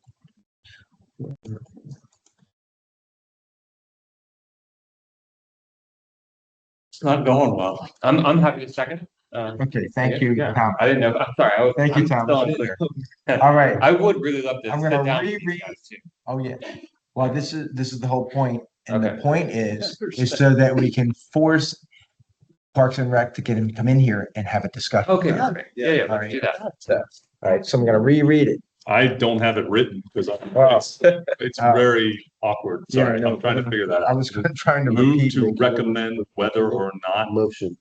It's not going well. I'm happy to second. Okay, thank you, Yeah, Tom. I didn't know, I'm sorry. Thank you, I'm Tom. still unclear. All right. I would really love to I'm sit gonna down with these reread- guys too. Oh, yeah. Well, this is the whole point. And the Okay. point is so that we can force Parks and Rec to get him, come in here and have a discussion. Okay, perfect. Yeah, All let's do right. that. All right, so I'm gonna reread it. I don't have it written because Wow. it's very awkward. Yeah, Sorry, I know. I'm trying to figure that I out. was trying to Move repeat. to it. recommend whether or not, Motion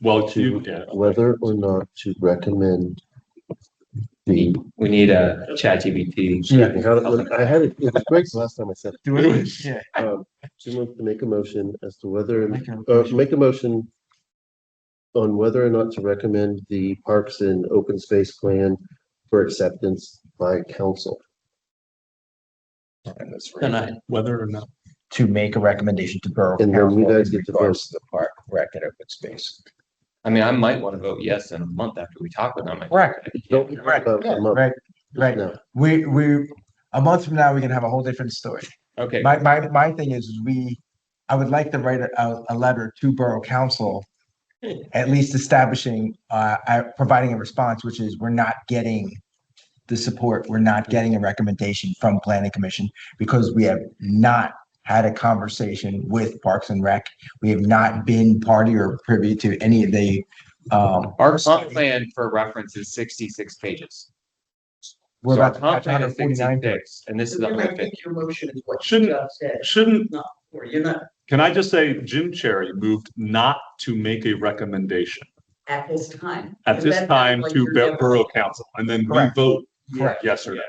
well, you, to yeah, whether or not to recommend We need a ChatGPT. I had it, it was great the last time I said Do it. Yeah. it. Jim wants to make a motion as to whether, Make make a motion on whether or not to recommend the Parks and Open Space Plan for acceptance by council. Tonight. Whether or not. To make a recommendation to Borough And then you Council guys in get to regards to the park, rec and open space. I mean, I might want to vote yes in a month after we talk with them. Correct. Don't Right, about a month. Right, right. No. We, a month from now, we can have a whole different story. Okay. My thing is I would like to write a letter to Borough Council, at least establishing, providing a response, which is we're not getting the support, we're not getting a recommendation from Planning Commission because we have not had a conversation with Parks and Rec. We have not been party or privy to any of the, Our comp plan for reference is 66 pages. we're So our about to comp touch plan is 149. 66, and this is You're not 150. making your motion is what you Shouldn't- just said. Shouldn't, Not, or you're not can I just say Jim Cherry moved not to make a recommendation at this time. at this That time sounds like to you're never- Borough Council, and then we Correct. vote Correct. yes or no.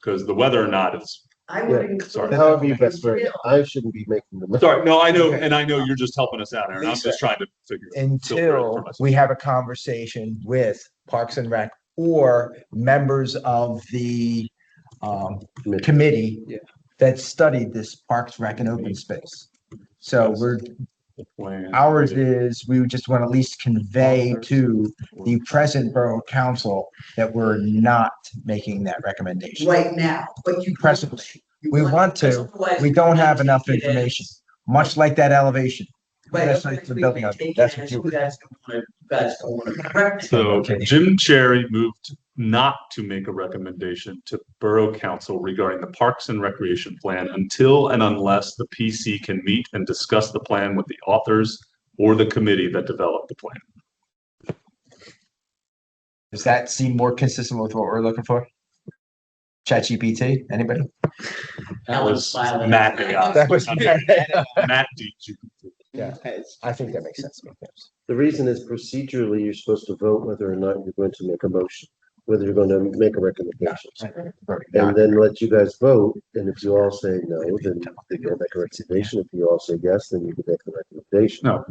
Because the whether or not is, I would Yeah, include. However you best word it. I shouldn't be making the. sorry, no, I know, Okay. and I know you're just helping us out, Aaron. I'm Lisa, just trying to figure. filter it for Until myself. we have a conversation with Parks and Rec or members of the committee Yeah. that studied this Parks, Rec and open space. So The plan. ours is, we would just want to at least convey to the present Borough Council that we're not making that recommendation. Right now, but you. Presently. We want to, Otherwise, we don't have enough take it as- information, much like that elevation. Right, That's otherwise like the we building may of- take that's it what as you- you guys don't want to correct it. So Okay. Jim Cherry moved not to make a recommendation to Borough Council regarding the Parks and Recreation Plan until and unless the PC can meet and discuss the plan with the authors or the committee that developed the plan. Does that seem more consistent with what we're looking for? ChatGPT, anybody? That was Silence. Matt AI. That was. Matt DGPT. Yeah, I think that makes sense. The reason is procedurally, you're supposed to vote whether or not you're going to make a motion, whether you're going to make a recommendation. And then let you guys vote, and if you all say no, then you'll make a recommendation. If you all say yes, then you can make a recommendation. No,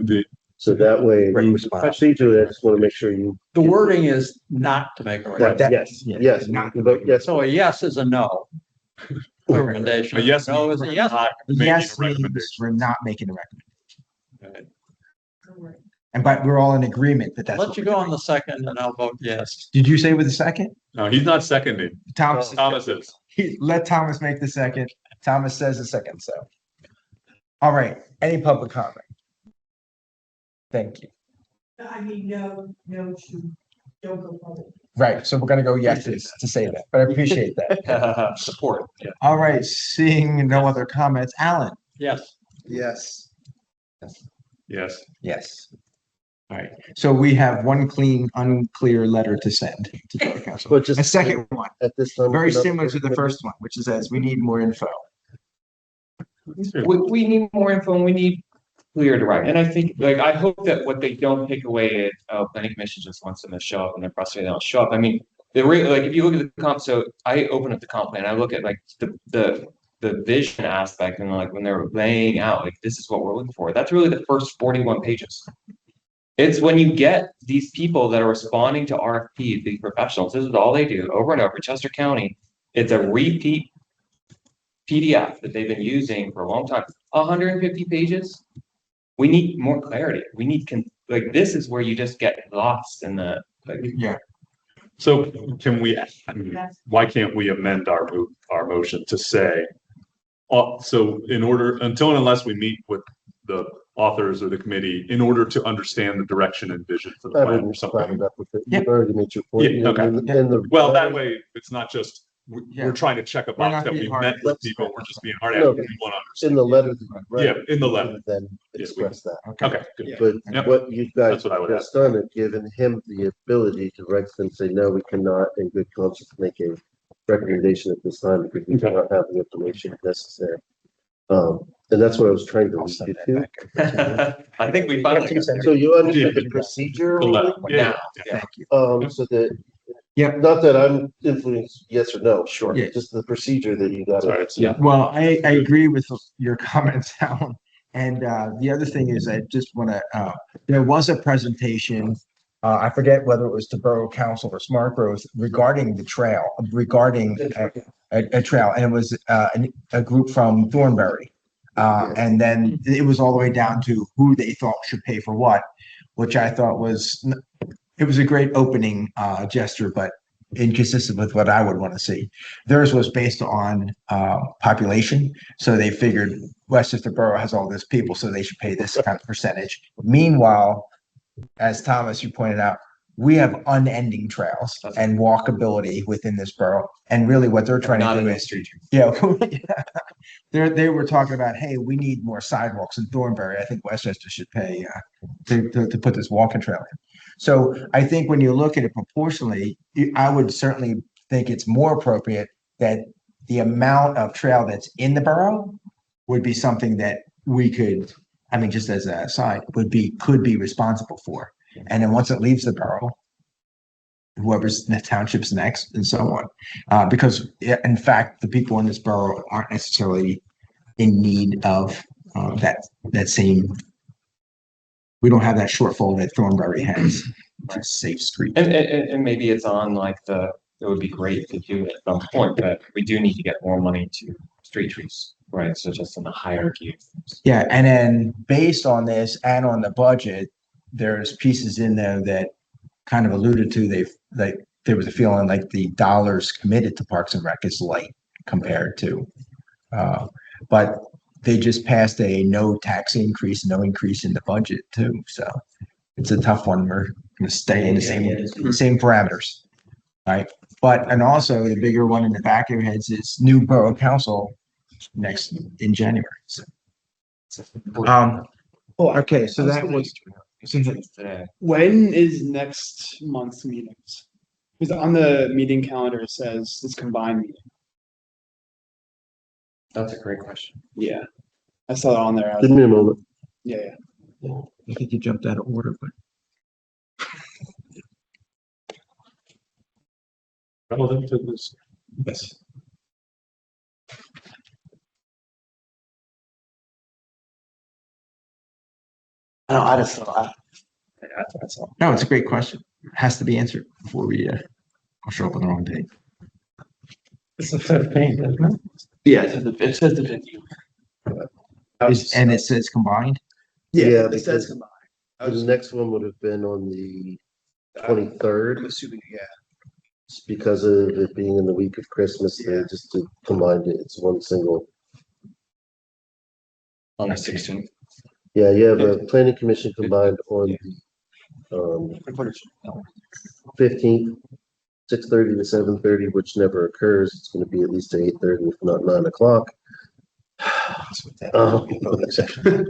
So that way, procedurally, I just want to make sure you. The wording is not to make a Right, recommendation. yes, yes, you can vote yes. So a yes is a no. Recommendation. a yes No means is a we're yes. not making a Yes means recommendation. we're not making a recommendation. And but we're all in agreement that that's. Let what you we're go doing. on the second and I'll vote yes. Did you say with a second? No, he's not seconding. Thomas, Thomas is. let Thomas make the second. Thomas says the second, so. All right, any public comment? Thank you. I mean, no, don't go public. Right, so we're gonna go yeses to say that, but I appreciate that. Support. Yeah. All right, seeing no other comments, Alan? Yes. Yes. Yes. Yes. All right, so we have one clean, unclear letter to send to the council. But just A second one, at this time. very similar to the first one, which says we need more info. We need more info and we need clear direction. And I think, like, I hope that what they don't take away is, planning commission just wants them to show up and they're frustrated they don't show up. I mean, like, if you look at the comp, so I open up the comp plan, I look at like the vision aspect and like when they're laying out, like, this is what we're looking for. That's really the first 41 pages. It's when you get these people that are responding to RFPs, these professionals, this is all they do over and over, Chester County. It's a repeat PDF that they've been using for a long time, 150 pages. We need more clarity. We need, like, this is where you just get lost in the, like, Yeah. So can we, I mean, why can't we amend our motion to say, so in order, until and unless we meet with the authors or the committee, in order to understand the direction and vision for the I plan or wouldn't something? flag it up with it. You've already made your point. Yeah, okay. And the. Well, that way, it's not just, Yeah. we're trying to check a We're box not that being we hard. met with people, we're just being hard at No, it, we want to In understand. the letter. that you write, Yeah, in the letter. Then we- express that. Okay, good. But Yep. what you guys That's what I would just done is given him the ability to write and say, no, we cannot in good conscience make a recommendation at this time because we Okay. cannot have the information necessary. And that's what I was trying to lead you to. I think we finally got there. So you understand the procedure? The letter, yeah, Now, yeah. Thank you. So that Not that I'm influenced, yes or no. Sure. Yeah. Just the procedure that you got. Sorry, Yeah, well, I agree with your comments, Alan. And the other thing is I just want to, there was a presentation, I forget whether it was to Borough Council or Smart Growth regarding the trail, regarding a trail, and it was a group from Thornbury. And then it was all the way down to who they thought should pay for what, which I thought was, it was a great opening gesture, but inconsistent with what I would want to see. Theirs was based on population, so they figured Westchester Borough has all this people, so they should pay this kind of percentage. Meanwhile, as Thomas, you pointed out, we have unending trails and walkability within this borough, and really what they're trying Not to do enough is, street trees. yeah, they were talking about, hey, we need more sidewalks in Thornbury. I think Westchester should pay to put this walking trail in. So I think when you look at it proportionally, I would certainly think it's more appropriate that the amount of trail that's in the borough would be something that we could, I mean, just as a side, could be responsible for. And then once it leaves the borough, whoever's the township's next and so on. Because in fact, the people in this borough aren't necessarily in need of that same, we don't have that shortfall that Thornbury has. To safe street. And maybe it's on like it would be great to do it at some point, but we do need to get more money to street trees, right? So just in the hierarchy of things. Yeah, and then based on this and on the budget, there's pieces in there that kind of alluded to there was a feeling like the dollars committed to Parks and Rec is light compared to, but they just passed a no tax increase, no increase in the budget too. So it's a tough one. We're going to stay in the same parameters, right? But, and also the bigger one in the back of your heads is new borough council next in January. So, okay, so that was. Today. When is next month's meetings? Because on the meeting calendar, it says it's combined meeting. That's a great question. Yeah. I saw it on there. Give me a moment. Yeah. I think you jumped out of order, but. Relevant to this. Yes. I just saw. No, it's a great question. It has to be answered before we I'll show up on the wrong day. It's the 15th, isn't it? Yeah, it says the 15th. And it says combined? Yeah, Yeah, it because- says combined. The next one would have been on the 23rd. I'm assuming, yeah. Because of it being in the week of Christmas, they just combined it. It's one single. On the 16th. Yeah, you have a planning commission combined on the 15th, 6:30 to 7:30, which never occurs. It's going to be at least 8:30, if not 9 o'clock.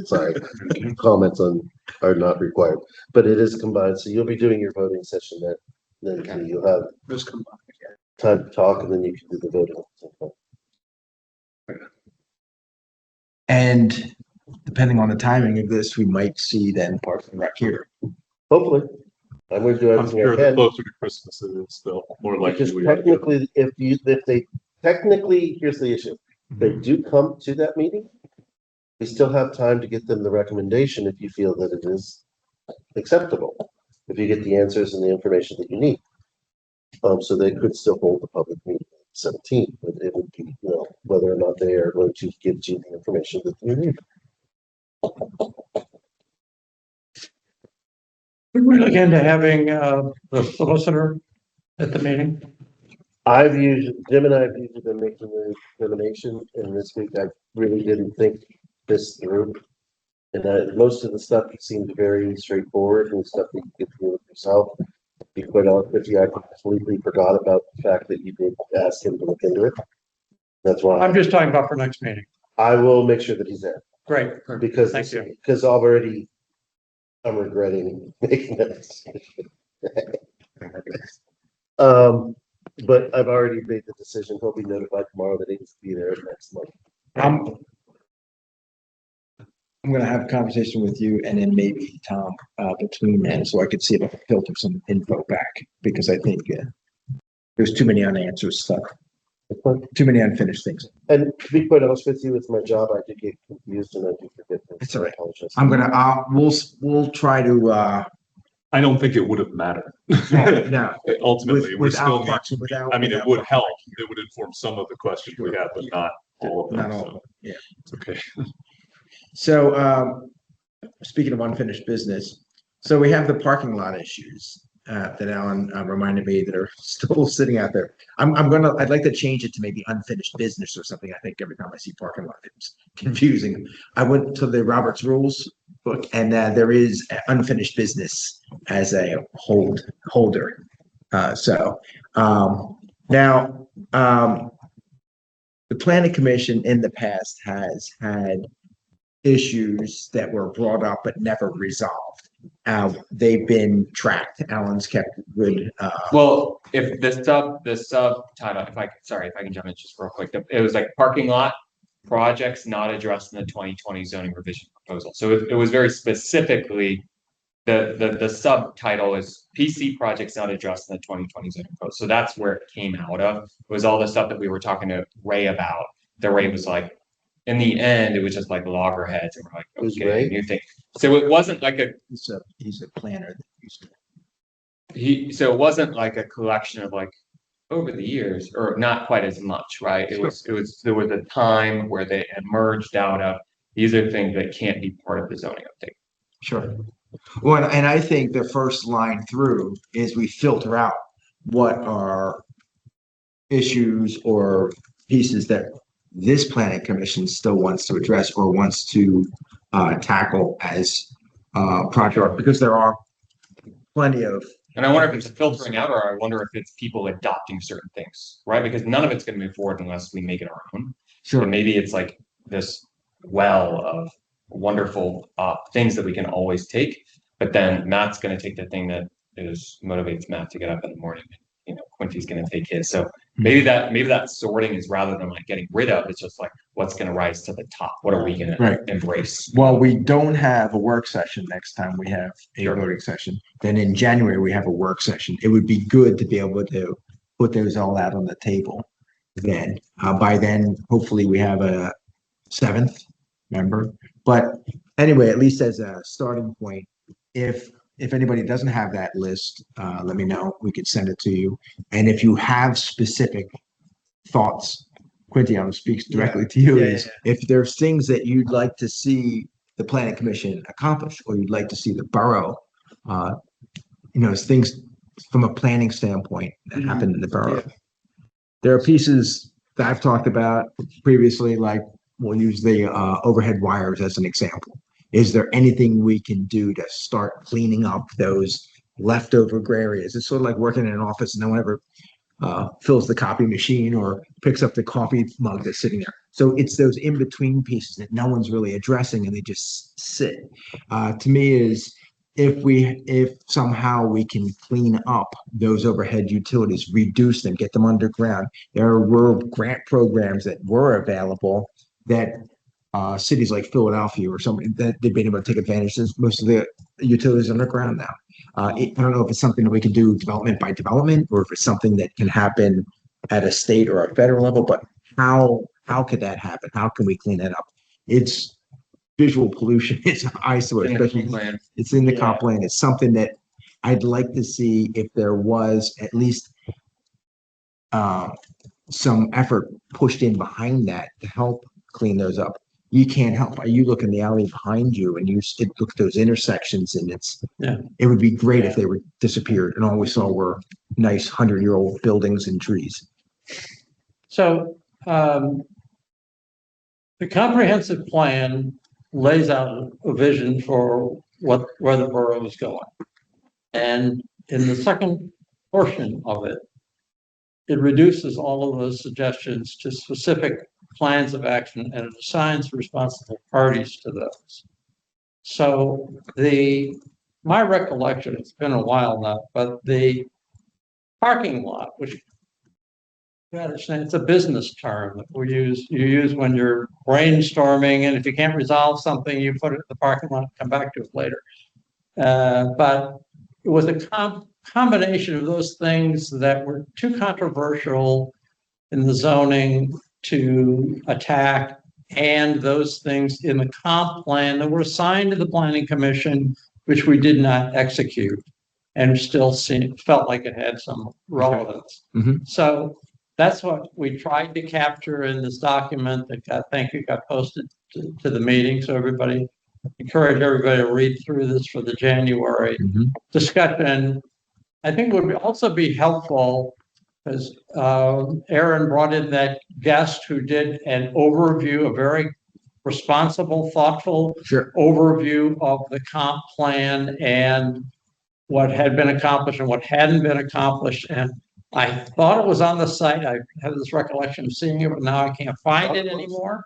Sorry, comments are not required, but it is combined. So you'll be doing your voting session then you'll have Those combined. time to talk and then you can do the voting. And depending on the timing of this, we might see then Parks and Rec here. Hopefully, I'm going to do I'm everything I sure the can. closer to Christmas it is, the more likely Because we are. technically, here's the issue. If they do come to that meeting, we still have time to get them the recommendation if you feel that it is acceptable. If you get the answers and the information that you need. So they could still hold the public meeting on the 17th, but it would be, whether or not they are going to give you the information that you need. Could we look into having the solicitor at the meeting? Jim and I have usually been making the determination, and this week I really didn't think this through. And most of the stuff seemed very straightforward and stuff that you could deal with yourself. To be quite honest with you, I completely forgot about the fact that you did ask him to look into it. That's why I'm just talking about for next meeting. I will make sure that he's there Great. because, Thank you. because already I'm regretting making that decision. But I've already made the decision. He'll be notified tomorrow that he needs to be there next month. I'm gonna have a conversation with you and then maybe Tom between then, so I could see if I can filter some info back, because I think There's too many unanswered stuff, too many unfinished things. And to be quite honest with you, with my job, I do get confused and I do forget things. It's all right. I apologize. I'm gonna, we'll try to, I don't think it would have mattered. no. Ultimately, we're still, Without. I mean, it would help. It would inform some of the questions we have, but not all of them. Not all, of So them, yeah. it's okay. So, speaking of unfinished business, so we have the parking lot issues, that Alan reminded me that are still sitting out there. I'd like to change it to maybe unfinished business or something. I think every time I see parking lot, it's confusing. I went to the Roberts Rules book and, there is unfinished business as a holder. Now, the planning commission in the past has had issues that were brought up but never resolved. They've been tracked. Alan's kept good. Well, if the subtitle, if I can jump in just real quick, it was like parking lot projects not addressed in the 2020 zoning revision proposal. So it was very specifically, the subtitle is PC projects not addressed in the 2020 zoning proposal. So that's where it came out of. It was all the stuff that we were talking to Ray about. The Ray was like, in the end, it was just like loggerheads, and we're like, Who's okay, Ray? new thing. So it wasn't like He's a planner. so it wasn't like a collection of like over the years, or not quite as much, right? There was a time where they emerged out of, these are things that can't be part of the zoning update. Sure. Well, and I think the first line through is we filter out what are issues or pieces that this planning commission still wants to address or wants to tackle as project, because there are plenty of. And I wonder if it's filtering out, or I wonder if it's people adopting certain things, right? Because none of it's going to move forward unless we make it our own. Sure. And maybe it's like this well of wonderful things that we can always take, but then Matt's going to take the thing that motivates Matt to get up in the morning. You know, Quincy's going to take his. So maybe that sorting is, rather than like getting rid of, it's just like, what's going to rise to the top? What are we going to embrace? Well, we don't have a work session next time we have a voting session. Then in January, we have a work session. It would be good to be able to put those all out on the table. Then, by then, hopefully we have a 7th member. But anyway, at least as a starting point, if anybody doesn't have that list, let me know. We could send it to you. And if you have specific thoughts, Quincy, I'm speaks directly to you. If there's things that you'd like to see the planning commission accomplish, or you'd like to see the borough, things from a planning standpoint that happen in the borough. There are pieces that I've talked about previously, like we'll use the overhead wires as an example. Is there anything we can do to start cleaning up those leftover gray areas? It's sort of like working in an office and no one ever fills the copy machine or picks up the coffee mug that's sitting there. So it's those in-between pieces that no one's really addressing and they just sit. To me is, if somehow we can clean up those overhead utilities, reduce them, get them underground. There were grant programs that were available that cities like Philadelphia or something that they've been able to take advantage of. Most of the utilities underground now. I don't know if it's something that we can do development by development, or if it's something that can happen at a state or a federal level, but how could that happen? How can we clean that up? It's visual pollution. It's an eyesore, especially it's in the comp plan. It's something that I'd like to see if there was at least some effort pushed in behind that to help clean those up. You can't help. You look in the alley behind you and look at those intersections, and it would be great if they were disappeared and all we saw were nice 100-year-old buildings and trees. So the comprehensive plan lays out a vision for where the borough is going. And in the second portion of it, it reduces all of those suggestions to specific plans of action, and it assigns responsible parties to those. So my recollection, it's been a while now, but the parking lot, which you understand, it's a business term that you use when you're brainstorming, and if you can't resolve something, you put it in the parking lot and come back to it later. But it was a combination of those things that were too controversial in the zoning to attack, and those things in the comp plan that were assigned to the planning commission, which we did not execute, and still felt like it had some relevance. Mhm. So that's what we tried to capture in this document that got posted to the meeting. So encourage everybody to read through this for the January Mhm. discussion. I think it would also be helpful because Aaron brought in that guest who did an overview, a very responsible, thoughtful Sure. overview of the comp plan and what had been accomplished and what hadn't been accomplished. And I thought it was on the site. I have this recollection of seeing it, but now I can't find it anymore.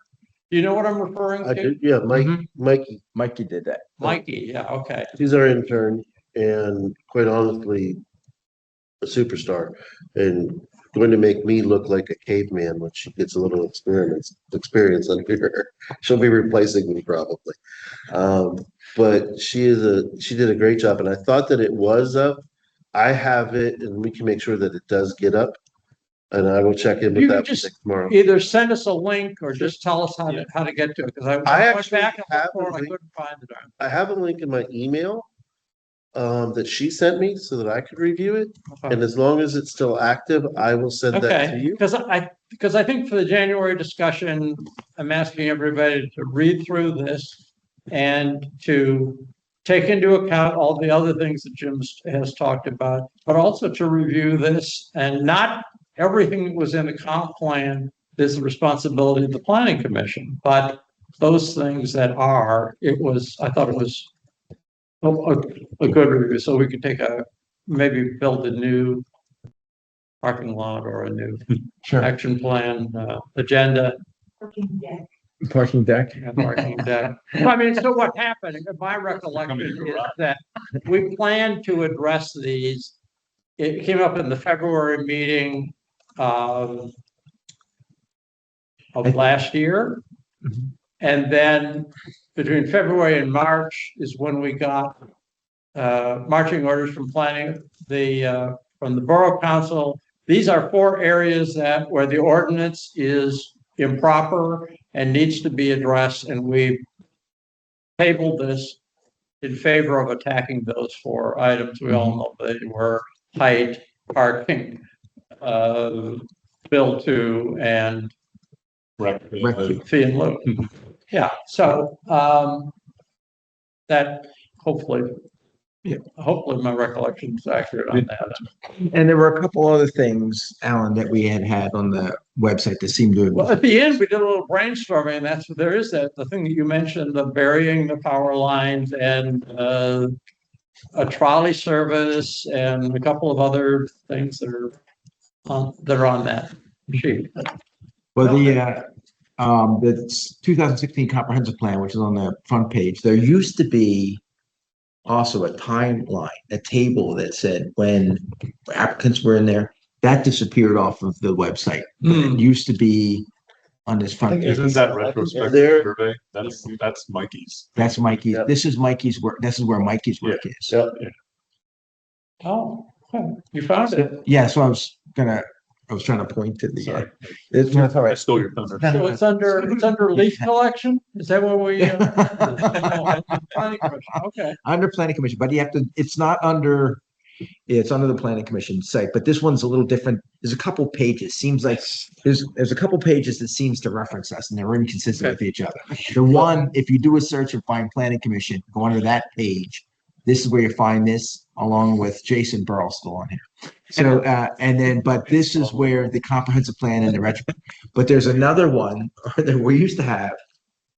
Do you know what I'm referring I to? do, yeah, Mhm. Mikey, Mikey did that. Mikey, yeah, okay. she's our intern and quite honestly, a superstar and going to make me look like a caveman when she gets a little experience under her. She'll be replacing me probably. But she did a great job and I thought that it was up. I have it and we can make sure that it does get up. And I will check in You with can that just tomorrow. either send us a link or just tell us how to get to it, because I went actually back and have forth, a I link. couldn't find it. I have a link in my email that she sent me so that I could review it. And as long as it's still active, I will send that to Okay, you. because I think for the January discussion, I'm asking everybody to read through this and to take into account all the other things that Jim has talked about, but also to review this, and not everything that was in the comp plan is the responsibility of the planning commission, but those things that are, I thought it was a good review, so we could maybe build a new parking lot or a new Sure. action plan, agenda, Parking deck. and parking deck. I mean, so what happened, my recollection is that we planned to address these. It came up in the February meeting of last year. Mhm. And then between February and March is when we got marching orders from planning, from the Borough Council. These are 4 areas where the ordinance is improper and needs to be addressed, and we tabled this in favor of attacking those 4 items. We all know they were height, parking, bill to, and fee and lieu. Yeah, so that hopefully my recollection is accurate on that. And there were a couple other things, Alan, that we had on the website that seemed to. Well, at the end, we did a little brainstorming, and there is the thing that you mentioned, the burying the power lines and a trolley service and a couple of other things that are on that sheet. Well, the 2016 comprehensive plan, which is on the front page, there used to be also a timeline, a table that said when applicants were in there. That disappeared off of the website. It used to be on this front page. Isn't that retrospective There- survey? That's Mikey's. That's Mikey's. Yep. This is Mikey's work. This is where Mikey's work is. Yep. Oh, you found it. Yeah, so I was trying to point to the. Sorry. It's all I right. stole your thunder. So it's under leaf collection? Is that what we? Planning commission, okay. Under planning commission, but you have to, it's under the planning commission site, but this one's a little different. There's a couple pages, seems like there's a couple pages that seems to reference us and they're inconsistent with each other. The one, if you do a search and find planning commission, go under that page. This is where you find this along with Jason Burrell on here. So, but this is where the comprehensive plan and the retro, but there's another one that we used to have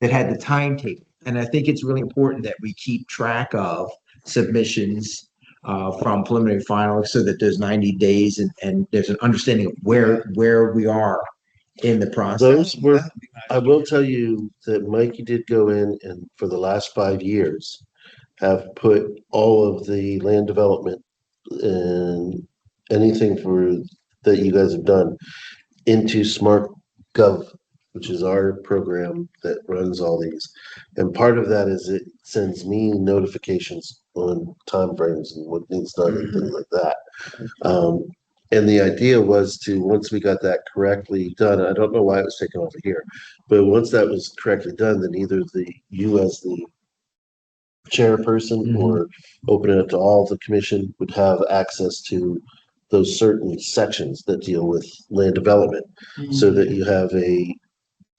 that had the timetable. And I think it's really important that we keep track of submissions from preliminary final so that there's 90 days and there's an understanding of where we are in the process. Those were, I will tell you that Mikey did go in and for the last 5 years have put all of the land development and anything that you guys have done into Smart Gov, which is our program that runs all these. And part of that is it sends me notifications on timeframes and what needs done and things like that. And the idea was to, once we got that correctly done, I don't know why it was taken off of here, but once that was correctly done, then either you as the chairperson or open it up to all the commission would have access to those certain sections that deal with land development, so that you have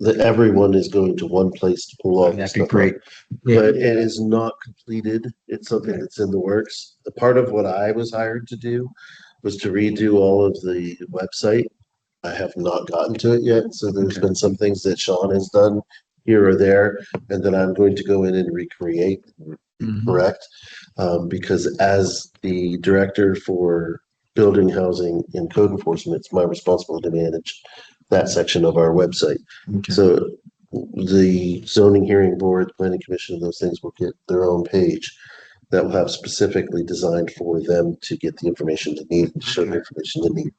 that everyone is going to one place to pull all this That'd be stuff. great. Up. But it is not completed. It's something that's in the works. The part of what I was hired to do was to redo all of the website. I have not gotten to it yet, so there's been some things that Sean has done here or there, and then I'm going to go in and recreate, correct? Because as the director for building, housing, and code enforcement, it's my responsibility to manage that section of our website. Okay. So the zoning hearing board, planning commission, those things will get their own page that will have specifically designed for them to get the information they need and show the information they need.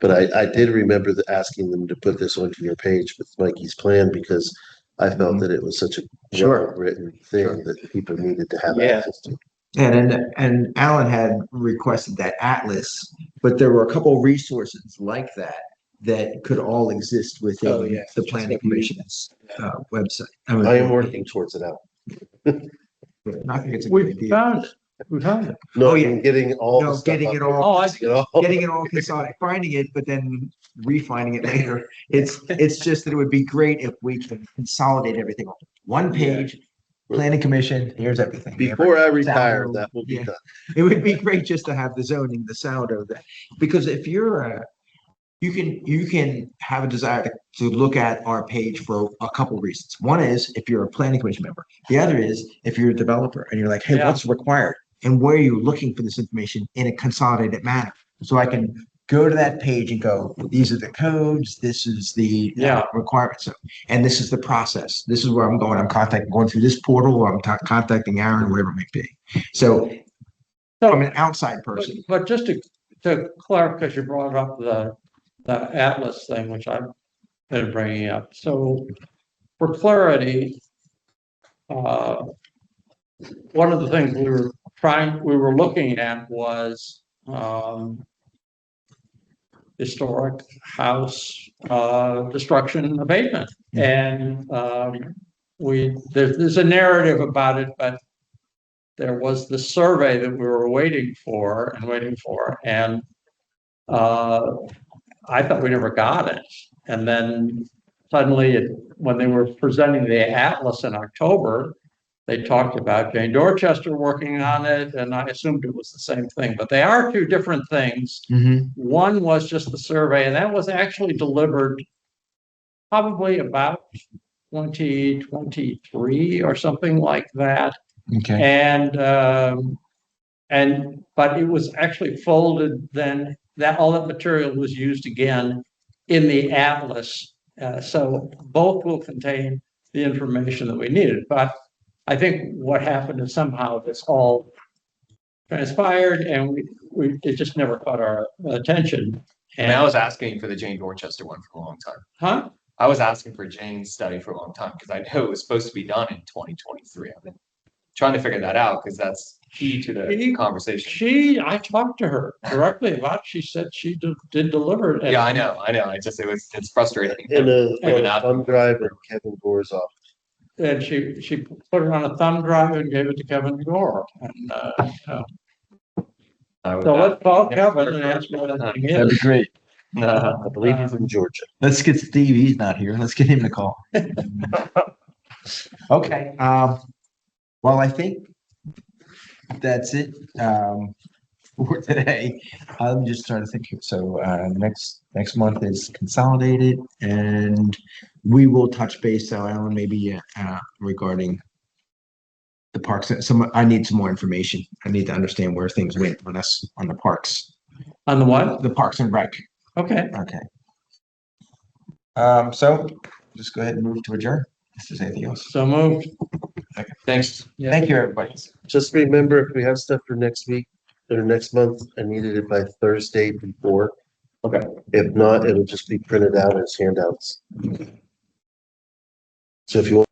But I did remember asking them to put this onto your page with Mikey's plan, because I felt that it was such a well-written thing that people needed to have access to. And Alan had requested that atlas, but there were a couple of resources like that could all exist within the planning commission's website. I am working towards it out. I think it's a good We idea. found it. We found it. No, Oh, yeah. I'm getting all the No, stuff getting up it there. all, Oh, I see. You know? getting it all consolidated, finding it, but then refining it later. It's just that it would be great if we can consolidate everything on one page. Planning commission, here's everything. Before I retire, Sound, that will be yeah. done. It would be great just to have the zoning, the sound of that, because if you're you can have a desire to look at our page for a couple of reasons. One is if you're a planning commission member. The other is if you're a developer and you're like, hey, what's required? And where are you looking for this information in a consolidated manner? So I can go to that page and go, these are the codes, this is the requirements. So, and this is the process. This is where I'm going. I'm going through this portal, or I'm contacting Aaron, whatever it may be. So from an outside person. But just to clarify, because you brought up the Atlas thing, which I've been bringing up. So for clarity, one of the things we were looking at was historic house destruction and abatement. And there's a narrative about it, but there was the survey that we were waiting for, and I thought we never got it. And then suddenly, when they were presenting the Atlas in October, they talked about Jane Dorchester working on it, and I assumed it was the same thing. But they are two different things. One was just the survey, and that was actually delivered probably about 2023 or something like that. Okay. But it was actually folded then. All that material was used again in the Atlas. So both will contain the information that we needed. But I think what happened is somehow this all transpired, and it just never caught our attention. And I was asking for the Jane Dorchester one for a long time. Huh? I was asking for Jane's study for a long time because I know it was supposed to be done in 2023. I've been trying to figure that out because that's key to the conversation. I talked to her directly about it. She said she did deliver it. Yeah, I know. It's frustrating. In a thumb drive in Kevin Gore's office. And she put it on a thumb drive and gave it to Kevin Gore. And so let's call Kevin and ask what that thing That'd be is. great. I believe he's in Georgia. Let's get Steve. He's not here. Let's get him to call. Okay. Well, I think that's it for today. I'm just trying to think here. So next month is consolidated, and we will touch base, Alan, maybe regarding the parks. I need some more information. I need to understand where things went on the parks. On the what? The Parks and Rec. Okay. Okay. So just go ahead and move to adjourn. If there's anything else. So moved. Okay. Thanks. Yeah. Thank you, everybody. Just remember, if we have stuff for next week or next month, I needed it by Thursday before. Okay. If not, it'll just be printed out as handouts. So if you want